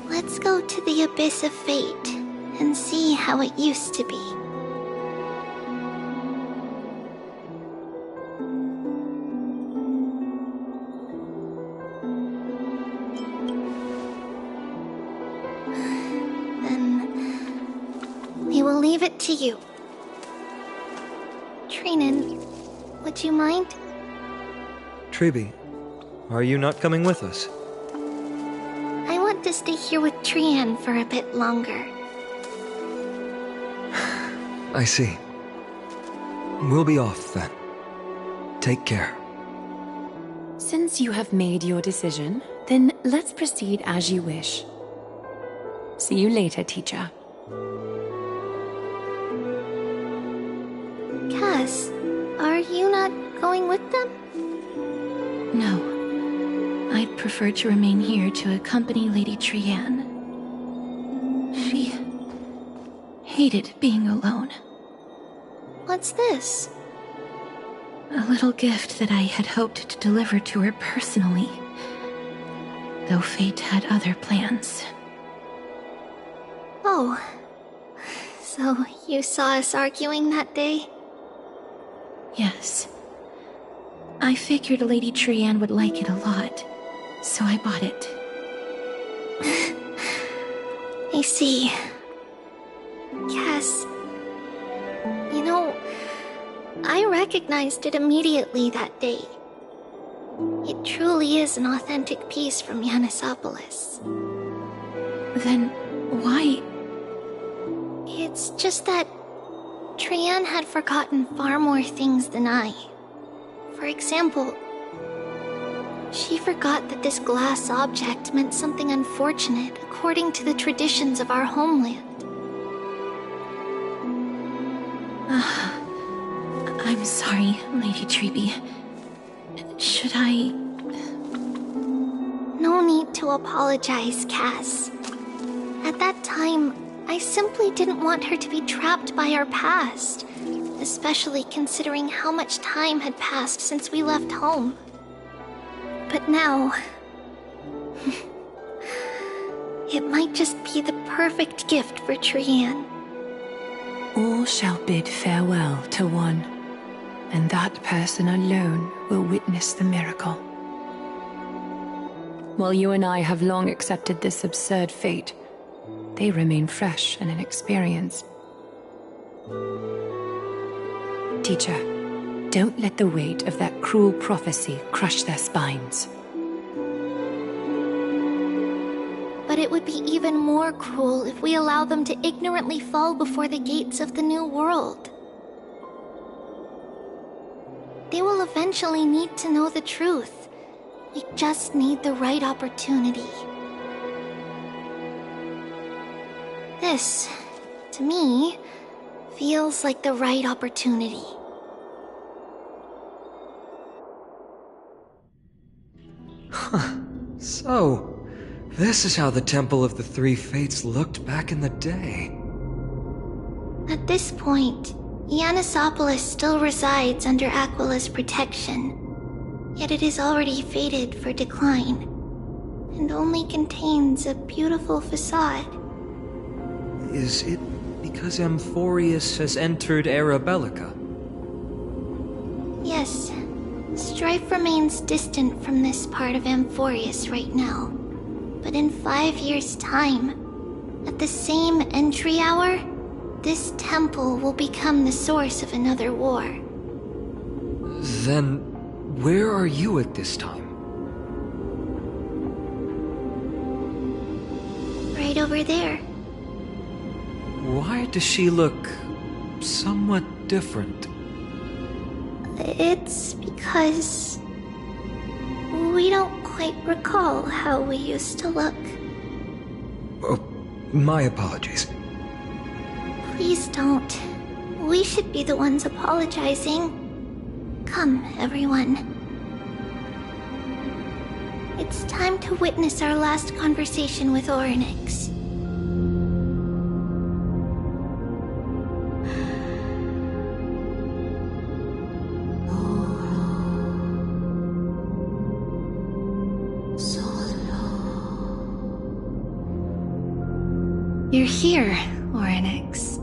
Let's go to the abyss of fate and see how it used to be. Then we will leave it to you. Trinan, would you mind? Treeby, are you not coming with us? I want to stay here with Trian for a bit longer. I see. We'll be off then. Take care. Since you have made your decision, then let's proceed as you wish. See you later, teacher. Cass, are you not going with them? No. I'd prefer to remain here to accompany Lady Trian. She hated being alone. What's this? A little gift that I had hoped to deliver to her personally, though fate had other plans. Oh, so you saw us arguing that day? Yes. I figured Lady Trian would like it a lot, so I bought it. I see. Cass, you know, I recognized it immediately that day. It truly is an authentic piece from Yanisopolis. Then why? It's just that Trian had forgotten far more things than I. For example, she forgot that this glass object meant something unfortunate according to the traditions of our homeland. I'm sorry, Lady Treeby. Should I... No need to apologize, Cass. At that time, I simply didn't want her to be trapped by our past, especially considering how much time had passed since we left home. But now... it might just be the perfect gift for Trian. All shall bid farewell to one, and that person alone will witness the miracle. While you and I have long accepted this absurd fate, they remain fresh and inexperienced. Teacher, don't let the weight of that cruel prophecy crush their spines. But it would be even more cruel if we allow them to ignorantly fall before the gates of the new world. They will eventually need to know the truth. We just need the right opportunity. This To me, feels like the right opportunity. So, this is how the Temple of the Three Fates looked back in the day. At this point, Yannisopolis still resides under Aquila's protection, yet it is already fated for decline, and only contains a beautiful facade. Is it because Amphorius has entered Era Bellica? Yes, strife remains distant from this part of Amphorius right now. But in 5 years' time, at the same entry hour, this temple will become the source of another war. Then, where are you at this time? Right over there. Why does she look somewhat different? It's because we don't quite recall how we used to look. Oh, my apologies. Please don't. We should be the ones apologizing. Come, everyone. It's time to witness our last conversation with Orynyx. You're here, Orynyx.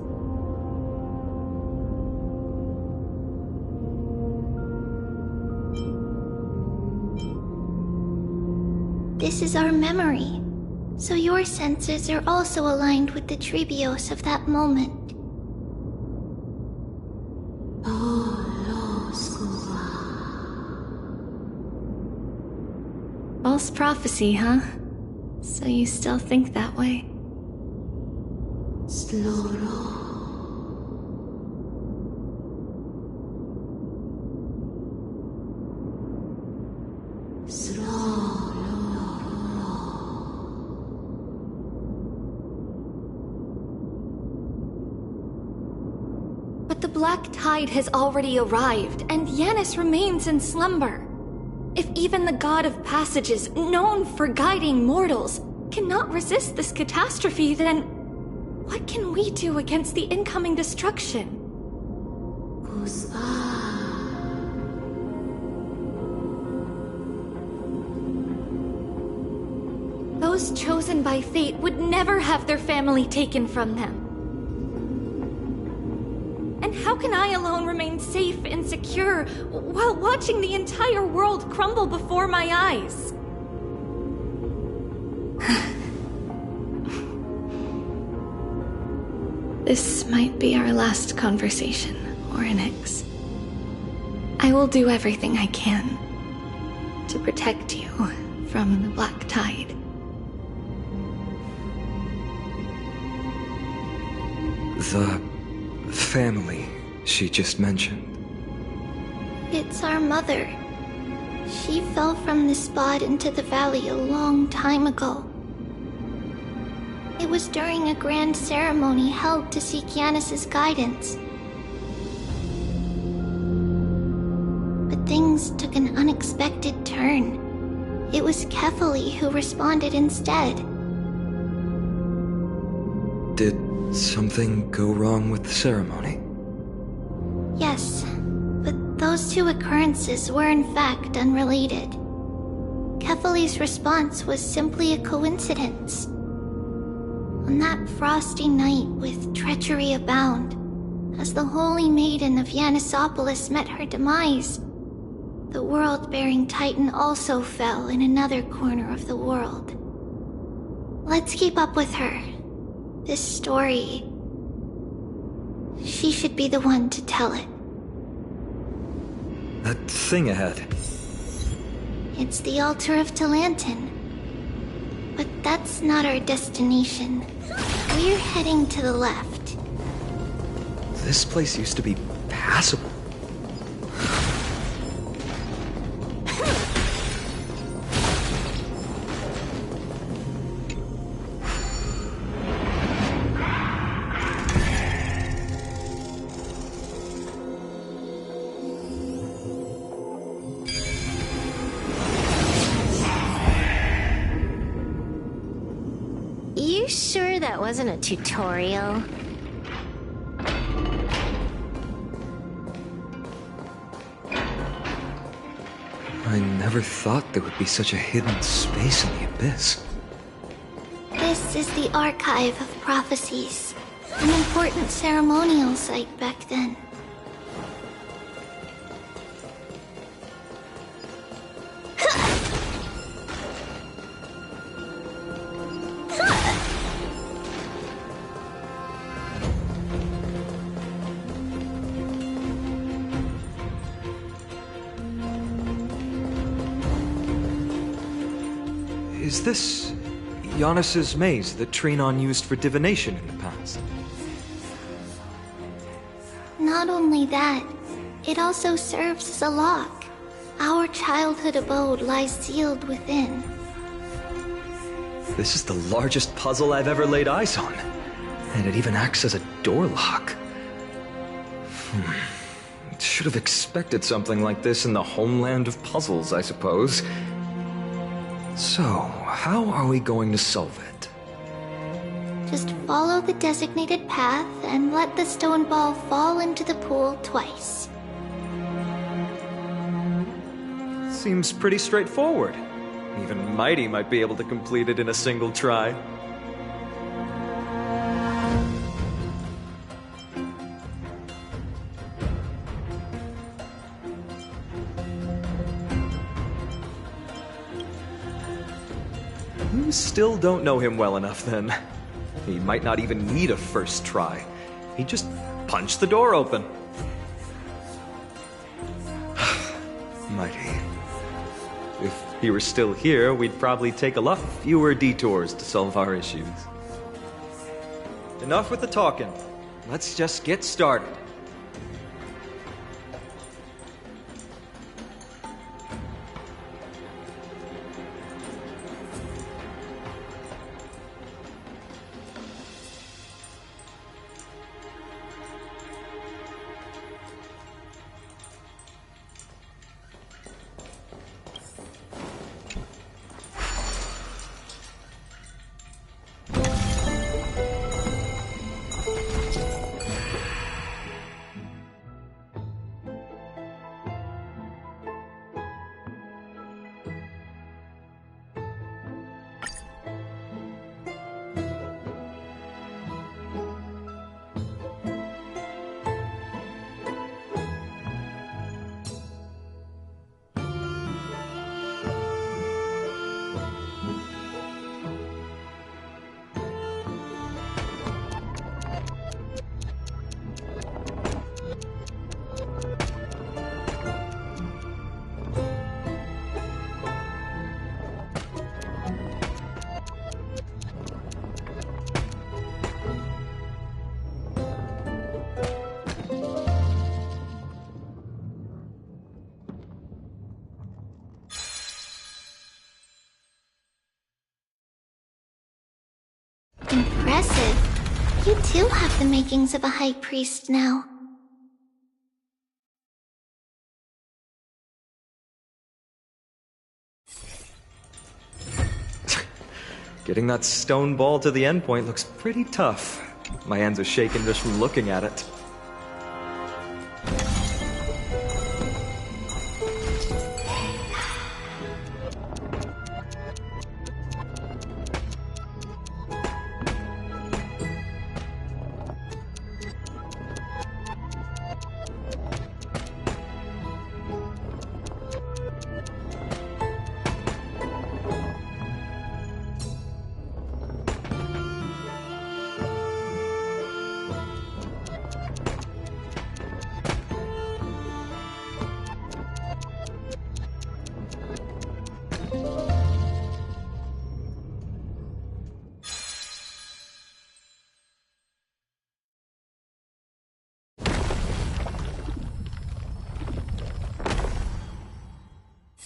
This is our memory, so your senses are also aligned with the Trebios of that moment. False prophecy, huh? So you still think that way? But the black tide has already arrived, and Yanis remains in slumber. If even the god of passages, known for guiding mortals, cannot resist this catastrophe, then what can we do against the incoming destruction? Those chosen by fate would never have their family taken from them. And how can I alone remain safe and secure while watching the entire world crumble before my eyes? This might be our last conversation, Orynyx. I will do everything I can to protect you from the black tide. The family she just mentioned. It's our mother. She fell from the spot into the valley a long time ago. It was during a grand ceremony held to seek Yanis's guidance. But things took an unexpected turn. It was Kefali who responded instead. Did something go wrong with the ceremony? Yes, but those two occurrences were in fact unrelated. Kefali's response was simply a coincidence. On that frosty night with treachery abound, as the holy maiden of Yannisopolis met her demise, the world-bearing titan also fell in another corner of the world. Let's keep up with her. This story... she should be the one to tell it. That thing ahead. It's the altar of Talantin. But that's not our destination. We're heading to the left. This place used to be passable. that wasn't a tutorial. I never thought there would be such a hidden space in the abyss. This is the Archive of Prophecies, an important ceremonial site back then. Is this Giannis's maze that Trinon used for divination in the past? Not only that, it also serves as a lock. Our childhood abode lies sealed within. This is the largest puzzle I've ever laid eyes on. And it even acts as a door lock. Should have expected something like this in the homeland of puzzles, I suppose. So, how are we going to solve it? Just follow the designated path and let the stone ball fall into the pool twice. Seems pretty straightforward. Even Mighty might be able to complete it in a single try. You still don't know him well enough, then. He might not even need a first try. He just punched the door open. Mighty. If he were still here, we'd probably take a lot fewer detours to solve our issues. Enough with the talking. Let's just get started. Impressive. You too have the makings of a high priest now. Getting that stone ball to the endpoint looks pretty tough. My hands are shaking just from looking at it.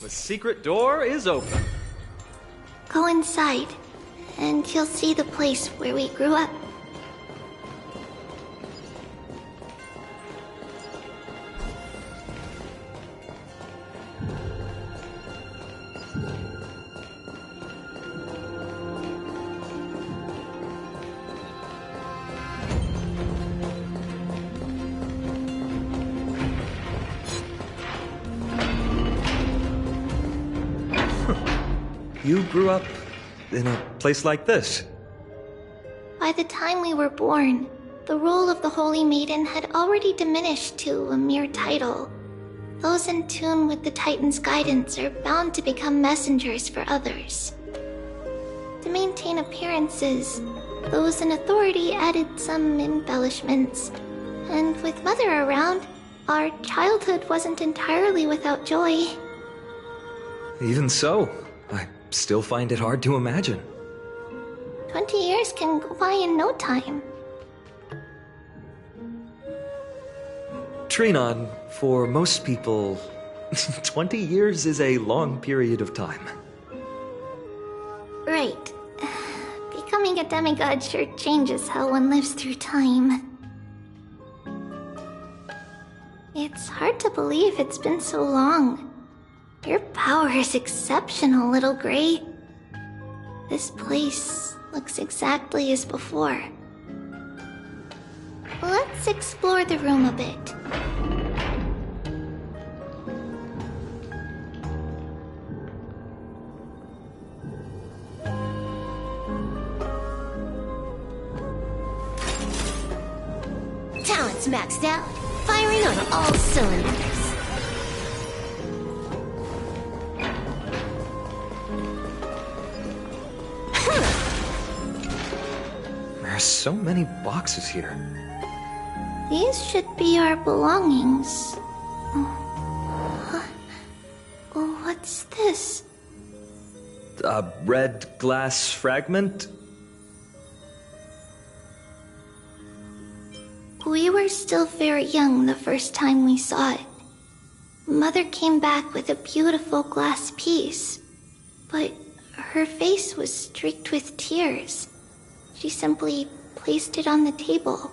The secret door is open. Go inside, and you'll see the place where we grew up. you grew up in a place like this. By the time we were born, the role of the Holy Maiden had already diminished to a mere title. Those in tune with the Titan's guidance are bound to become messengers for others. To maintain appearances, those in authority added some embellishments. And with Mother around, our childhood wasn't entirely without joy. Even so, I still find it hard to imagine. 20 years can go by in no time. Trinon, for most people, 20 years is a long period of time. Right. Becoming a demigod sure changes how one lives through time. It's hard to believe it's been so long. Your power is exceptional, Little Gray. This place looks exactly as before. Let's explore the room a bit. Talent's maxed out, firing on all cylinders. There are so many boxes here. These should be our belongings. What's this? A red glass fragment? We were still very young the first time we saw it. Mother came back with a beautiful glass piece, but her face was streaked with tears. She simply placed it on the table.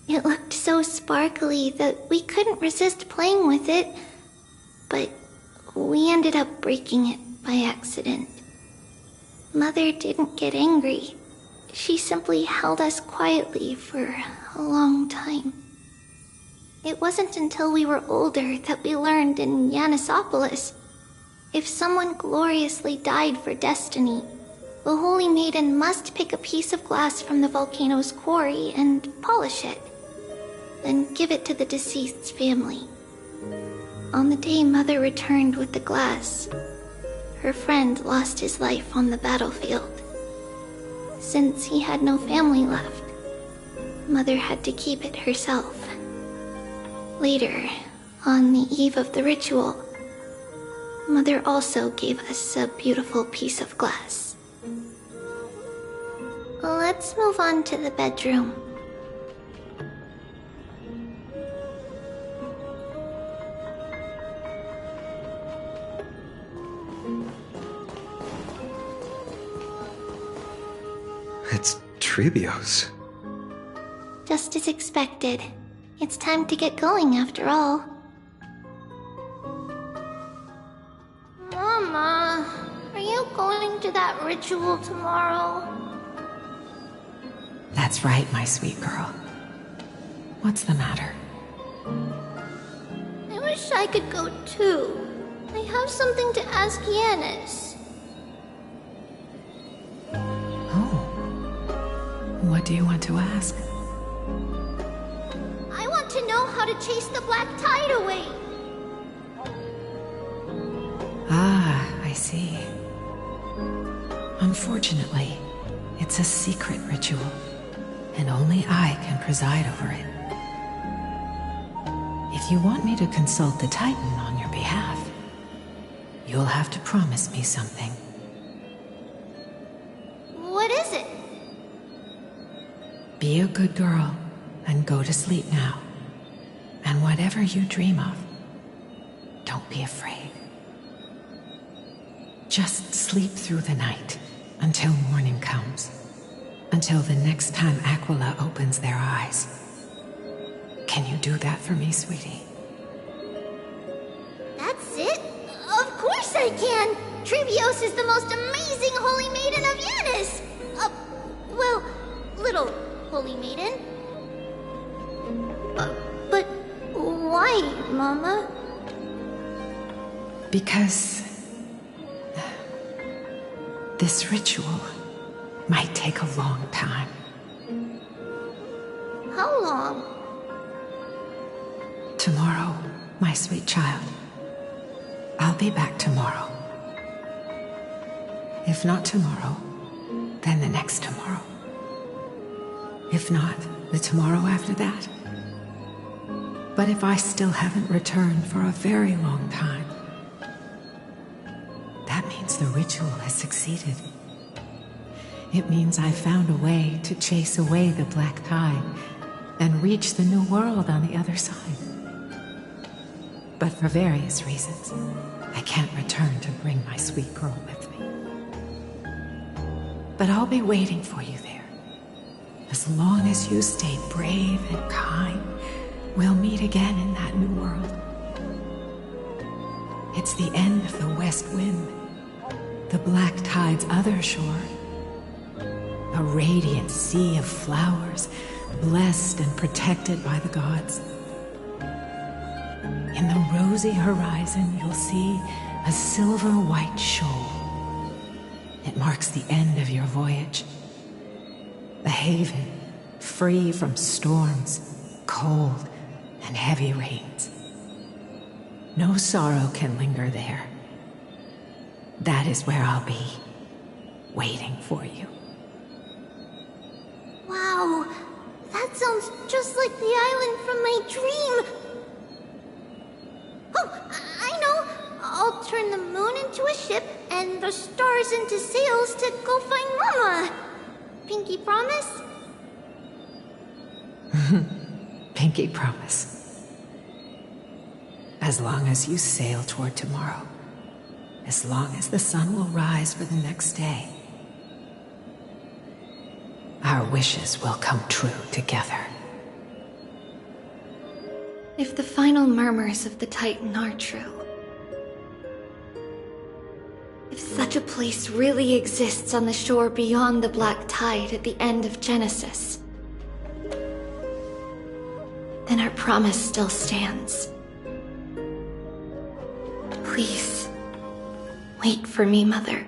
It looked so sparkly that we couldn't resist playing with it, but we ended up breaking it by accident. Mother didn't get angry. She simply held us quietly for a long time. It wasn't until we were older that we learned in Yanisopolis, if someone gloriously died for destiny, the Holy Maiden must pick a piece of glass from the volcano's quarry and polish it, then give it to the deceased's family. On the day Mother returned with the glass, her friend lost his life on the battlefield. Since he had no family left, Mother had to keep it herself. Later, on the eve of the ritual, Mother also gave us a beautiful piece of glass. Let's move on to the bedroom. It's Tribio's. Just as expected. It's time to get going after all. Mama, are you going to that ritual tomorrow? That's right, my sweet girl. What's the matter? I wish I could go too. I have something to ask Yanis. What do you want to ask? I want to know how to chase the black tide away. Ah, I see. Unfortunately, it's a secret ritual, and only I can preside over it. If you want me to consult the Titan on your behalf, you'll have to promise me something. What is it? Be a good girl and go to sleep now. And whatever you dream of, don't be afraid. Just sleep through the night until morning comes. Until the next time Aquila opens their eyes. Can you do that for me, sweetie? That's it? Of course I can! Trivios is the most amazing Holy Maiden of Yanis! Well, little Holy Maiden. But why, Mama? Because This ritual might take a long time. How long? Tomorrow, my sweet child. I'll be back tomorrow. If not tomorrow, then the next tomorrow. If not, the tomorrow after that. But if I still haven't returned for a very long time, that means the ritual has succeeded. It means I found a way to chase away the black tide and reach the new world on the other side. But for various reasons, I can't return to bring my sweet girl with me. But I'll be waiting for you there. As long as you stay brave and kind, we'll meet again in that new world. It's the end of the west wind, the black tide's other shore. A radiant sea of flowers, blessed and protected by the gods. In the rosy horizon, you'll see a silver-white shoal. It marks the end of your voyage. A haven, free from storms, cold, and heavy rains. No sorrow can linger there. That is where I'll be, waiting for you. Wow, that sounds just like the island from my dream. Oh, I know. I'll turn the moon into a ship and the stars into sails to go find Mama. Pinky promise? Pinky promise. As long as you sail toward tomorrow, as long as the sun will rise for the next day, our wishes will come true together. If the final murmurs of the Titan are true, if such a place really exists on the shore beyond the black tide at the end of Genesis, then our promise still stands. Please, wait for me, Mother.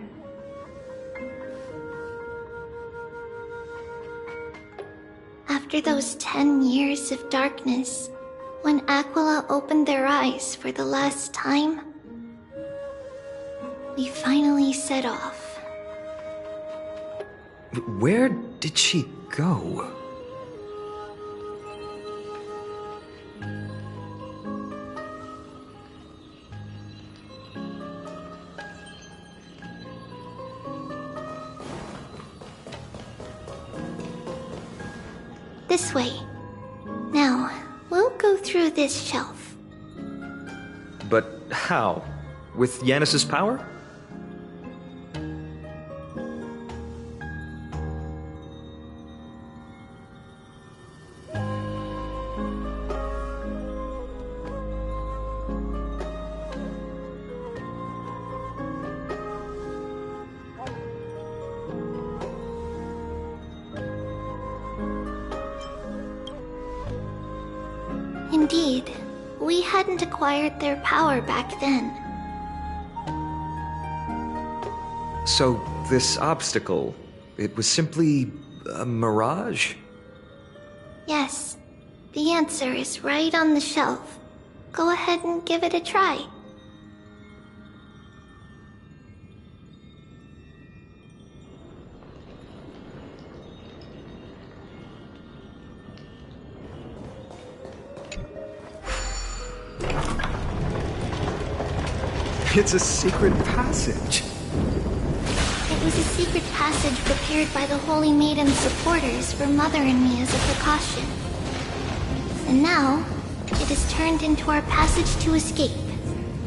After those 10 years of darkness, when Aquila opened their eyes for the last time, we finally set off. Where did she go? This way. Now, we'll go through this shelf. But how? With Yanis's power? Indeed, we hadn't acquired their power back then. So, this obstacle, it was simply a mirage? Yes, the answer is right on the shelf. Go ahead and give it a try. It's a secret passage. It was a secret passage prepared by the Holy Maiden's supporters for Mother and me as a precaution. And now, it is turned into our passage to escape,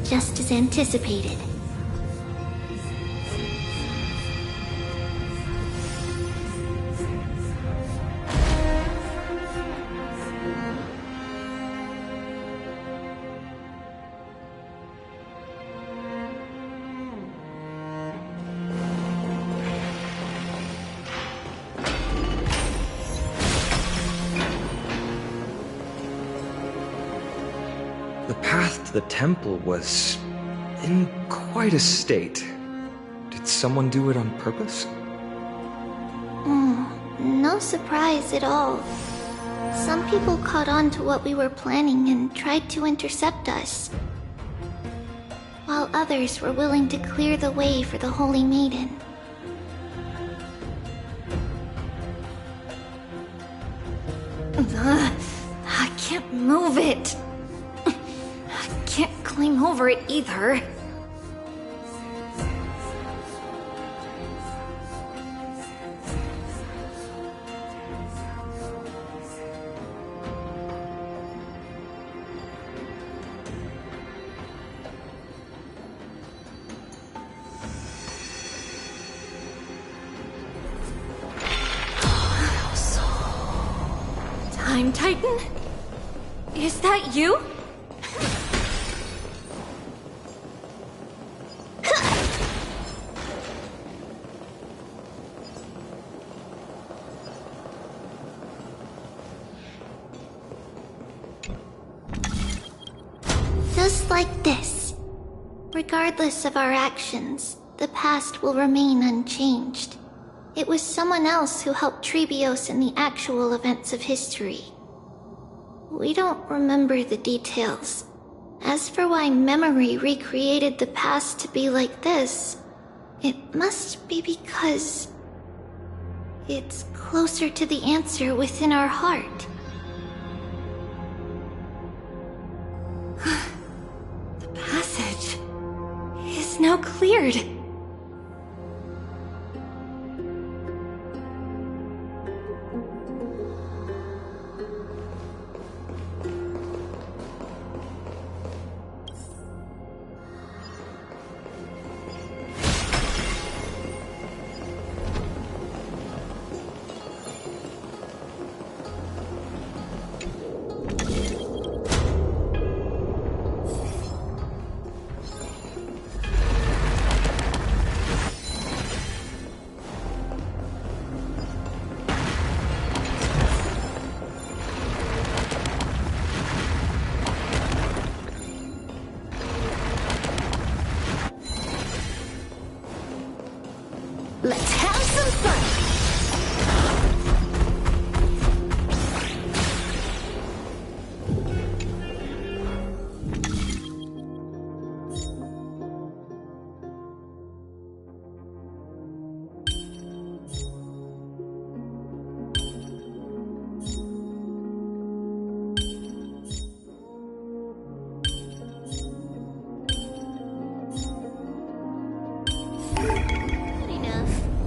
just as anticipated. The path to the temple was in quite a state. Did someone do it on purpose? No surprise at all. Some people caught on to what we were planning and tried to intercept us, while others were willing to clear the way for the Holy Maiden. I can't move it. I can't climb over it either. Time Titan? Is that you? Just like this. Regardless of our actions, the past will remain unchanged. It was someone else who helped Trebios in the actual events of history. We don't remember the details. As for why memory recreated the past to be like this, it must be because it's closer to the answer within our heart. The passage is now cleared. Let's have some fun!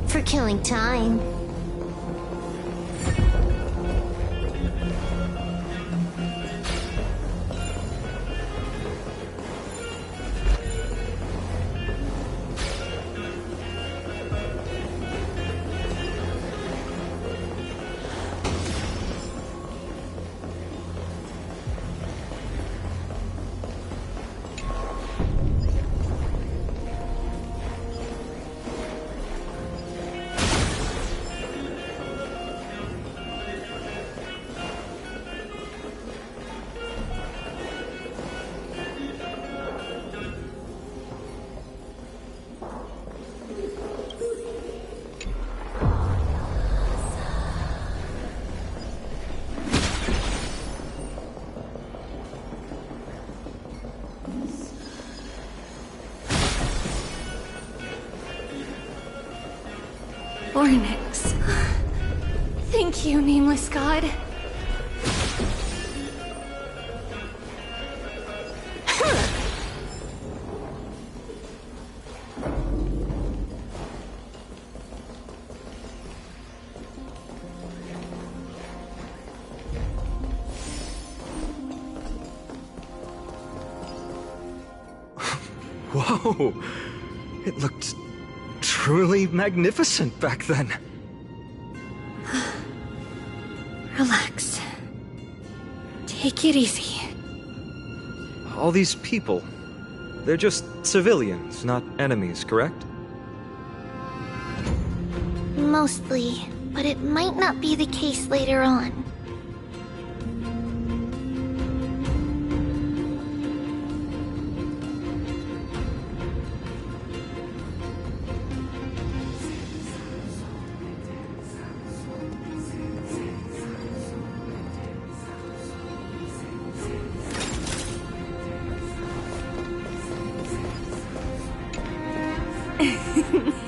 For killing time. Ornix. Thank you, nameless god. Whoa! It looked truly magnificent back then. Relax. Take it easy. All these people, they're just civilians, not enemies, correct? Mostly, but it might not be the case later on.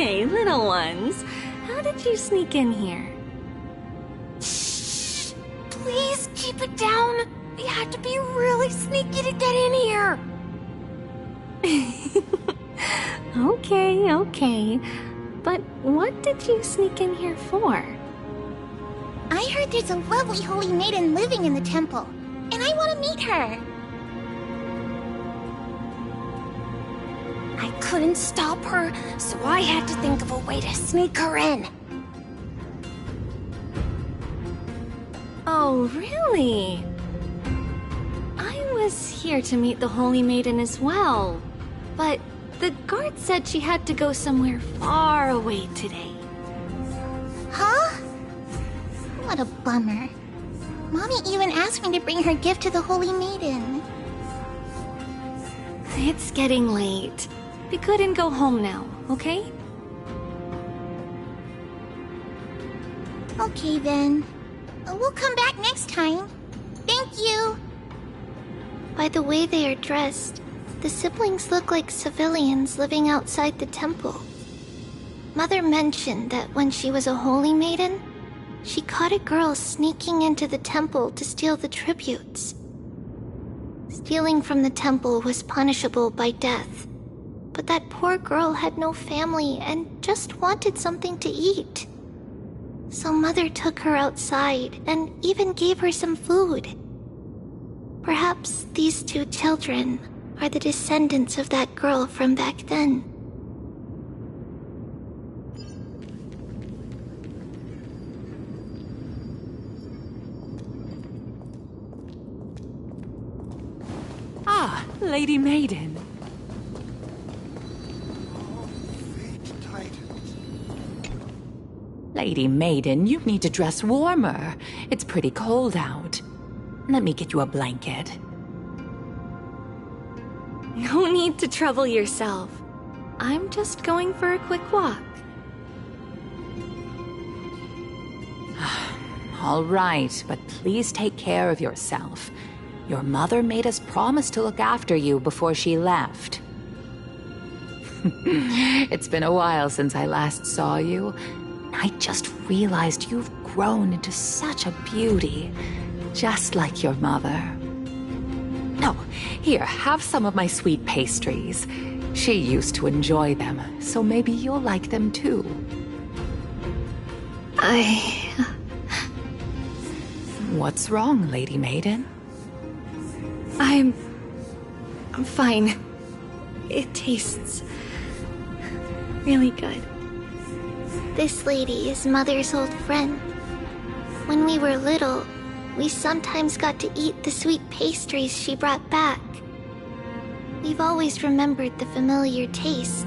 Hey, little ones. How did you sneak in here? Shh! Please keep it down. You have to be really sneaky to get in here. Okay. But what did you sneak in here for? I heard there's a lovely holy maiden living in the temple, and I want to meet her. I couldn't stop her, so I had to think of a way to sneak her in. Oh, really? I was here to meet the Holy Maiden as well, but the guard said she had to go somewhere far away today. Huh? What a bummer. Mommy even asked me to bring her gift to the Holy Maiden. It's getting late. We couldn't go home now, okay? Okay then. We'll come back next time. Thank you. By the way they are dressed, the siblings look like civilians living outside the temple. Mother mentioned that when she was a holy maiden, she caught a girl sneaking into the temple to steal the tributes. Stealing from the temple was punishable by death, but that poor girl had no family and just wanted something to eat. So Mother took her outside and even gave her some food. Perhaps these two children are the descendants of that girl from back then. Ah, Lady Maiden. Lady Maiden, you need to dress warmer. It's pretty cold out. Let me get you a blanket. No need to trouble yourself. I'm just going for a quick walk. All right, but please take care of yourself. Your mother made us promise to look after you before she left. It's been a while since I last saw you. I just realized you've grown into such a beauty, just like your mother. No, here, have some of my sweet pastries. She used to enjoy them, so maybe you'll like them too. What's wrong, Lady Maiden? I'm fine. It tastes really good. This lady is Mother's old friend. When we were little, we sometimes got to eat the sweet pastries she brought back. We've always remembered the familiar taste,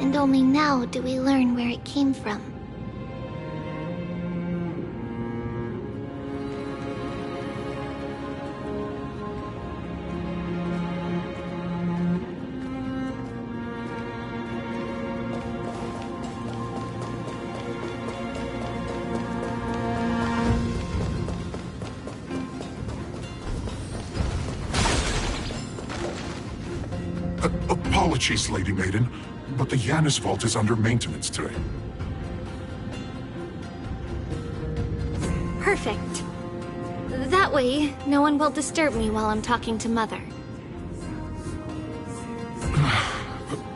and only now do we learn where it came from. Apologies, Lady Maiden, but the Janus Vault is under maintenance today. Perfect. That way, no one will disturb me while I'm talking to Mother.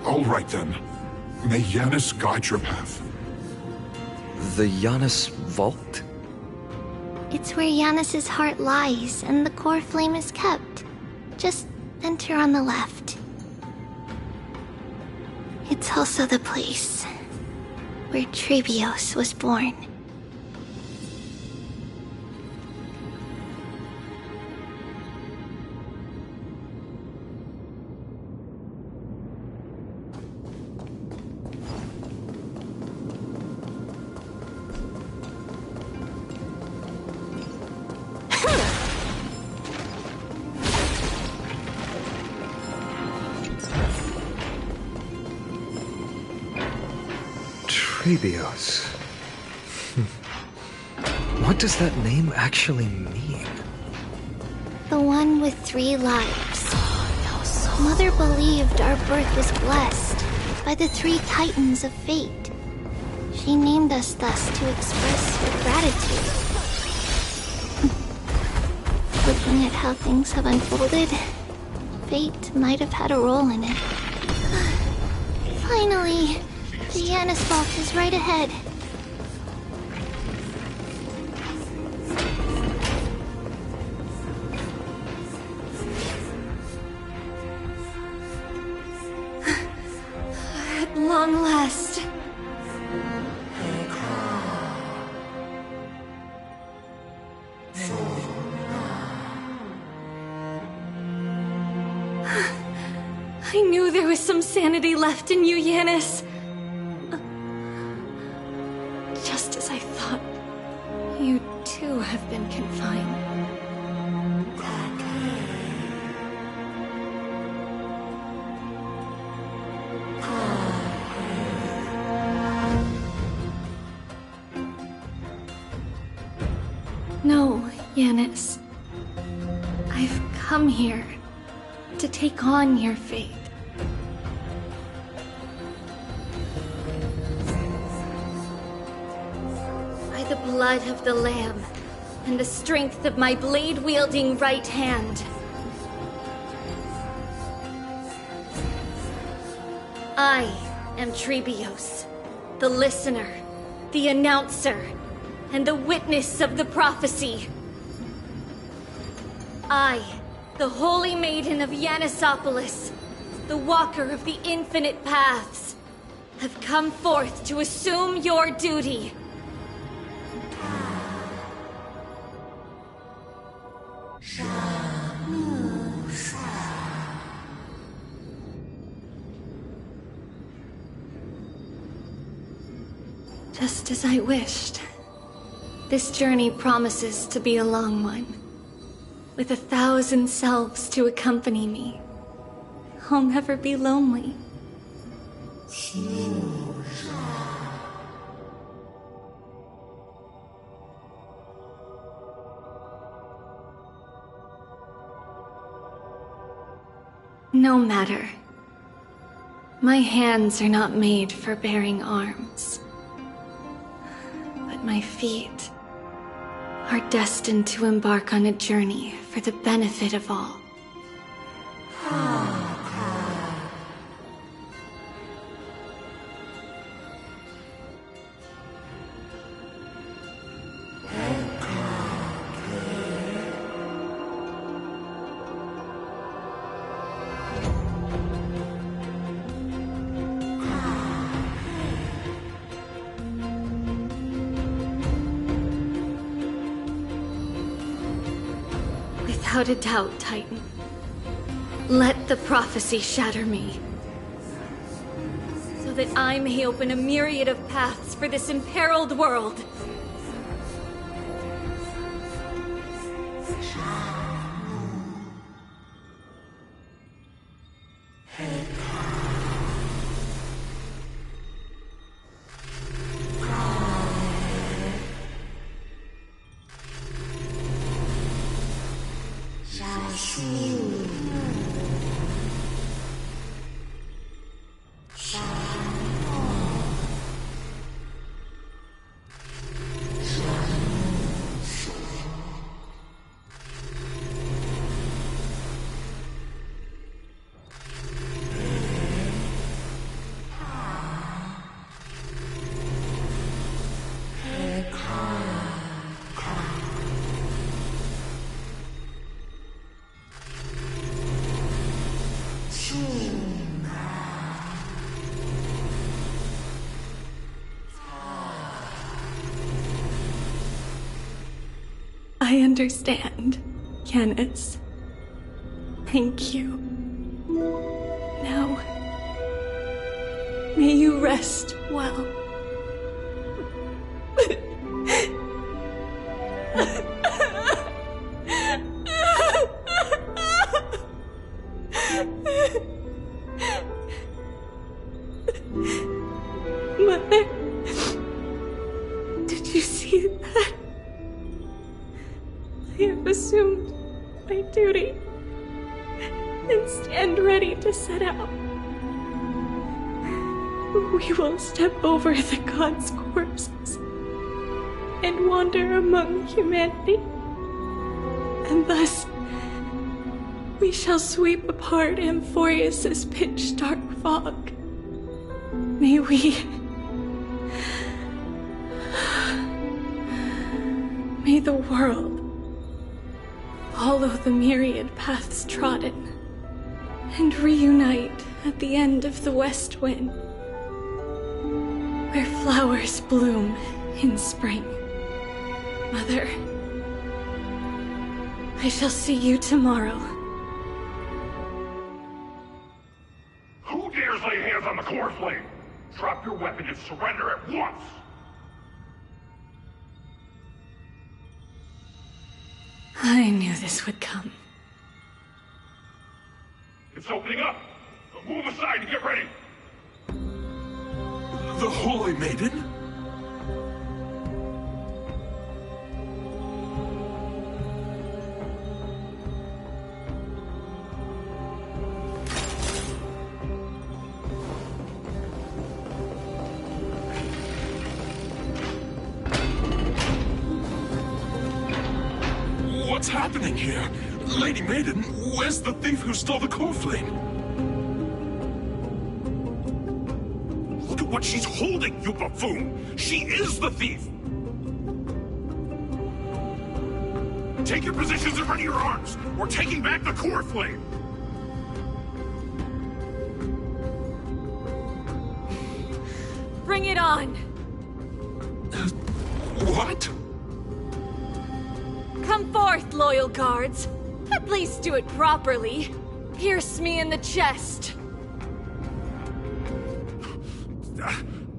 All right then. May Janus guide your path. The Janus Vault? It's where Janus's heart lies and the core flame is kept. Just enter on the left. It's also the place where Trebios was born. Trebios. What does that name actually mean? The one with 3 lives. Mother believed our birth was blessed by the 3 titans of fate. She named us thus to express her gratitude. Looking at how things have unfolded, fate might have had a role in it. Finally, the Yanis vault is right ahead. At long last. I knew there was some sanity left in you, Yanis. Just as I thought, you too have been confined. No, Yanis. I've come here to take on your fate. By the blood of the Lamb and the strength of my blade-wielding right hand, I am Trebios, the listener, the announcer, and the witness of the prophecy. I, the Holy Maiden of Yanisopolis, the Walker of the Infinite Paths, have come forth to assume your duty. Just as I wished. This journey promises to be a long one, with 1,000 selves to accompany me. I'll never be lonely. No matter. My hands are not made for bearing arms. But my feet are destined to embark on a journey for the benefit of all. Without a doubt, Titan. Let the prophecy shatter me, so that I may open a myriad of paths for this imperiled world. I understand, Yanis. Thank you. Now, may you rest well. Mother, did you see that? I have assumed my duty and stand ready to set out. we will step over the gods' corpses and wander among humanity. And thus, we shall sweep apart Amphorius's pitch-dark fog. May the world follow the myriad paths trodden and reunite at the end of the west wind, where flowers bloom in spring. Mother, I shall see you tomorrow. Who dares lay hands on the core flame? Drop your weapon and surrender at once! I knew this would come. It's opening up! Move aside and get ready! The Holy Maiden? What's happening here? Lady Maiden, where's the thief who stole the core flame? Look at what she's holding, you buffoon! She is the thief! Take your positions and ready your arms! We're taking back the core flame! Bring it on! What? Come forth, loyal guards. At least do it properly. Pierce me in the chest.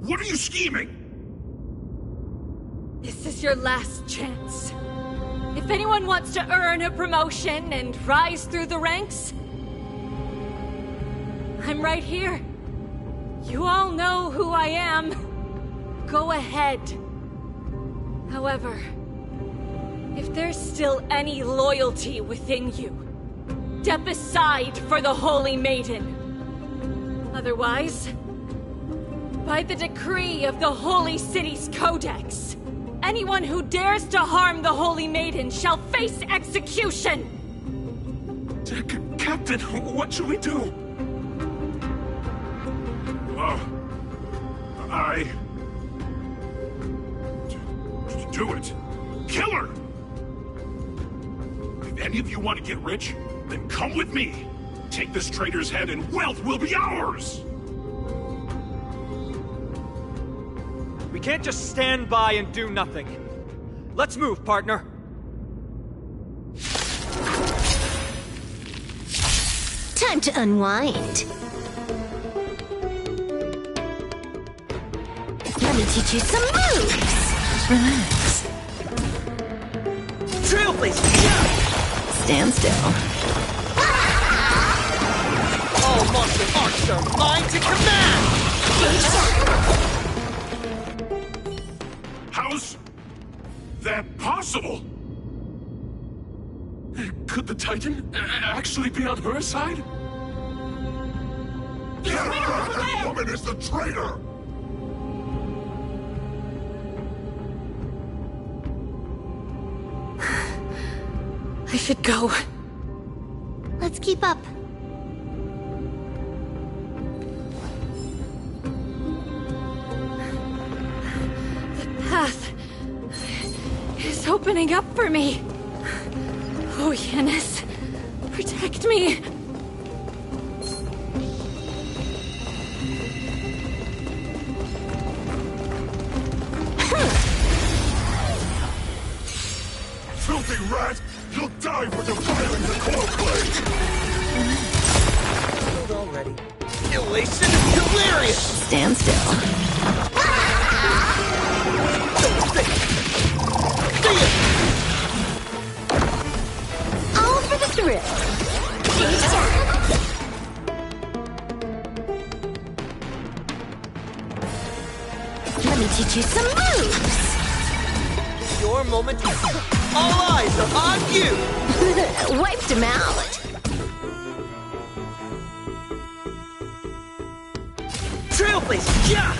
What are you scheming? This is your last chance. If anyone wants to earn a promotion and rise through the ranks, I'm right here. You all know who I am. Go ahead. However, if there's still any loyalty within you, step aside for the Holy Maiden. Otherwise, by the decree of the Holy City's Codex, anyone who dares to harm the Holy Maiden shall face execution! Captain, what should we do? Do it! Kill her! If any of you want to get rich, then come with me! Take this traitor's head and wealth will be ours! We can't just stand by and do nothing. Let's move, partner. Time to unwind. Let me teach you some moves. Relax. Trailblazer! Stand still. All monster arts are mine to command! How's that possible? Could the Titan actually be on her side? Get her! That woman is the traitor! I should go. Let's keep up. The path is opening up for me. Oh, Yanis, protect me. Filthy rat! You'll die for defiling the core plate! Killed already. Elation is hilarious! Stand still. All for the thrill. Let me teach you some moves. Your moment. All eyes are on you! Wiped him out. Trailblazer, yeah!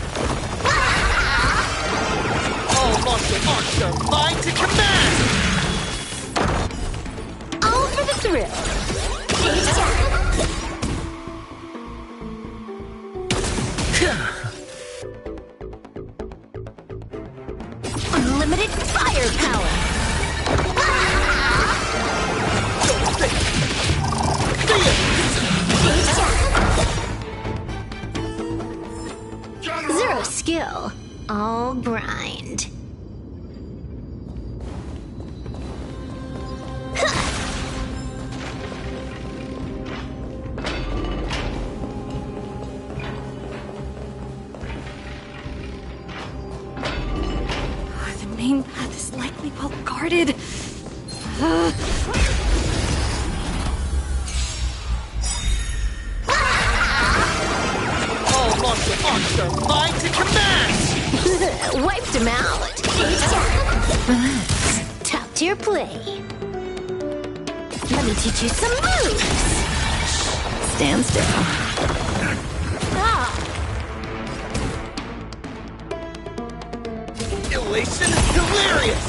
All martial arts are mine to command! All for the thrill. Unlimited firepower. Zero skill, all grind. The main path is likely well guarded. All martial arts are mine to command! Wiped him out. Relax. Top tier play. Let me teach you some moves. Stand still. Ah. Elation is delirious!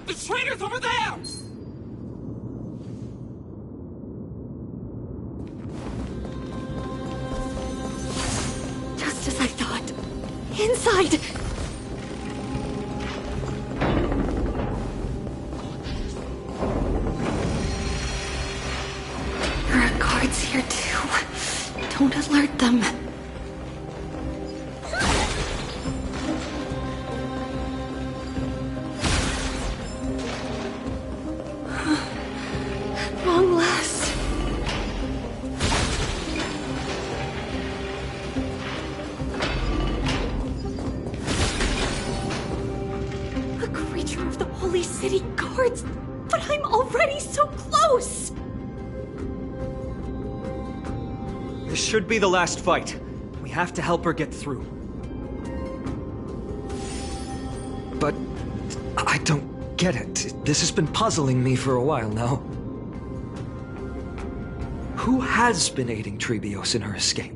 The traitor's over there! Just as I thought. Inside! There are guards here too. Don't alert them. At long last. A creature of the Holy City guards, but I'm already so close! This should be the last fight. We have to help her get through. But I don't get it. This has been puzzling me for a while now. Who has been aiding Trebios in her escape?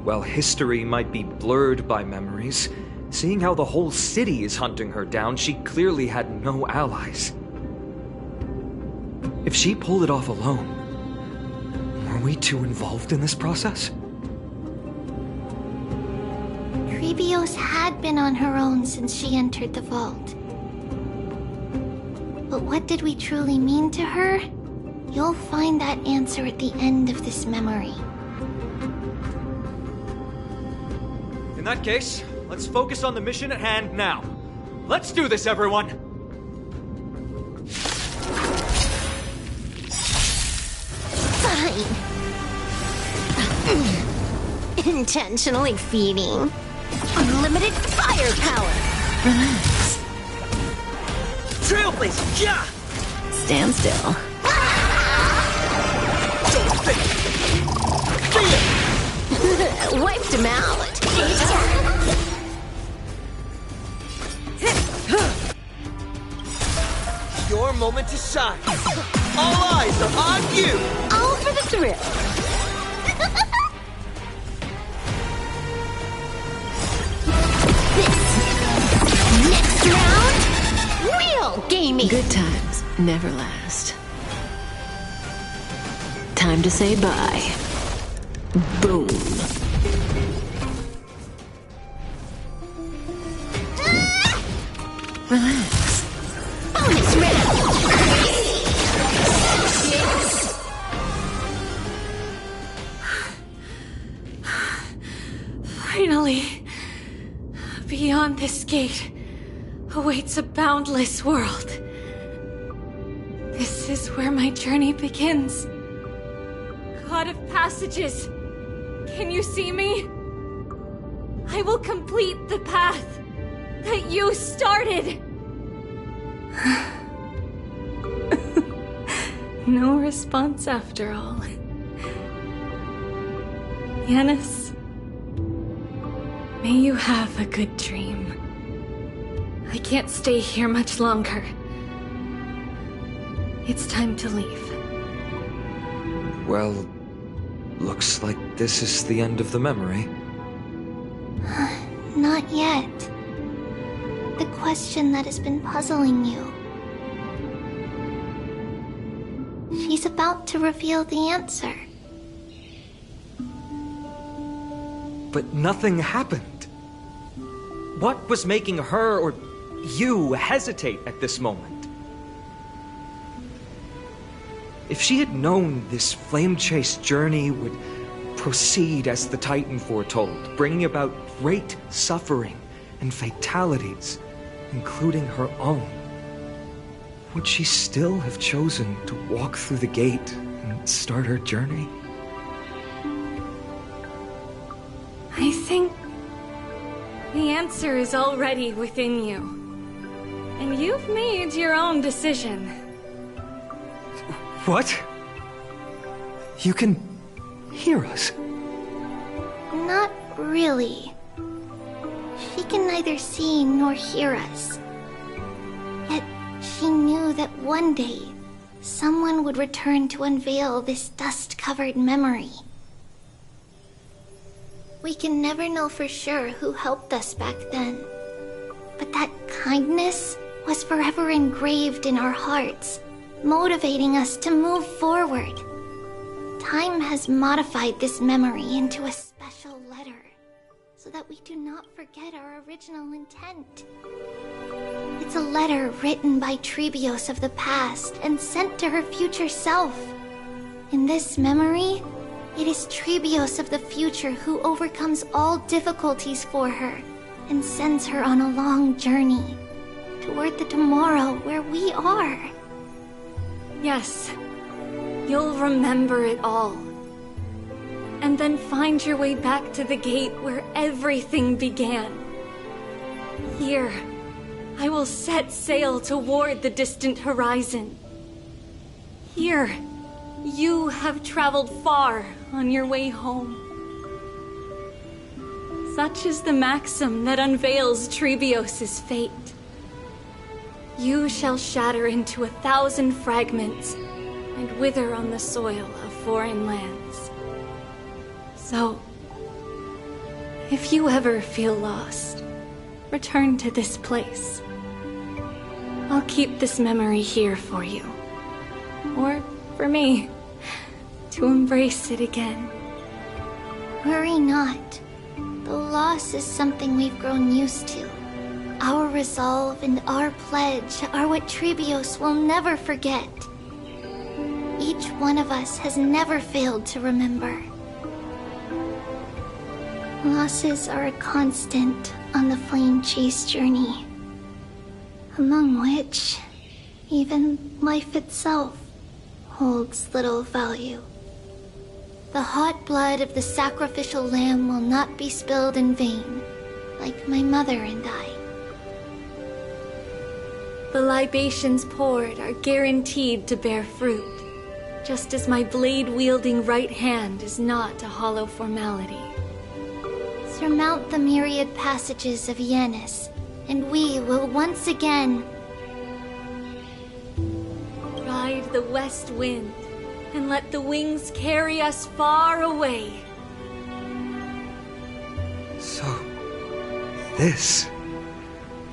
While history might be blurred by memories, seeing how the whole city is hunting her down, she clearly had no allies. If she pulled it off alone, were we too involved in this process? Trebios had been on her own since she entered the vault. But what did we truly mean to her? You'll find that answer at the end of this memory. In that case, let's focus on the mission at hand now. Let's do this, everyone! Fine. Intentionally feeding. Unlimited firepower. Relax. Trailblazer, yeah! Stand still. Wiped him out. Your moment to shine. All eyes are on you! All for the thrill. Next round, real gaming. Good times never last. Time to say bye. Boom. Relax. Bonus round. Finally, beyond this gate awaits a boundless world. This is where my journey begins. God of passages, can you see me? I will complete the path that you started. No response after all. Yanis, May you have a good dream. I can't stay here much longer. It's time to leave. Well, looks like this is the end of the memory. Not yet. The question that has been puzzling you. She's about to reveal the answer. But nothing happened. What was making her or you hesitate at this moment? If she had known this flame chase journey would proceed as the Titan foretold, bringing about great suffering and fatalities, including her own, would she still have chosen to walk through the gate and start her journey? I think the answer is already within you. And you've made your own decision. What? You can hear us? Not really. She can neither see nor hear us. Yet she knew that one day, someone would return to unveil this dust-covered memory. We can never know for sure who helped us back then. But that kindness was forever engraved in our hearts, motivating us to move forward. Time has modified this memory into a special letter, so that we do not forget our original intent. It's a letter written by Trebios of the past and sent to her future self. In this memory, it is Trebios of the future who overcomes all difficulties for her and sends her on a long journey toward the tomorrow where we are. Yes, you'll remember it all. And then find your way back to the gate where everything began. Here, I will set sail toward the distant horizon. Here, you have traveled far on your way home. Such is the maxim that unveils Trebios' fate. You shall shatter into 1,000 fragments and wither on the soil of foreign lands. So, if you ever feel lost, return to this place. I'll keep this memory here for you. Or for me, to embrace it again. Worry not. The loss is something we've grown used to. Our resolve and our pledge are what Trebios will never forget. Each one of us has never failed to remember. Losses are a constant on the flame chase journey, among which even life itself holds little value. The hot blood of the sacrificial lamb will not be spilled in vain, like my mother and I. The libations poured are guaranteed to bear fruit, just as my blade-wielding right hand is not a hollow formality. Surmount the myriad passages of Yanis, and we will once again ride the west wind and let the wings carry us far away. So, this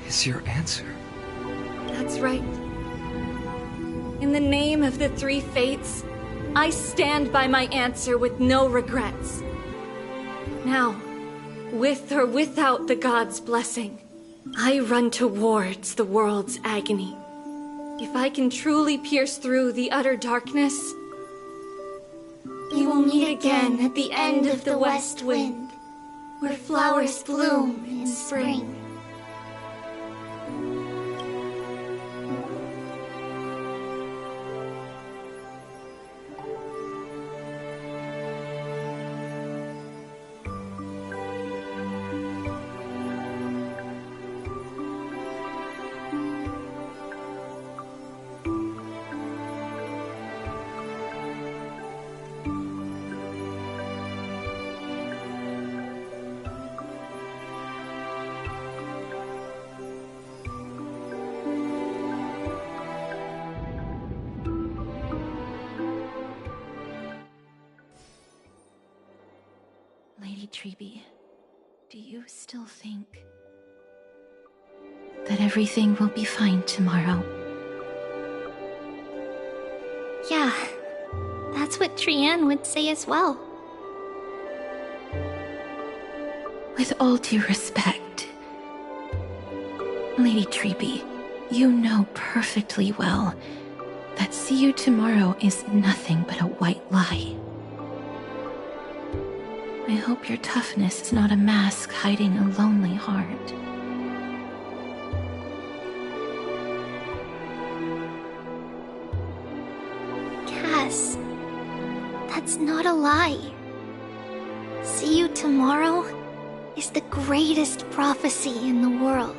is your answer. That's right. In the name of the three fates, I stand by my answer with no regrets. Now, with or without the gods' blessing, I run towards the world's agony. If I can truly pierce through the utter darkness, we will meet again at the end of the west wind, where flowers bloom in spring. Lady Treby, do you still think that everything will be fine tomorrow? Yeah, that's what Trianne would say as well. With all due respect, Lady Treby, you know perfectly well that see you tomorrow is nothing but a white lie. I hope your toughness is not a mask hiding a lonely heart. Cass, that's not a lie. See you tomorrow is the greatest prophecy in the world.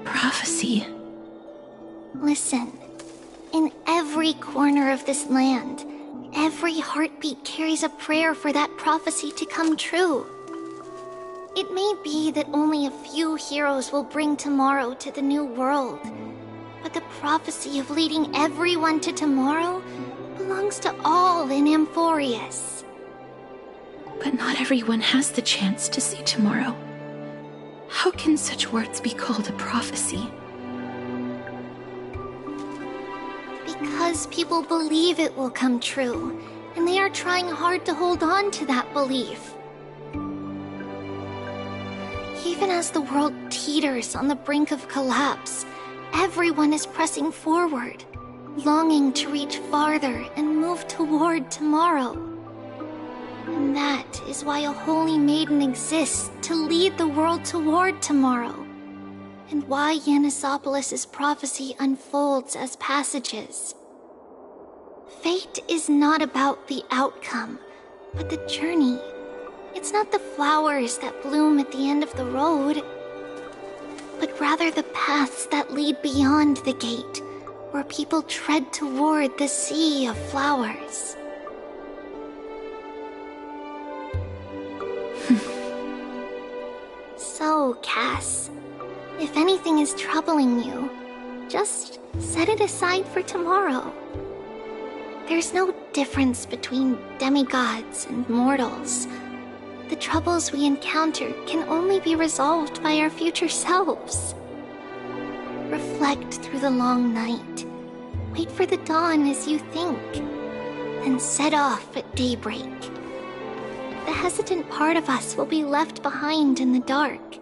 Prophecy? Listen, in every corner of this land, every heartbeat carries a prayer for that prophecy to come true. It may be that only a few heroes will bring tomorrow to the new world, but the prophecy of leading everyone to tomorrow belongs to all in Amphorius. But not everyone has the chance to see tomorrow. How can such words be called a prophecy? Because people believe it will come true, and they are trying hard to hold on to that belief. Even as the world teeters on the brink of collapse, everyone is pressing forward, longing to reach farther and move toward tomorrow. And that is why a holy maiden exists to lead the world toward tomorrow, and why Yanisopolis' prophecy unfolds as passages. Fate is not about the outcome, but the journey. It's not the flowers that bloom at the end of the road, but rather the paths that lead beyond the gate, where people tread toward the sea of flowers. So, Cass, if anything is troubling you, just set it aside for tomorrow. There's no difference between demigods and mortals. The troubles we encounter can only be resolved by our future selves. Reflect through the long night. Wait for the dawn as you think, then set off at daybreak. The hesitant part of us will be left behind in the dark,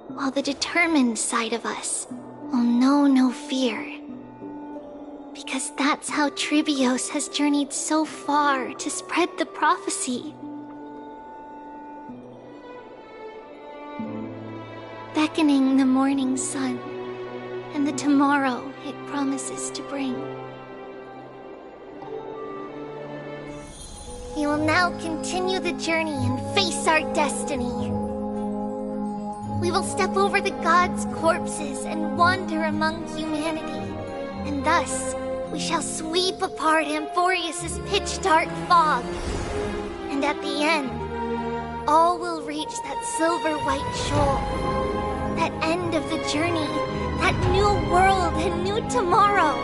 while the determined side of us will know no fear. Because that's how Tribios has journeyed so far to spread the prophecy. Beckoning the morning sun and the tomorrow it promises to bring. We will now continue the journey and face our destiny. We will step over the gods' corpses and wander among humanity, and thus we shall sweep apart Amphorius' pitch-dark fog. And at the end, all will reach that silver-white shoal, that end of the journey, that new world and new tomorrow.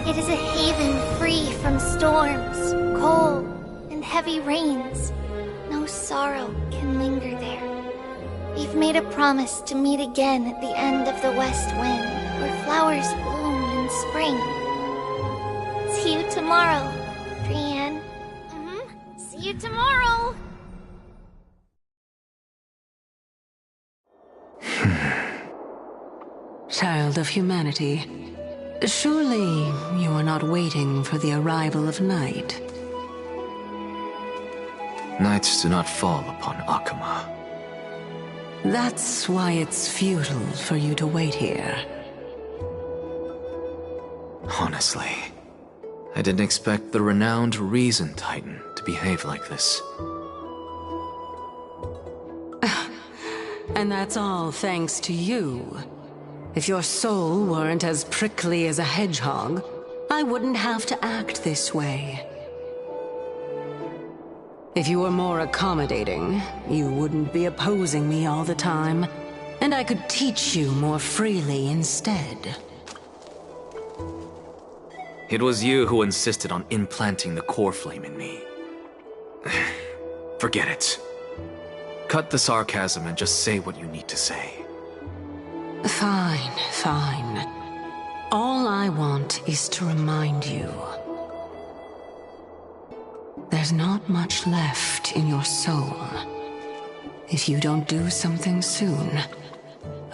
It is a haven free from storms, cold, and heavy rains. No sorrow can linger there. We've made a promise to meet again at the end of the west wind, where flowers bloom in spring. See you tomorrow, Trianne. See you tomorrow! Child of humanity, surely you are not waiting for the arrival of night. Nights do not fall upon Akuma. That's why it's futile for you to wait here. Honestly, I didn't expect the renowned Reason Titan to behave like this. And that's all thanks to you. If your soul weren't as prickly as a hedgehog, I wouldn't have to act this way. If you were more accommodating, you wouldn't be opposing me all the time, and I could teach you more freely instead. It was you who insisted on implanting the core flame in me. Forget it. Cut the sarcasm and just say what you need to say. Fine, fine. All I want is to remind you. There's not much left in your soul. If you don't do something soon,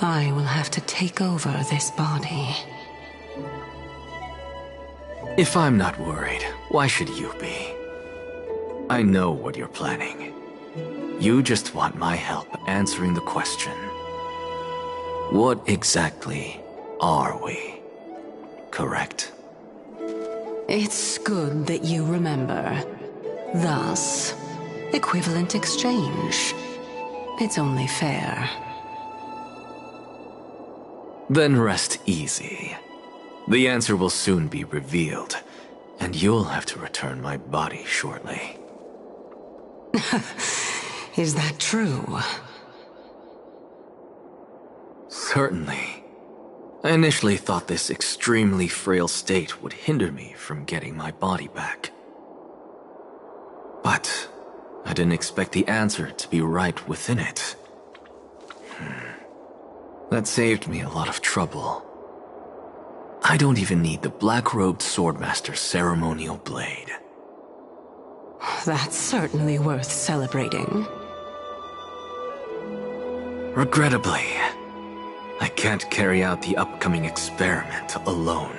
I will have to take over this body. If I'm not worried, why should you be? I know what you're planning. You just want my help answering the question. What exactly are we? Correct? It's good that you remember. Thus, equivalent exchange. It's only fair. Then rest easy. The answer will soon be revealed, and you'll have to return my body shortly. Is that true? Certainly. I initially thought this extremely frail state would hinder me from getting my body back. But I didn't expect the answer to be right within it. That saved me a lot of trouble. I don't even need the black-robed swordmaster's ceremonial blade. That's certainly worth celebrating. Regrettably, I can't carry out the upcoming experiment alone.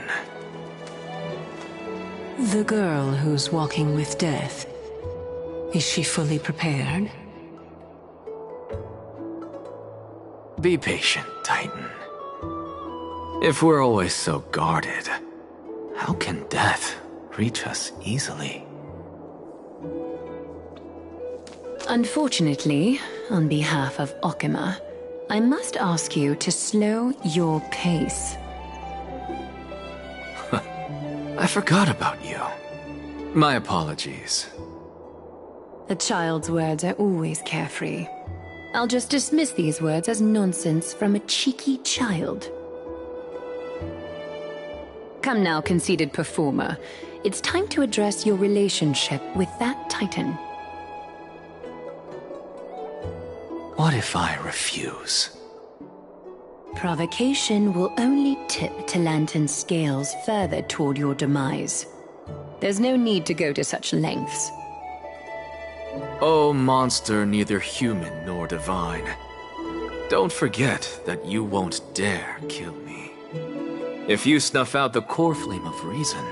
The girl who's walking with death, is she fully prepared? Be patient, Titan. If we're always so guarded, how can death reach us easily? Unfortunately, on behalf of Okima, I must ask you to slow your pace. I forgot about you. My apologies. A child's words are always carefree. I'll just dismiss these words as nonsense from a cheeky child. Come now, conceited performer. It's time to address your relationship with that Titan. What if I refuse? Provocation will only tip Talantan's scales further toward your demise. There's no need to go to such lengths. Oh, monster neither human nor divine. Don't forget that you won't dare kill me. If you snuff out the core flame of reason,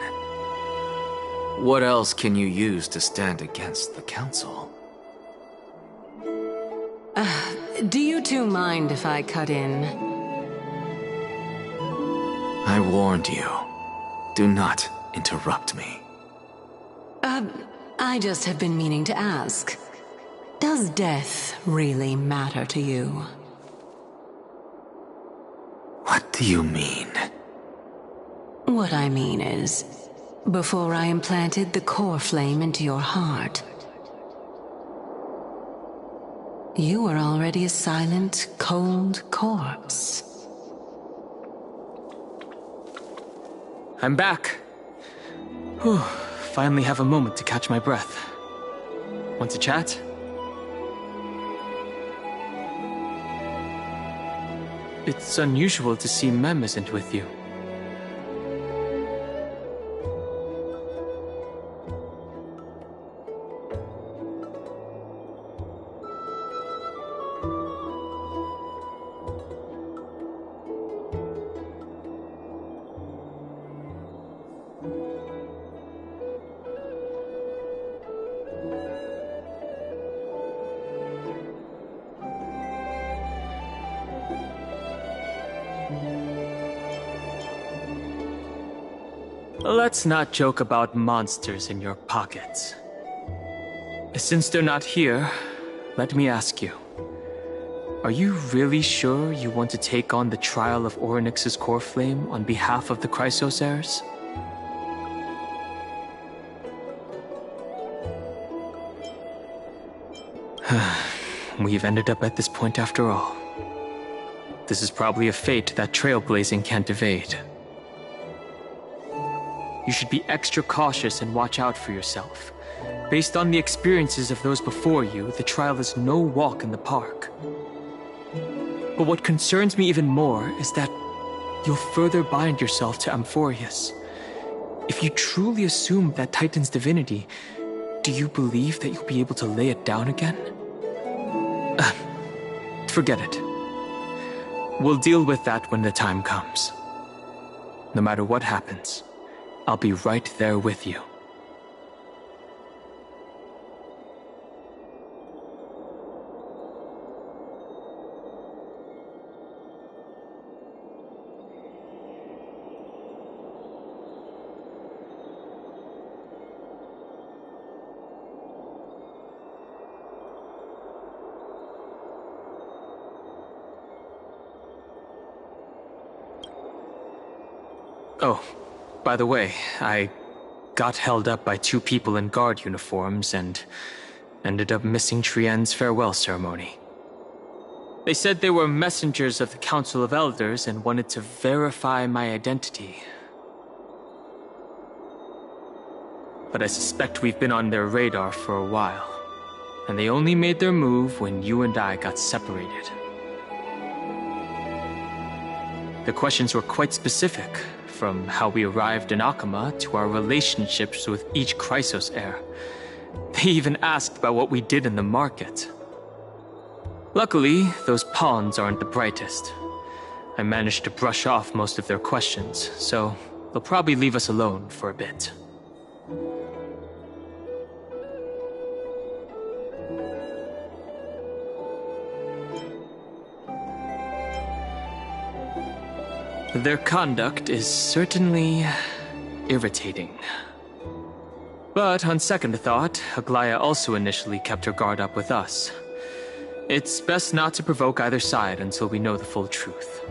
what else can you use to stand against the Council? Do you two mind if I cut in? I warned you. Do not interrupt me. I just have been meaning to ask. Does death really matter to you? What do you mean? What I mean is, before I implanted the core flame into your heart, you were already a silent, cold corpse. I'm back. Whew. Finally have a moment to catch my breath. Want to chat? It's unusual to see Mem isn't with you. Let's not joke about monsters in your pockets. Since they're not here, let me ask you. Are you really sure you want to take on the trial of Orynyx's core flame on behalf of the Chrysos heirs? We've ended up at this point after all. This is probably a fate that trailblazing can't evade. You should be extra cautious and watch out for yourself. Based on the experiences of those before you, the trial is no walk in the park. But what concerns me even more is that you'll further bind yourself to Amphorius. If you truly assume that Titan's divinity, do you believe that you'll be able to lay it down again? Forget it. We'll deal with that when the time comes. No matter what happens, I'll be right there with you. Oh, by the way, I got held up by two people in guard uniforms and ended up missing Trienne's farewell ceremony. They said they were messengers of the Council of Elders and wanted to verify my identity. But I suspect we've been on their radar for a while, and they only made their move when you and I got separated. The questions were quite specific, from how we arrived in Akama to our relationships with each Chrysos heir. They even asked about what we did in the market. Luckily, those pawns aren't the brightest. I managed to brush off most of their questions, so they'll probably leave us alone for a bit. Their conduct is certainly irritating. But on second thought, Aglaya also initially kept her guard up with us. It's best not to provoke either side until we know the full truth.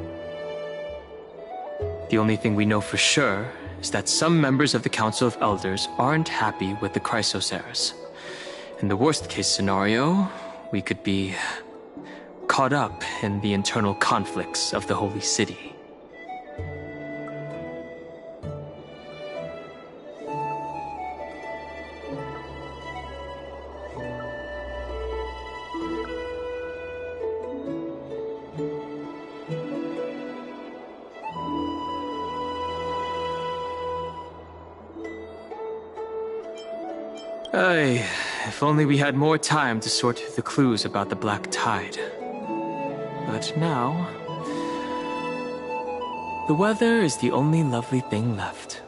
The only thing we know for sure is that some members of the Council of Elders aren't happy with the Chrysos heirs. In the worst-case scenario, we could be caught up in the internal conflicts of the Holy City. If only we had more time to sort through the clues about the Black Tide. But now, the weather is the only lovely thing left.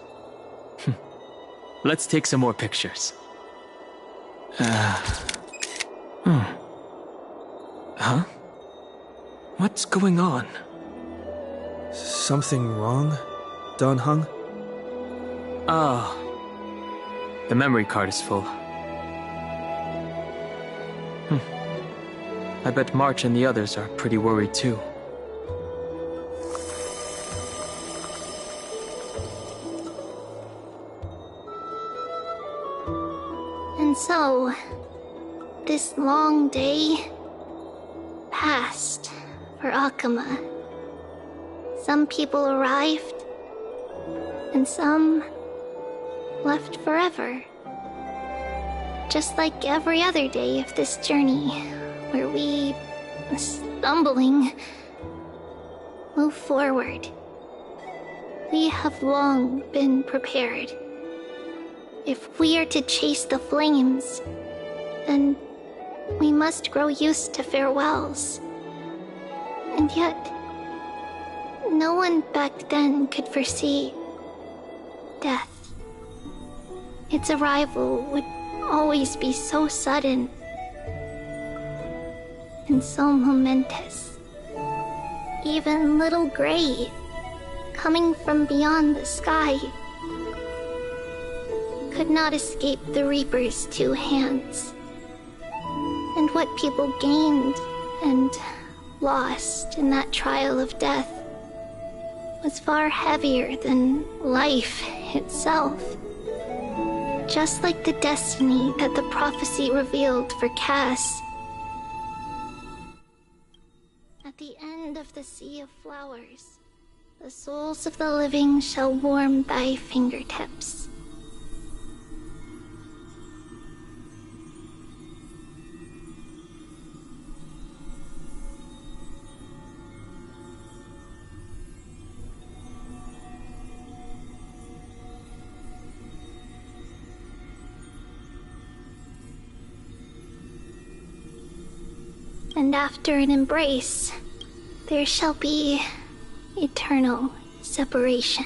Let's take some more pictures. Huh? What's going on? Something wrong, Don Hung? Oh. The memory card is full. I bet March and the others are pretty worried too. And so, this long day passed for Akama. Some people arrived, and some left forever. Just like every other day of this journey, where we, stumbling, move forward. We have long been prepared. If we are to chase the flames, then we must grow used to farewells. And yet, no one back then could foresee death. Its arrival would always be so sudden and so momentous. Even little Gray, coming from beyond the sky, could not escape the Reaper's two hands. And what people gained and lost in that trial of death was far heavier than life itself. Just like the destiny that the prophecy revealed for Cass. At the end of the Sea of Flowers, the souls of the living shall warm thy fingertips. And after an embrace, there shall be eternal separation.